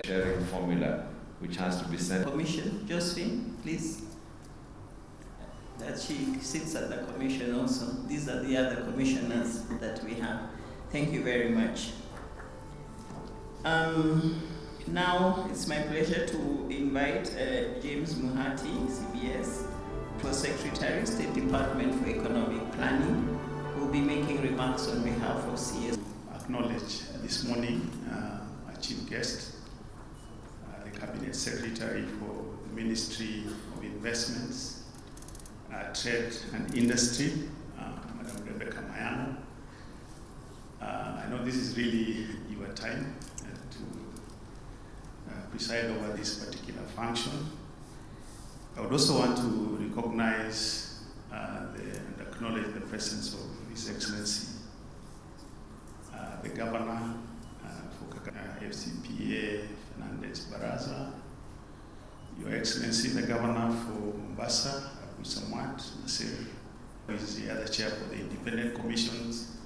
sharing formula which has to be sent.
Commission, Josephine, please. That she sits at the commission also. These are the other commissioners that we have. Thank you very much. Now it's my pleasure to invite James Muhati, CBS, for Secretary, State Department for Economic Planning, who will be making remarks on behalf of CS.
Acknowledge this morning our chief guest, the Cabinet Secretary for the Ministry of Investments, Trade and Industry, Madam Rebecca Mayano. I know this is really your time to preside over this particular function. I would also want to recognize and acknowledge the presence of His Excellency, the Governor for FCPA, Fernandez Baraza, Your Excellency, the Governor for Mombasa, Samwat Nasir, who is the other chair for the independent commissions,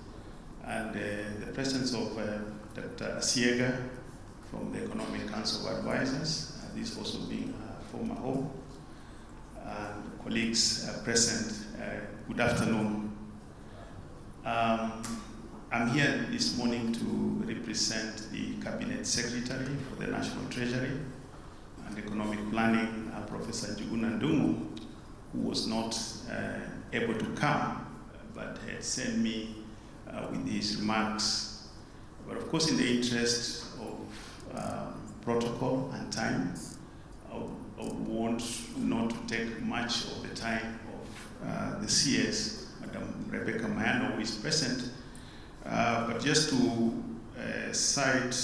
and the presence of Dr. Asiega from the Economic Council of Advisors, this also being a former home, and colleagues present, good afternoon. I'm here this morning to represent the Cabinet Secretary for the National Treasury and Economic Planning, Professor Njuguna Ndung'u, who was not able to come, but had sent me with his remarks. But of course, in the interest of protocol and time, I want not to take much of the time of the CS, Madam Rebecca Mayano, who is present, but just to cite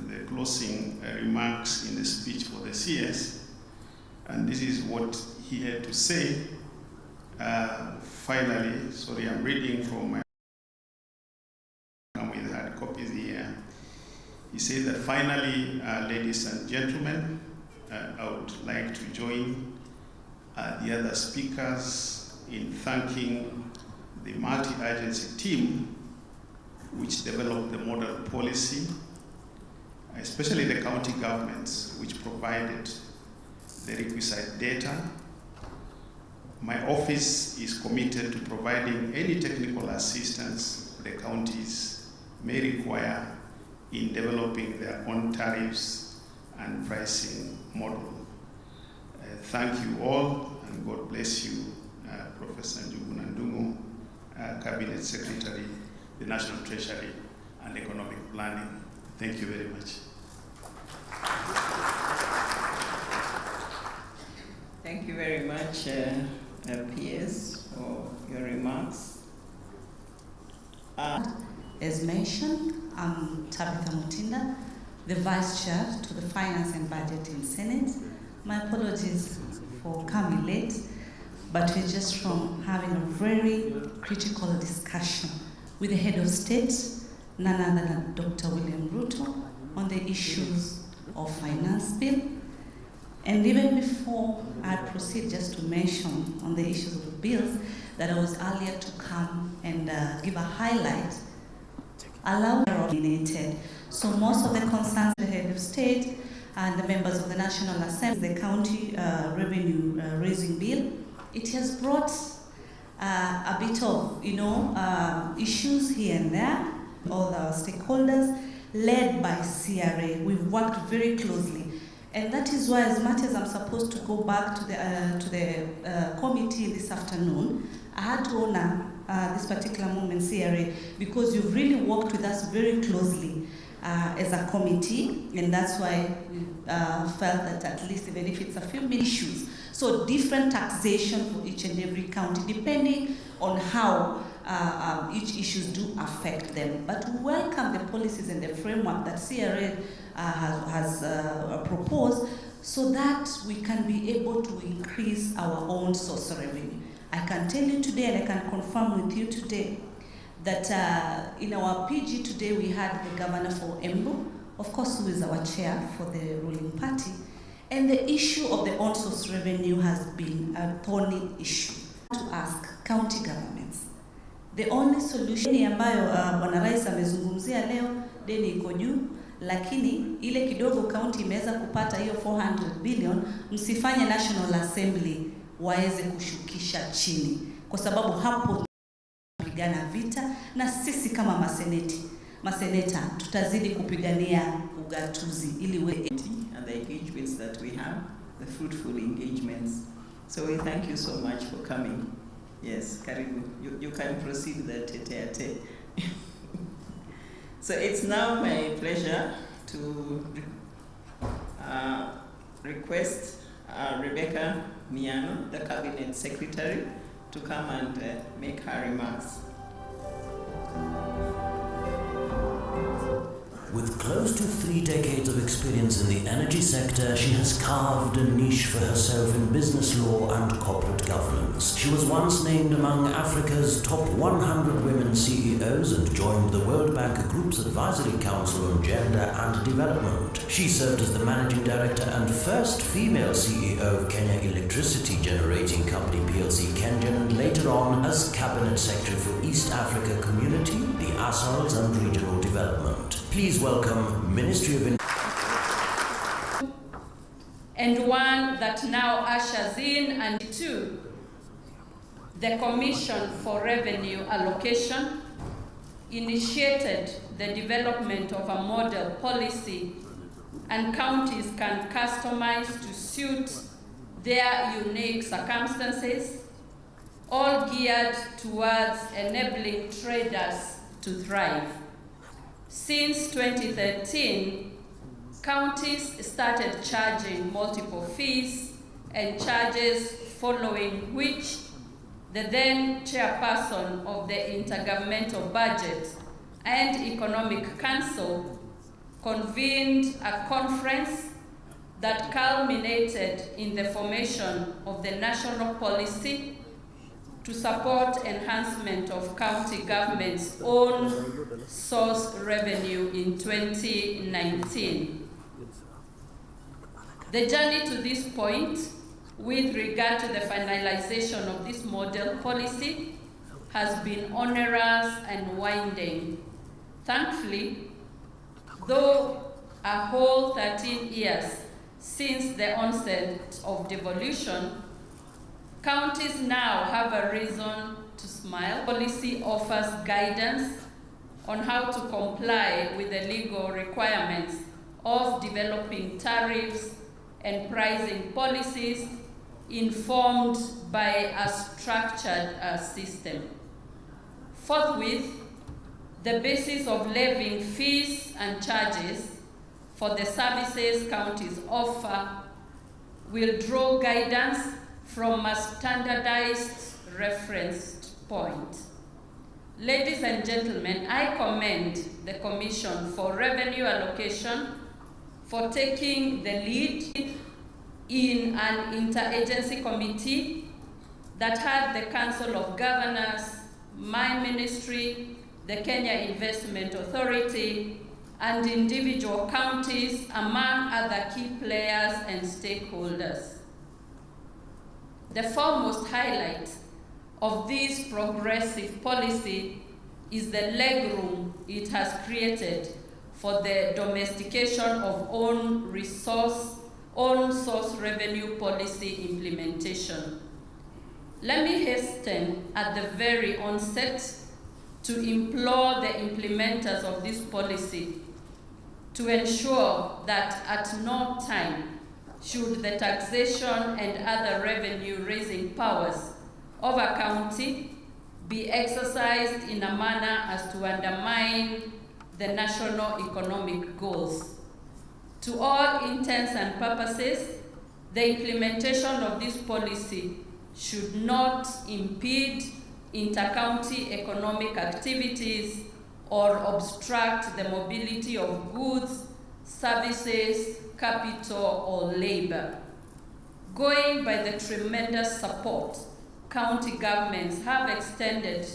the closing remarks in the speech for the CS. And this is what he had to say. Finally, sorry, I'm reading from my with hard copies here. He said that finally, ladies and gentlemen, I would like to join the other speakers in thanking the multi-agency team which developed the model policy, especially the county governments which provided the requisite data. My office is committed to providing any technical assistance the counties may require in developing their own tariffs and pricing model. Thank you all, and God bless you, Professor Njuguna Ndung'u, Cabinet Secretary, the National Treasury and Economic Planning. Thank you very much.
Thank you very much, PS, for your remarks.
As mentioned, I'm Tabitha Mutinda, the Vice Chair to the Finance and Budgeting Senate. My apologies for coming late, but we're just from having a very critical discussion with the Head of State, none other than Dr. William Ruto, on the issues of finance bill. And even before I proceed, just to mention on the issues of the bills, that I was earlier to come and give a highlight, allow coordinated. So most of the concerns the Head of State and the members of the National Assembly, the county revenue raising bill, it has brought a bit of, issues here and there, all the stakeholders, led by CRA. We've worked very closely. And that is why, as much as I'm supposed to go back to the committee this afternoon, I had to honor this particular moment, CRA, because you've really worked with us very closely as a committee, and that's why we felt that at least even if it's a few issues, so different taxation for each and every county, depending on how each issues do affect them. But we welcome the policies and the framework that CRA has proposed, so that we can be able to increase our own source of revenue. I can tell you today, and I can confirm with you today, that in our PG today we had the governor for Embu, of course, who is our chair for the ruling party, and the issue of the own source revenue has been a thorny issue to ask county governments. The only solution ambayo Bwana Rais amezungumzia leo, deni iko juu, lakini ile kidogo county imeweza kupata hiyo 400 billion, msifanye National Assembly waweze kushukisha chini, kwa sababu hapo kupigana vita, na sisi kama maseneta tutazidi kupigania ugatuzi ili
and the engagements that we have, the fruitful engagements. So we thank you so much for coming. Yes, Karibu, you can proceed the tete-a-tete. So it's now my pleasure to request Rebecca Miano, the Cabinet Secretary, to come and make her remarks.
With close to 3 decades of experience in the energy sector, she has carved a niche for herself in business law and corporate governance. She was once named among Africa's top 100 women CEOs and joined the World Bank Group's Advisory Council on Gender and Development. She served as the Managing Director and first female CEO of Kenya Electricity Generating Company PLC Kenya, and later on as Cabinet Secretary for East Africa Community, the ASALs and Regional Development. Please welcome Ministry of
and one that now ushers in, and two, the Commission for Revenue Allocation initiated the development of a model policy, and counties can customize to suit their unique circumstances, all geared towards enabling traders to thrive. Since 2013, counties started charging multiple fees and charges, following which the then chairperson of the Intergovernmental Budget and Economic Council convened a conference that culminated in the formation of the national policy to support enhancement of county government's own source revenue in 2019. The journey to this point, with regard to the finalization of this model policy, has been onerous and winding. Thankfully, though a whole 13 years since the onset of devolution, counties now have a reason to smile. Policy offers guidance on how to comply with the legal requirements of developing tariffs and pricing policies informed by a structured system. Forthwith, the basis of levying fees and charges for the services counties offer will draw guidance from a standardized reference point. Ladies and gentlemen, I commend the Commission for Revenue Allocation for taking the lead in an interagency committee that had the Council of Governors, my ministry, the Kenya Investment Authority, and individual counties, among other key players and stakeholders. The foremost highlight of this progressive policy is the legroom it has created for the domestication of own source revenue policy implementation. Let me hasten at the very onset to implore the implementers of this policy to ensure that at no time should the taxation and other revenue-raising powers of a county be exercised in a manner as to undermine the national economic goals. To all intents and purposes, the implementation of this policy should not impede inter-county economic activities or obstruct the mobility of goods, services, capital, or labor. Going by the tremendous support county governments have extended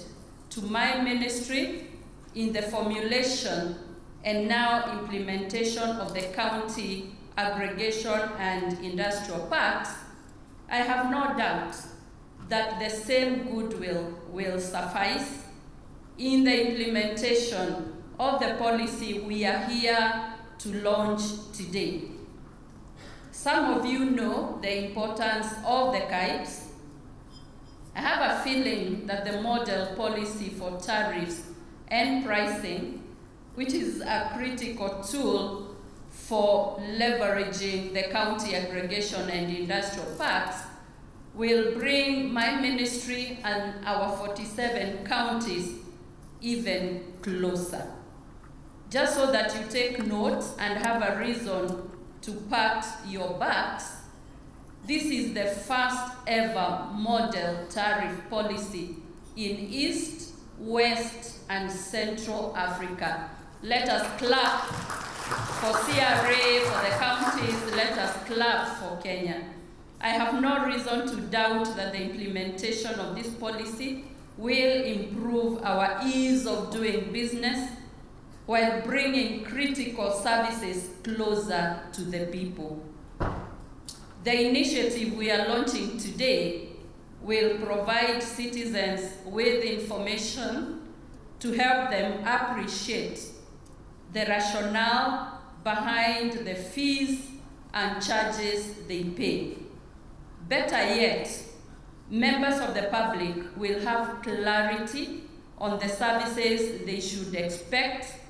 to my ministry in the formulation and now implementation of the county aggregation and industrial pacts, I have no doubt that the same goodwill will suffice in the implementation of the policy we are here to launch today. Some of you know the importance of the KIPES. I have a feeling that the model policy for tariffs and pricing, which is a critical tool for leveraging the county aggregation and industrial pacts, will bring my ministry and our 47 counties even closer. Just so that you take note and have a reason to pat your backs, this is the first ever model tariff policy in East, West, and Central Africa. Let us clap for CRA, for the counties, let us clap for Kenya. I have no reason to doubt that the implementation of this policy will improve our ease of doing business while bringing critical services closer to the people. The initiative we are launching today will provide citizens with information to help them appreciate the rationale behind the fees and charges they pay. Better yet, members of the public will have clarity on the services they should expect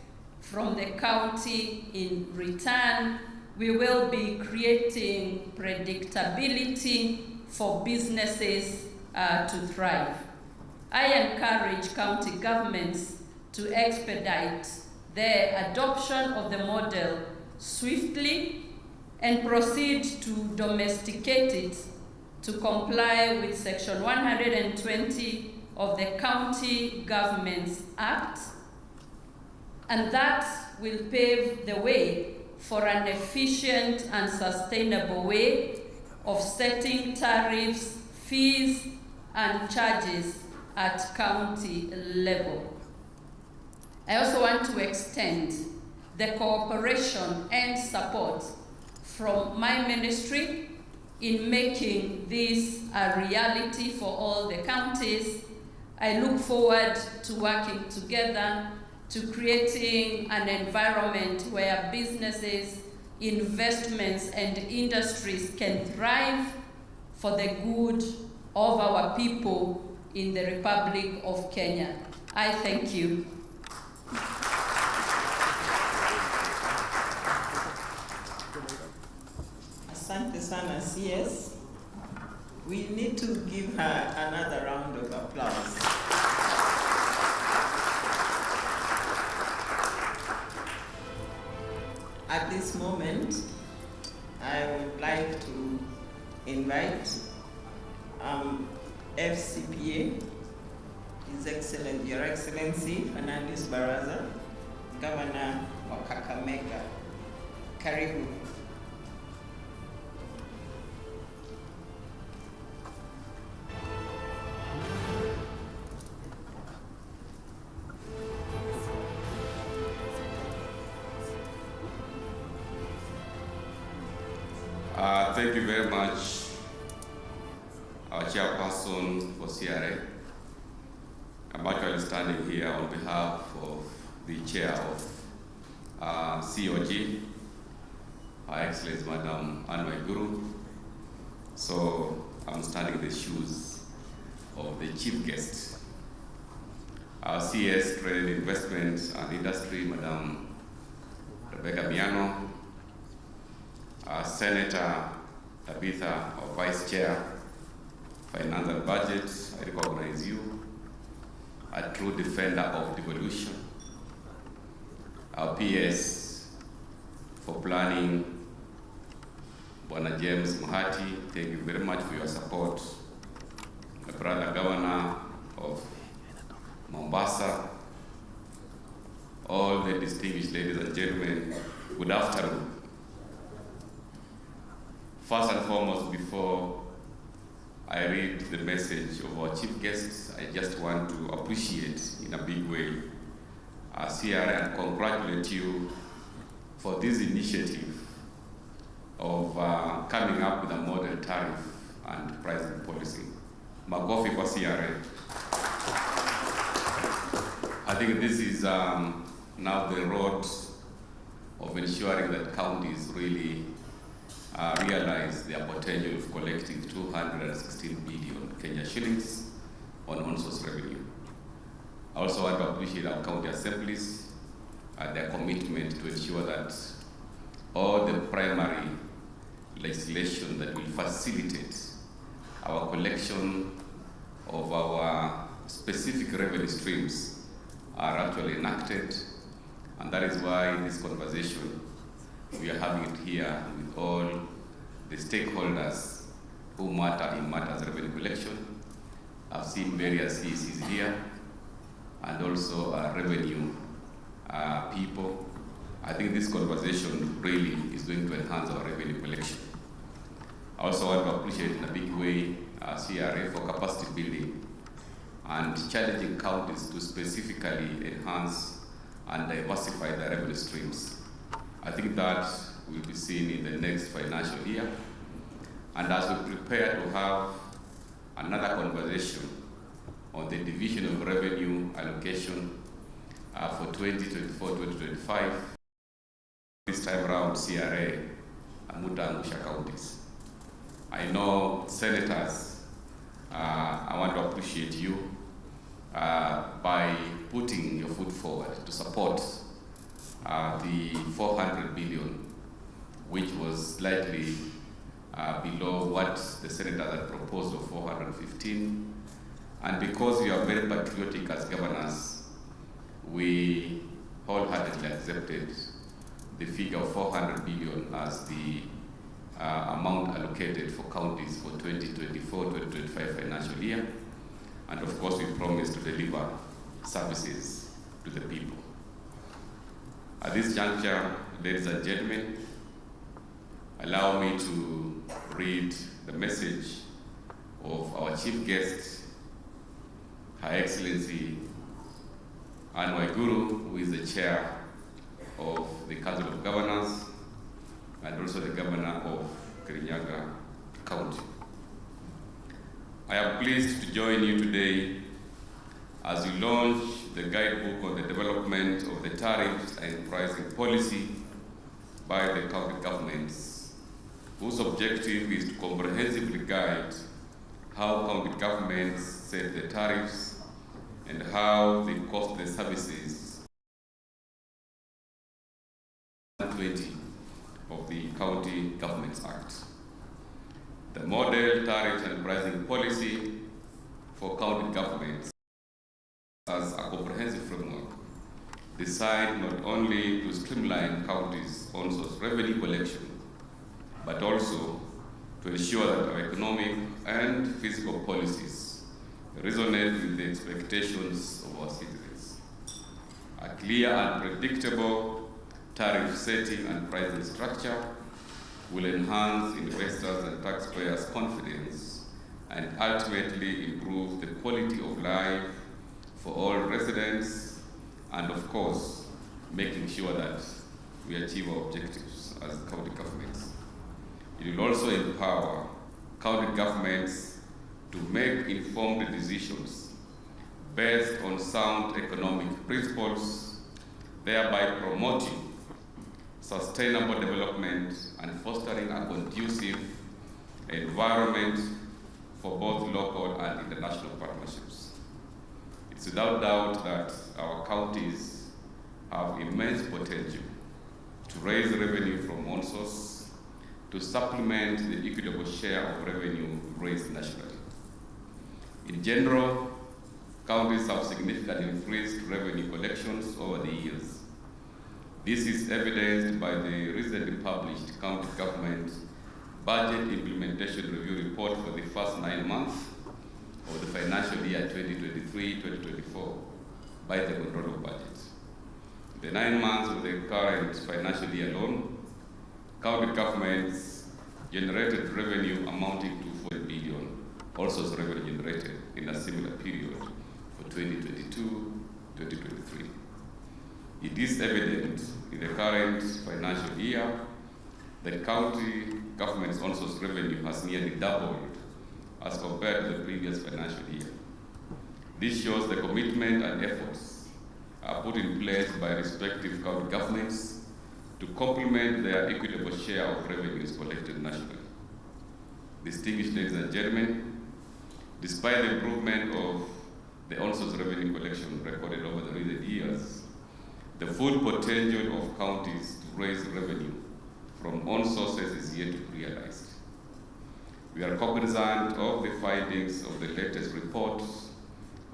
from the county. In return, we will be creating predictability for businesses to thrive. I encourage county governments to expedite the adoption of the model swiftly and proceed to domesticate it to comply with Section 120 of the County Governments Act, and that will pave the way for an efficient and sustainable way of setting tariffs, fees, and charges at county level. I also want to extend the cooperation and support from my ministry in making this a reality for all the counties. I look forward to working together to creating an environment where businesses, investments, and industries can thrive for the good of our people in the Republic of Kenya. I thank you.
Asante sana, CS. We need to give her another round of applause. At this moment, I would like to invite FCPA, Your Excellency Fernandes Baraza, Governor wa Kakamega. Karibu.
Thank you very much, our chairperson for CRA. I'm actually standing here on behalf of the chair of COG, Her Excellency Madam Anwai Guru. So I'm standing in the shoes of the chief guest. Our CS, Trade and Investment and Industry, Madam Rebecca Miano. Senator Tabitha, our Vice Chair, Finance and Budget, I recognize you. A true defender of devolution. Our PS for planning, Bwana James Muhati, thank you very much for your support. My brother Governor of Mombasa, all the distinguished ladies and gentlemen, good afternoon. First and foremost, before I read the message of our chief guests, I just want to appreciate in a big way CRA and congratulate you for this initiative of coming up with a model tariff and pricing policy. Makofi kwa CRA. I think this is now the road of ensuring that counties really realize their potential of collecting 216 billion Kenya shillings on on-source revenue. I also want to appreciate our county assemblies and their commitment to ensure that all the primary legislation that will facilitate our collection of our specific revenue streams are actually enacted. And that is why this conversation, we are having it here with all the stakeholders who matter in matters of revenue collection. I've seen various CECs here and also revenue people. I think this conversation really is going to enhance our revenue collection. I also want to appreciate in a big way CRA for capacity building and challenging counties to specifically enhance and diversify their revenue streams. I think that will be seen in the next financial year. And as we prepare to have another conversation on the division of revenue allocation for 2024-2025, this time around CRA Mutangusha counties. I know senators, I want to appreciate you by putting your foot forward to support the 400 billion, which was slightly below what the senators had proposed of 415. And because we are very patriotic as governors, we wholeheartedly accepted the figure of 400 billion as the amount allocated for counties for 2024-2025 financial year. And of course, we promise to deliver services to the people. At this juncture, ladies and gentlemen, allow me to read the message of our chief guest, Her Excellency Anne Waiguru, who is the chair of the Council of Governors and also the governor of Kirinyaga County. I am pleased to join you today as we launch the guidebook on the development of the tariffs and pricing policy by the county governments, whose objective is to comprehensively guide how county governments set the tariffs and how they cost the services 20 of the County Governments Act. The model tariffs and pricing policy for county governments as a comprehensive framework designed not only to streamline counties' own source revenue collection, but also to ensure that our economic and fiscal policies resonate with the expectations of our citizens. A clear and predictable tariff setting and pricing structure will enhance investors' and taxpayers' confidence and ultimately improve the quality of life for all residents, and of course, making sure that we achieve our objectives as county governments. It will also empower county governments to make informed decisions based on sound economic principles, thereby promoting sustainable development and fostering a conducive environment for both local and international partnerships. It's without doubt that our counties have immense potential to raise revenue from one source to supplement the equitable share of revenue raised nationally. In general, counties have significantly increased revenue collections over the years. This is evidenced by the recently published County Government Budget Implementation Review Report for the first 9 months of the financial year 2023-2024 by the Controller of Budget. The 9 months of the current financial year alone, county governments generated revenue amounting to 4 billion, also revenue generated in a similar period for 2022-2023. It is evident in the current financial year that county government's on-source revenue has nearly doubled as compared to the previous financial year. This shows the commitment and efforts are put in place by respective county governments to complement their equitable share of revenues collected nationally. Distinguished ladies and gentlemen, despite the improvement of the on-source revenue collection recorded over the recent years, the full potential of counties to raise revenue from own sources is yet to be realized. We are cognizant of the findings of the latest report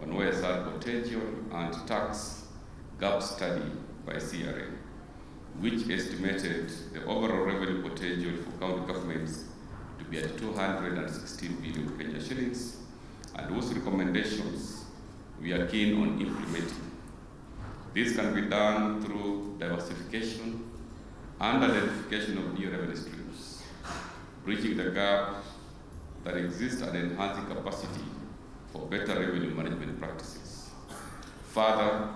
on OSR potential and tax gap study by CRA, which estimated the overall revenue potential for county governments to be at 216 billion Kenya shillings, and whose recommendations we are keen on implementing. This can be done through diversification and identification of new revenue streams, bridging the gap that exists and enhancing capacity for better revenue management practices. Further,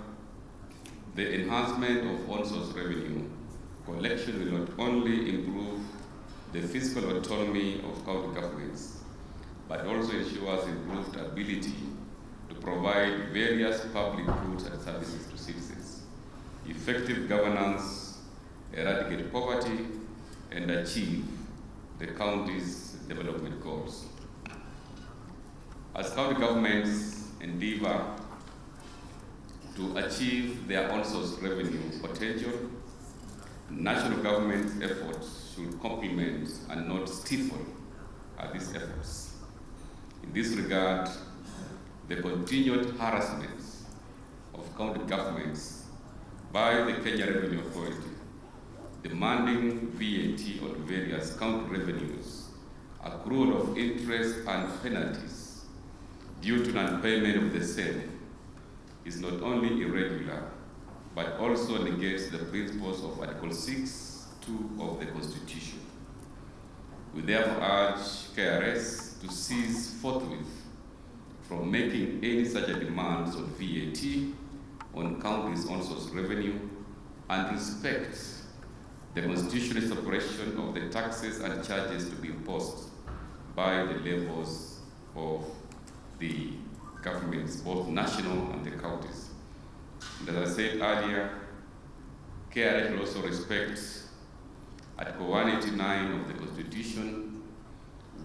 the enhancement of on-source revenue collection will not only improve the fiscal autonomy of county governments, but also ensures improved ability to provide various public goods and services to citizens, effective governance, eradicate poverty, and achieve the county's development goals. As county governments endeavor to achieve their on-source revenue potential, national government's efforts should complement and not stifle these efforts. In this regard, the continued harassment of county governments by the Kenya Revenue Authority, demanding VAT on various county revenues, accrual of interest and penalties due to non-payment of the same, is not only irregular, but also negates the principles of Article 6(2) of the Constitution. We therefore urge KRS to cease forthwith from making any such demands on VAT on counties' own source revenue and respect the constitutional separation of the taxes and charges to be imposed by the levels of the governments, both national and the counties. And as I said earlier, KRS will also respect Article 189 of the Constitution,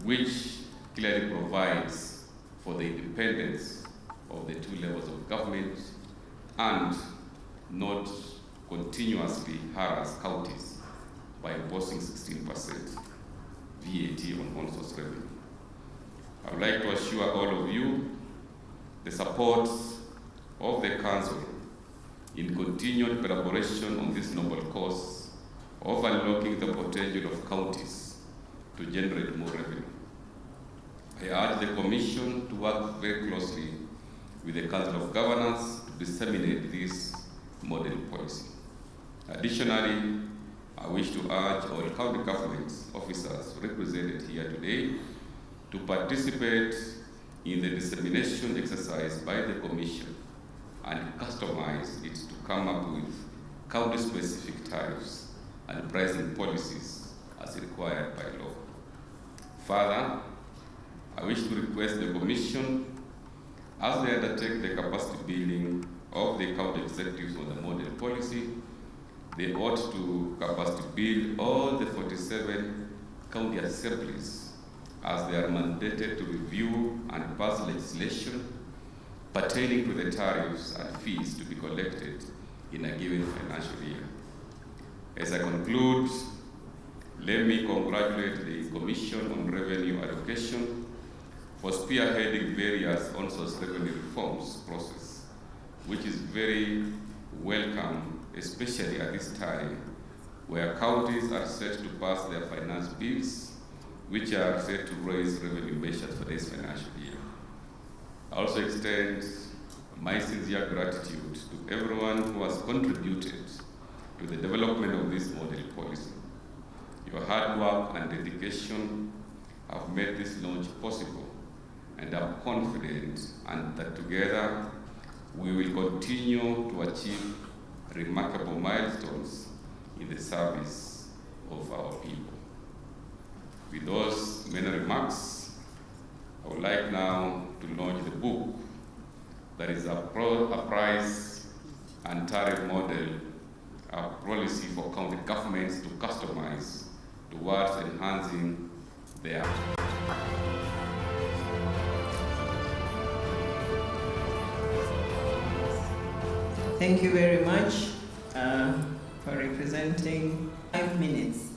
which clearly provides for the independence of the two levels of government and not continuously harass counties by imposing 16% VAT on own source revenue. I would like to assure all of you the support of the Council in continued collaboration on this noble cause of unlocking the potential of counties to generate more revenue. I urge the Commission to work very closely with the Council of Governors to disseminate this model policy. Additionally, I wish to urge all county government officers represented here today to participate in the dissemination exercise by the Commission and customize it to come up with county-specific tariffs and pricing policies as required by law. Further, I wish to request the Commission, as they undertake the capacity building of the county executives on the model policy, they ought to capacity build all the 47 county assemblies as they are mandated to review and pass legislation pertaining to the tariffs and fees to be collected in a given financial year. As I conclude, let me congratulate the Commission on Revenue Allocation for spearheading various on-source revenue reforms process, which is very welcome, especially at this time where counties are set to pass their finance bills, which are set to raise revenue measures for this financial year. I also extend my sincere gratitude to everyone who has contributed to the development of this model policy. Your hard work and dedication have made this launch possible, and I'm confident and that together we will continue to achieve remarkable milestones in the service of our people. With those many remarks, I would like now to launch the book that is a price and tariff model, a policy for county governments to customize towards enhancing their
Thank you very much for representing 5 minutes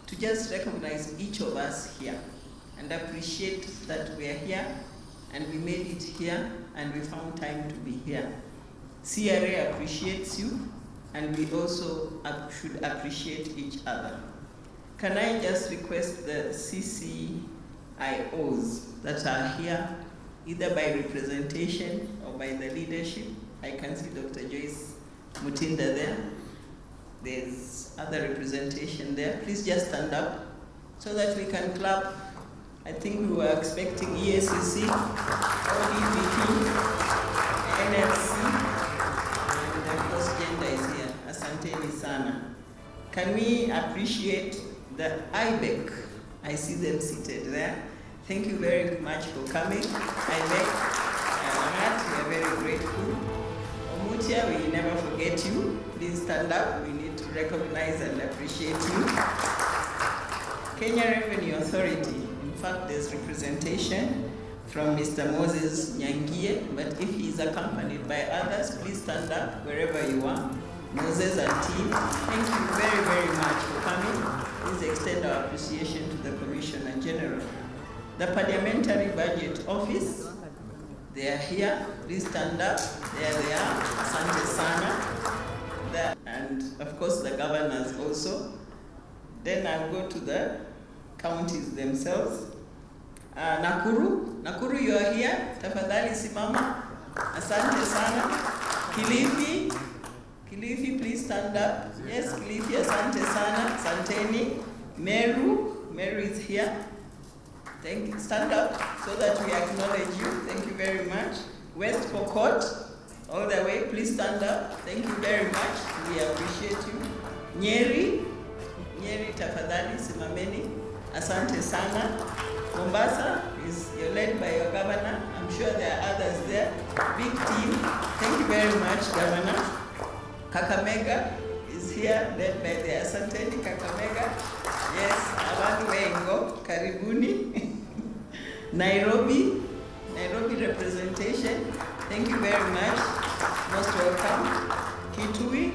to just recognize each of us here and appreciate that we are here and we made it here and we found time to be here. CRA appreciates you and we also should appreciate each other. Can I just request the CCIOs that are here, either by representation or by the leadership? I can see Dr. Joyce Mutinda there. There's other representation there. Please just stand up so that we can clap. I think we were expecting ESCC, ODPP, NFC, and of course gender is here. Asanteni sana. Can we appreciate the IBEC? I see them seated there. Thank you very much for coming. IBEC, we are very grateful. Omutia, we never forget you. Please stand up. We need to recognize and appreciate you. Kenya Revenue Authority. In fact, there's representation from Mr. Moses Nyangie, but if he's accompanied by others, please stand up wherever you are. Moses and team, thank you very, very much for coming. Please extend our appreciation to the Commissioner General. The Parliamentary Budget Office, they are here. Please stand up. There they are. Asante sana. And of course the governors also. Then I'll go to the counties themselves. Nakuru, you are here. Tafadhali simama. Asante sana. Kilifi, Kilifi, please stand up. Yes, Kilifi, asante sana, asanteni. Meru is here. Thank you. Stand up so that we acknowledge you. Thank you very much. West Pokot, all the way, please stand up. Thank you very much. We appreciate you. Nyeri tafadhali simameni. Asante sana. Mombasa, you're led by your governor. I'm sure there are others there. Big team. Thank you very much, Governor. Kakamega is here, led by the Asanteni Kakamega. Yes, abantu wengo, karibuni. Nairobi representation. Thank you very much. Most welcome. Kitui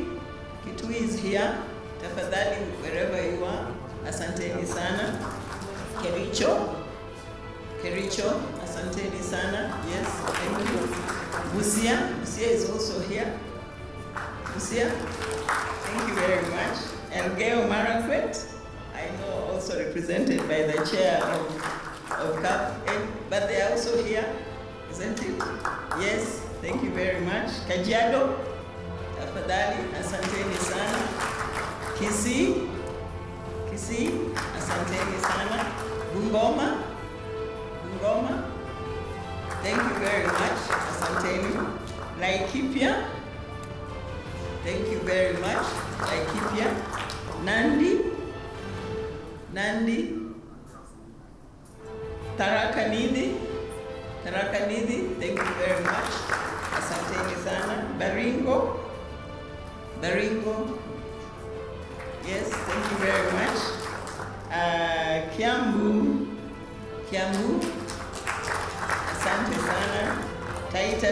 is here. Tafadhali, wherever you are. Asanteni sana. Kericho, asanteni sana. Yes, thank you. Busia is also here. Busia, thank you very much. Elgeyo Marakwet, I know also represented by the chair of CAP, but they are also here, isn't it? Yes, thank you very much. Kajiado, tafadhali, asanteni sana. Kisii, asanteni sana. Bungoma, thank you very much, asanteni. Laikipia, thank you very much, Laikipia. Nandi, Tharaka Nithi, thank you very much, asanteni sana. Baringo, yes, thank you very much. Kiambu, asante sana. Taita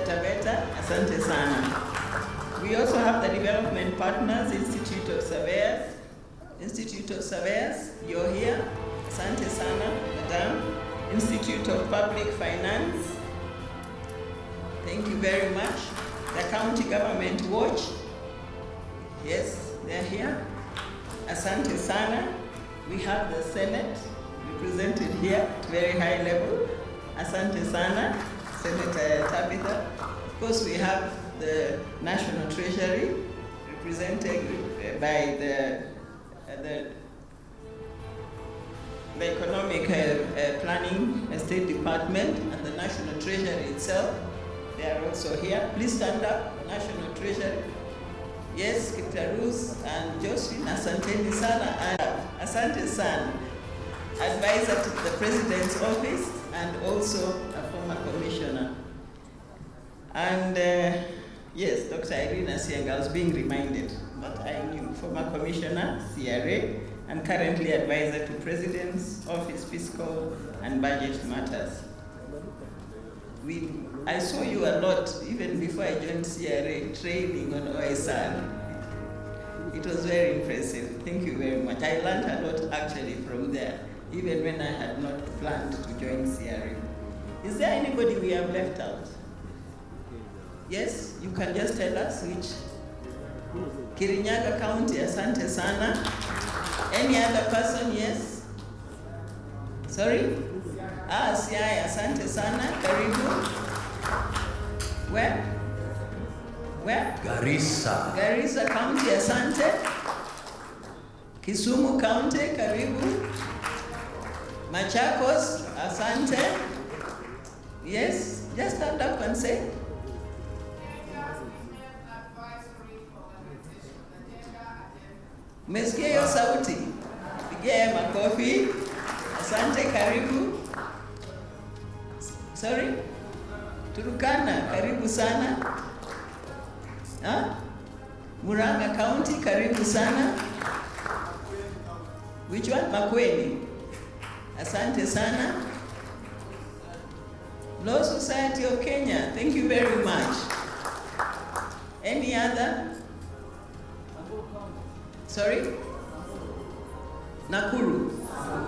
Taveta, asante sana. We also have the development partners, Institute of Surveyors, you're here. Asante sana, Madam. Institute of Public Finance, thank you very much. The County Government Watch, yes, they're here. Asante sana. We have the Senate represented here at very high level. Asante sana, Senator Tabitha. Of course, we have the National Treasury represented by the Economic Planning State Department and the National Treasury itself. They are also here. Please stand up, National Treasury. Yes, Kiptarus and Josephine, asanteni sana. Asante sana. Advisor to the President's Office and also a former commissioner. And yes, Dr. Irene Asianga, I was being reminded, but I knew, former commissioner, CRA, and currently advisor to President's Office, Fiscal and Budget Matters. I saw you a lot, even before I joined CRA, training on OSR. It was very impressive. Thank you very much. I learned a lot actually from there, even when I had not planned to join CRA. Is there anybody we have left out? Yes, you can just tell us which. Kirinyaga County, asante sana. Any other person? Yes? Sorry? Siaya, asante sana. Karibu. Where? Garissa County, asante. Kisumu County, karibu. Machakos, asante. Yes, just stand up and say. Mesikia hiyo sauti? Pigia makofi. Asante, karibu. Sorry? Turukana, karibu sana. Murang'a County, karibu sana. Which one? Makueni. Asante sana. Law Society of Kenya, thank you very much. Any other? Sorry? Nakuru.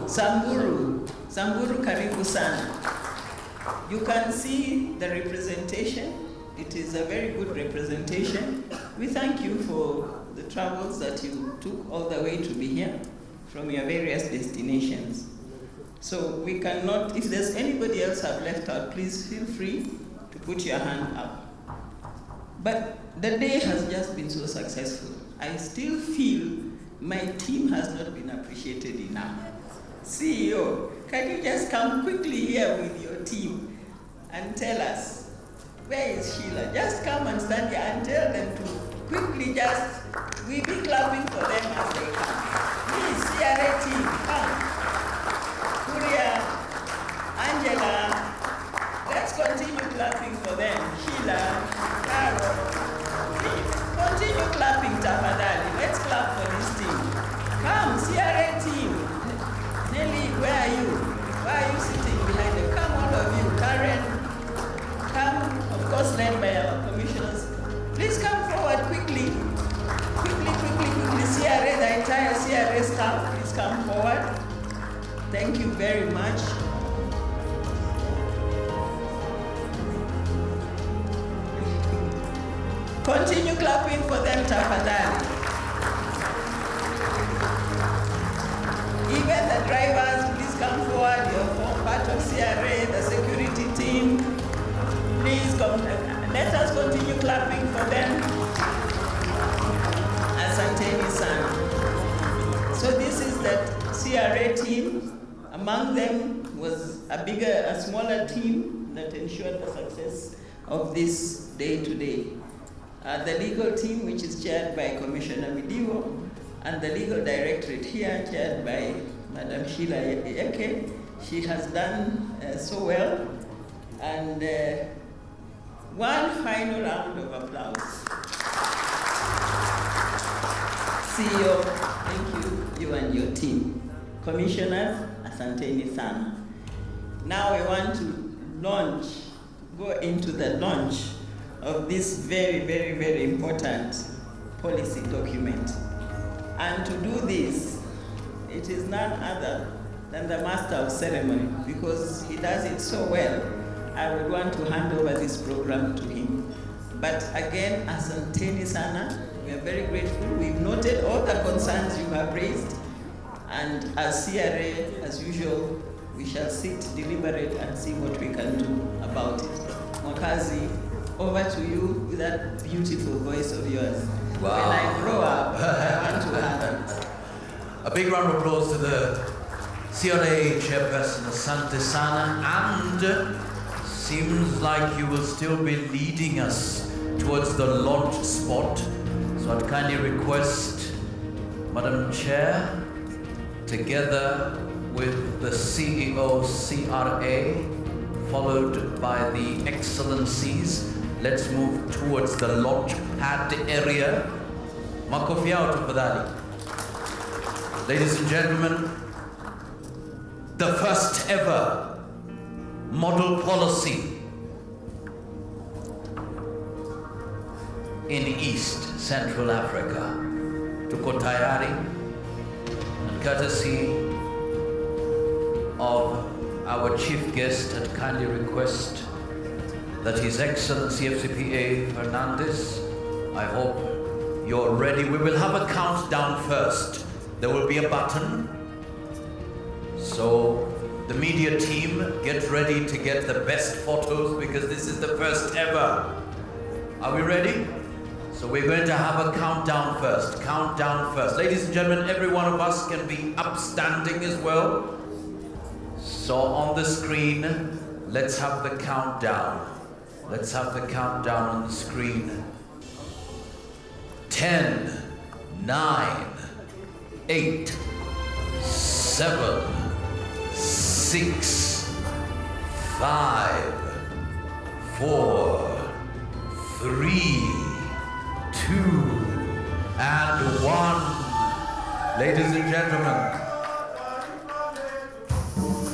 Samburu, karibu sana. You can see the representation. It is a very good representation. We thank you for the travels that you took all the way to be here from your various destinations. So we cannot, if there's anybody else I've left out, please feel free to put your hand up. But the day has just been so successful. I still feel my team has not been appreciated enough. CEO, can you just come quickly here with your team and tell us, where is Sheila? Just come and stand here and tell them to quickly just, we be clapping for them as they come. Please, CRA team, come. Kuria, Angela, let's continue clapping for them. Sheila, Carol, please, continue clapping, tafadhali. Let's clap for this team. Come, CRA team. Nelly, where are you? Why are you sitting behind them? Come, all of you. Karen, come, of course, led by our commissioners. Please come forward quickly. Quickly. CRA, the entire CRA staff, please come forward. Thank you very much. Continue clapping for them, tafadhali. Even the drivers, please come forward. You're part of CRA, the security team. Please come. Let us continue clapping for them. Asanteni sana. So this is the CRA team. Among them was a smaller team that ensured the success of this day today. The legal team, which is chaired by Commissioner Midiwo, and the legal directorate here, chaired by Madam Sheila Eke. She has done so well. And one final round of applause. CEO, thank you, you and your team. Commissioners, asanteni sana. Now we want to go into the launch of this very important policy document. And to do this, it is none other than the master of ceremony, because he does it so well. I would want to hand over this program to him. But again, asanteni sana, we are very grateful. We've noted all the concerns you have raised, and as CRA, as usual, we shall sit, deliberate, and see what we can do about it. Mwakazi, over to you with that beautiful voice of yours.
Wow.
When I grow up, I want to have it.
A big round of applause to the CRA chairperson, Asante Sana, and seems like you will still be leading us towards the launch spot. So I'd kindly request Madam Chair, together with the CEO CRA, followed by the Excellencies, let's move towards the launch pad area. Makofi yao tafadhali. Ladies and gentlemen, the first ever model policy in East Central Africa. Tuko tayari, and courtesy of our chief guest, I'd kindly request that His Excellency FCPA Fernandez, I hope you're ready. We will have a countdown first. There will be a button. So the media team, get ready to get the best photos, because this is the first ever. Are we ready? So we're going to have a countdown first. Countdown first. Ladies and gentlemen, every one of us can be upstanding as well. So on the screen, let's have the countdown. Let's have the countdown on the screen. 10, 9, 8, 7, 6, 5, 4, 3, 2, and 1. Ladies and gentlemen.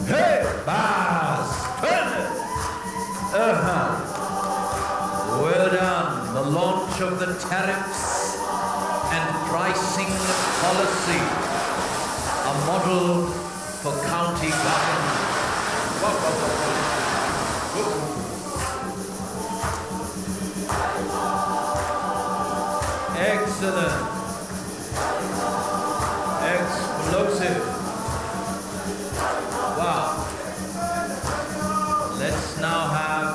Hey, Bas! Well done. The launch of the tariffs and pricing policy, a model for county government. Excellent. Explosive. Wow. Let's now have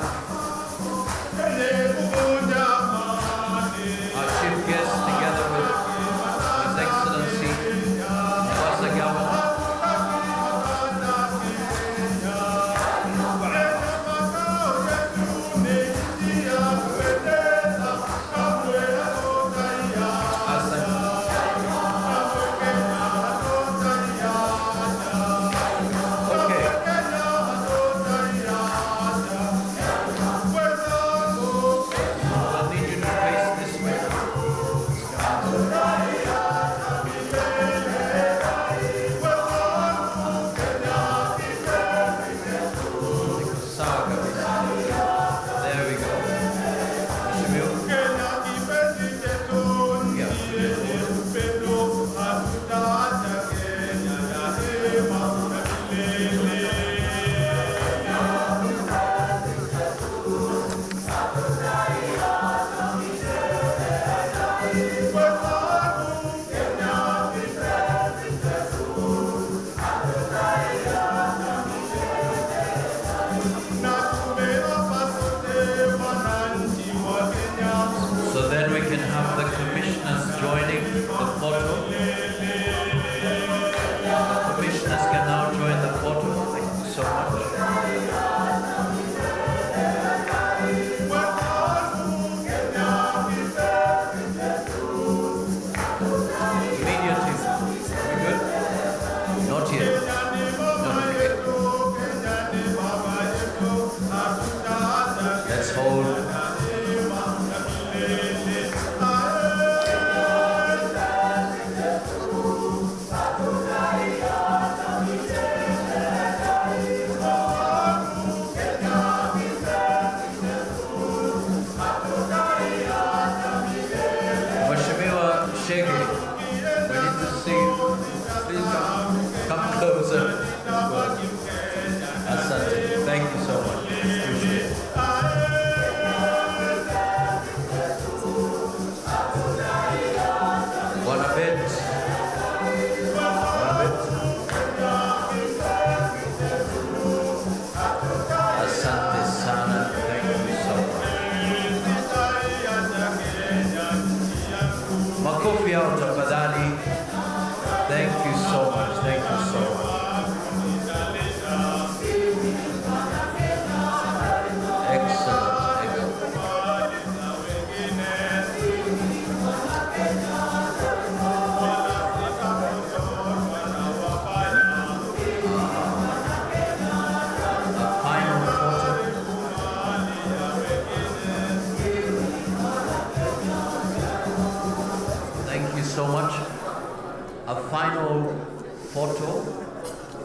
photo.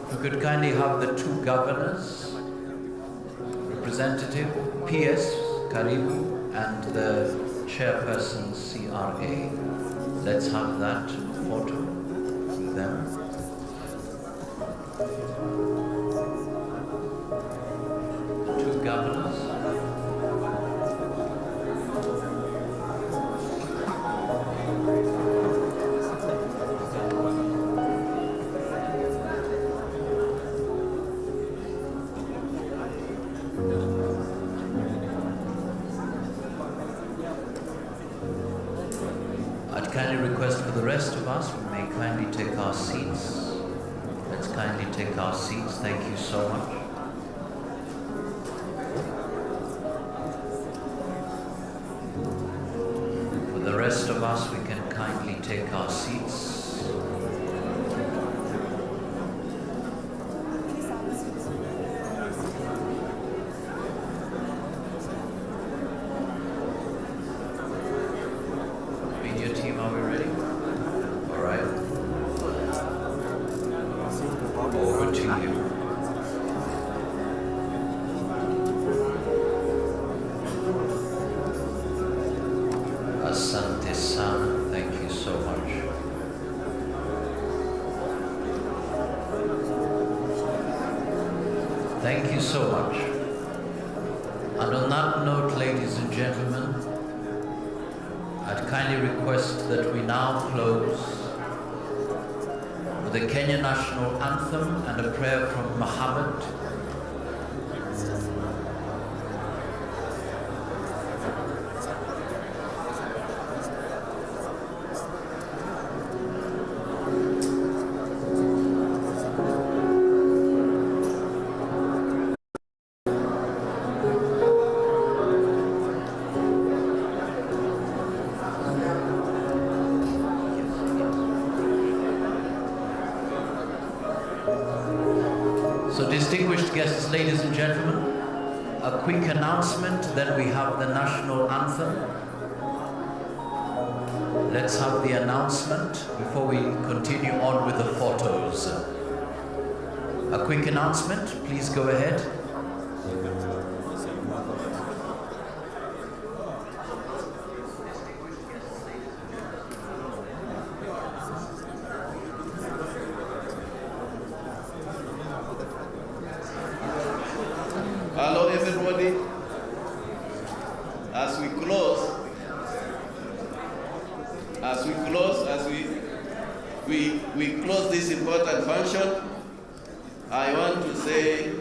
If we could kindly have the two governors, representative PS, Karibu, and the chairperson, CRA. Let's have that photo with them. Two governors. I'd kindly request for the rest of us, we may kindly take our seats. Let's kindly take our seats. Thank you so much. For the rest of us, we can kindly take our seats. Media team, are we ready? All right. Over to you. Asante sana. Thank you so much. Thank you so much. And on that note, ladies and gentlemen, I'd kindly request that we now close with the Kenya National Anthem and a prayer from Muhammad. So distinguished guests, ladies and gentlemen, a quick announcement, then we have the national anthem. Let's have the announcement before we continue on with the photos. A quick announcement, please go ahead.
Hello everybody. As we close this important function, I want to say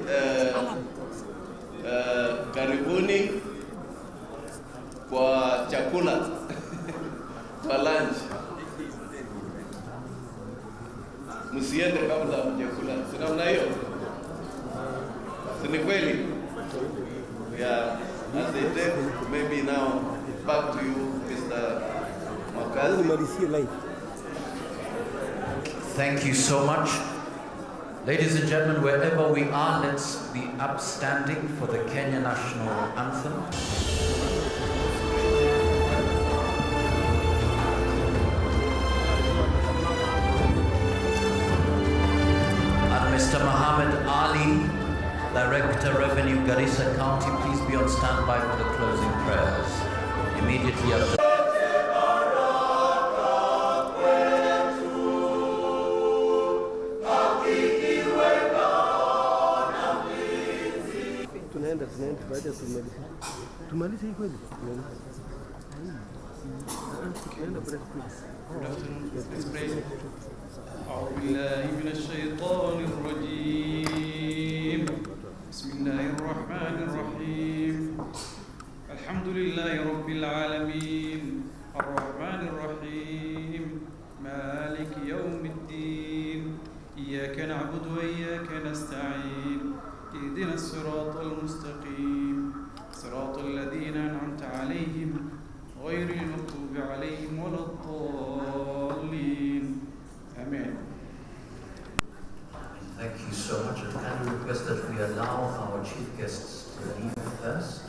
karibuni kwa chakula kwa lunch. Msiende kabla mjakula. Si namna hiyo? Si ni kweli? Yeah, as they take, maybe now back to you, Mr. Makazi.
Thank you so much. Ladies and gentlemen, wherever we are, let's be upstanding for the Kenya National Anthem. And Mr. Muhammad Ali, Director Revenue, Garissa County, please be on standby for the closing prayers. Immediately after.
Tunaenda baada ya tumalize hii kweli. Tunaenda baada ya
أعوذ بالله من الشيطان الرجيم بسم الله الرحمن الرحيم الحمد لله رب العالمين الرحمن الرحيم مالك يوم الدين إياك نعبد وإياك نستعين اهدنا الصراط المستقيم صراط الذين أنعمت عليهم غير المغضوب عليهم ولا الضالين آمين.
Thank you so much. I kindly request that we allow our chief guests to leave first.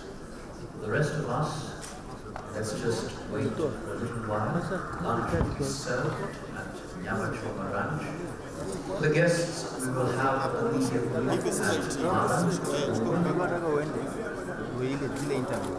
For the rest of us, let's just wait. wait a little while. Lunch will be served at Yamachoma Ranch. The guests, we will have a meeting at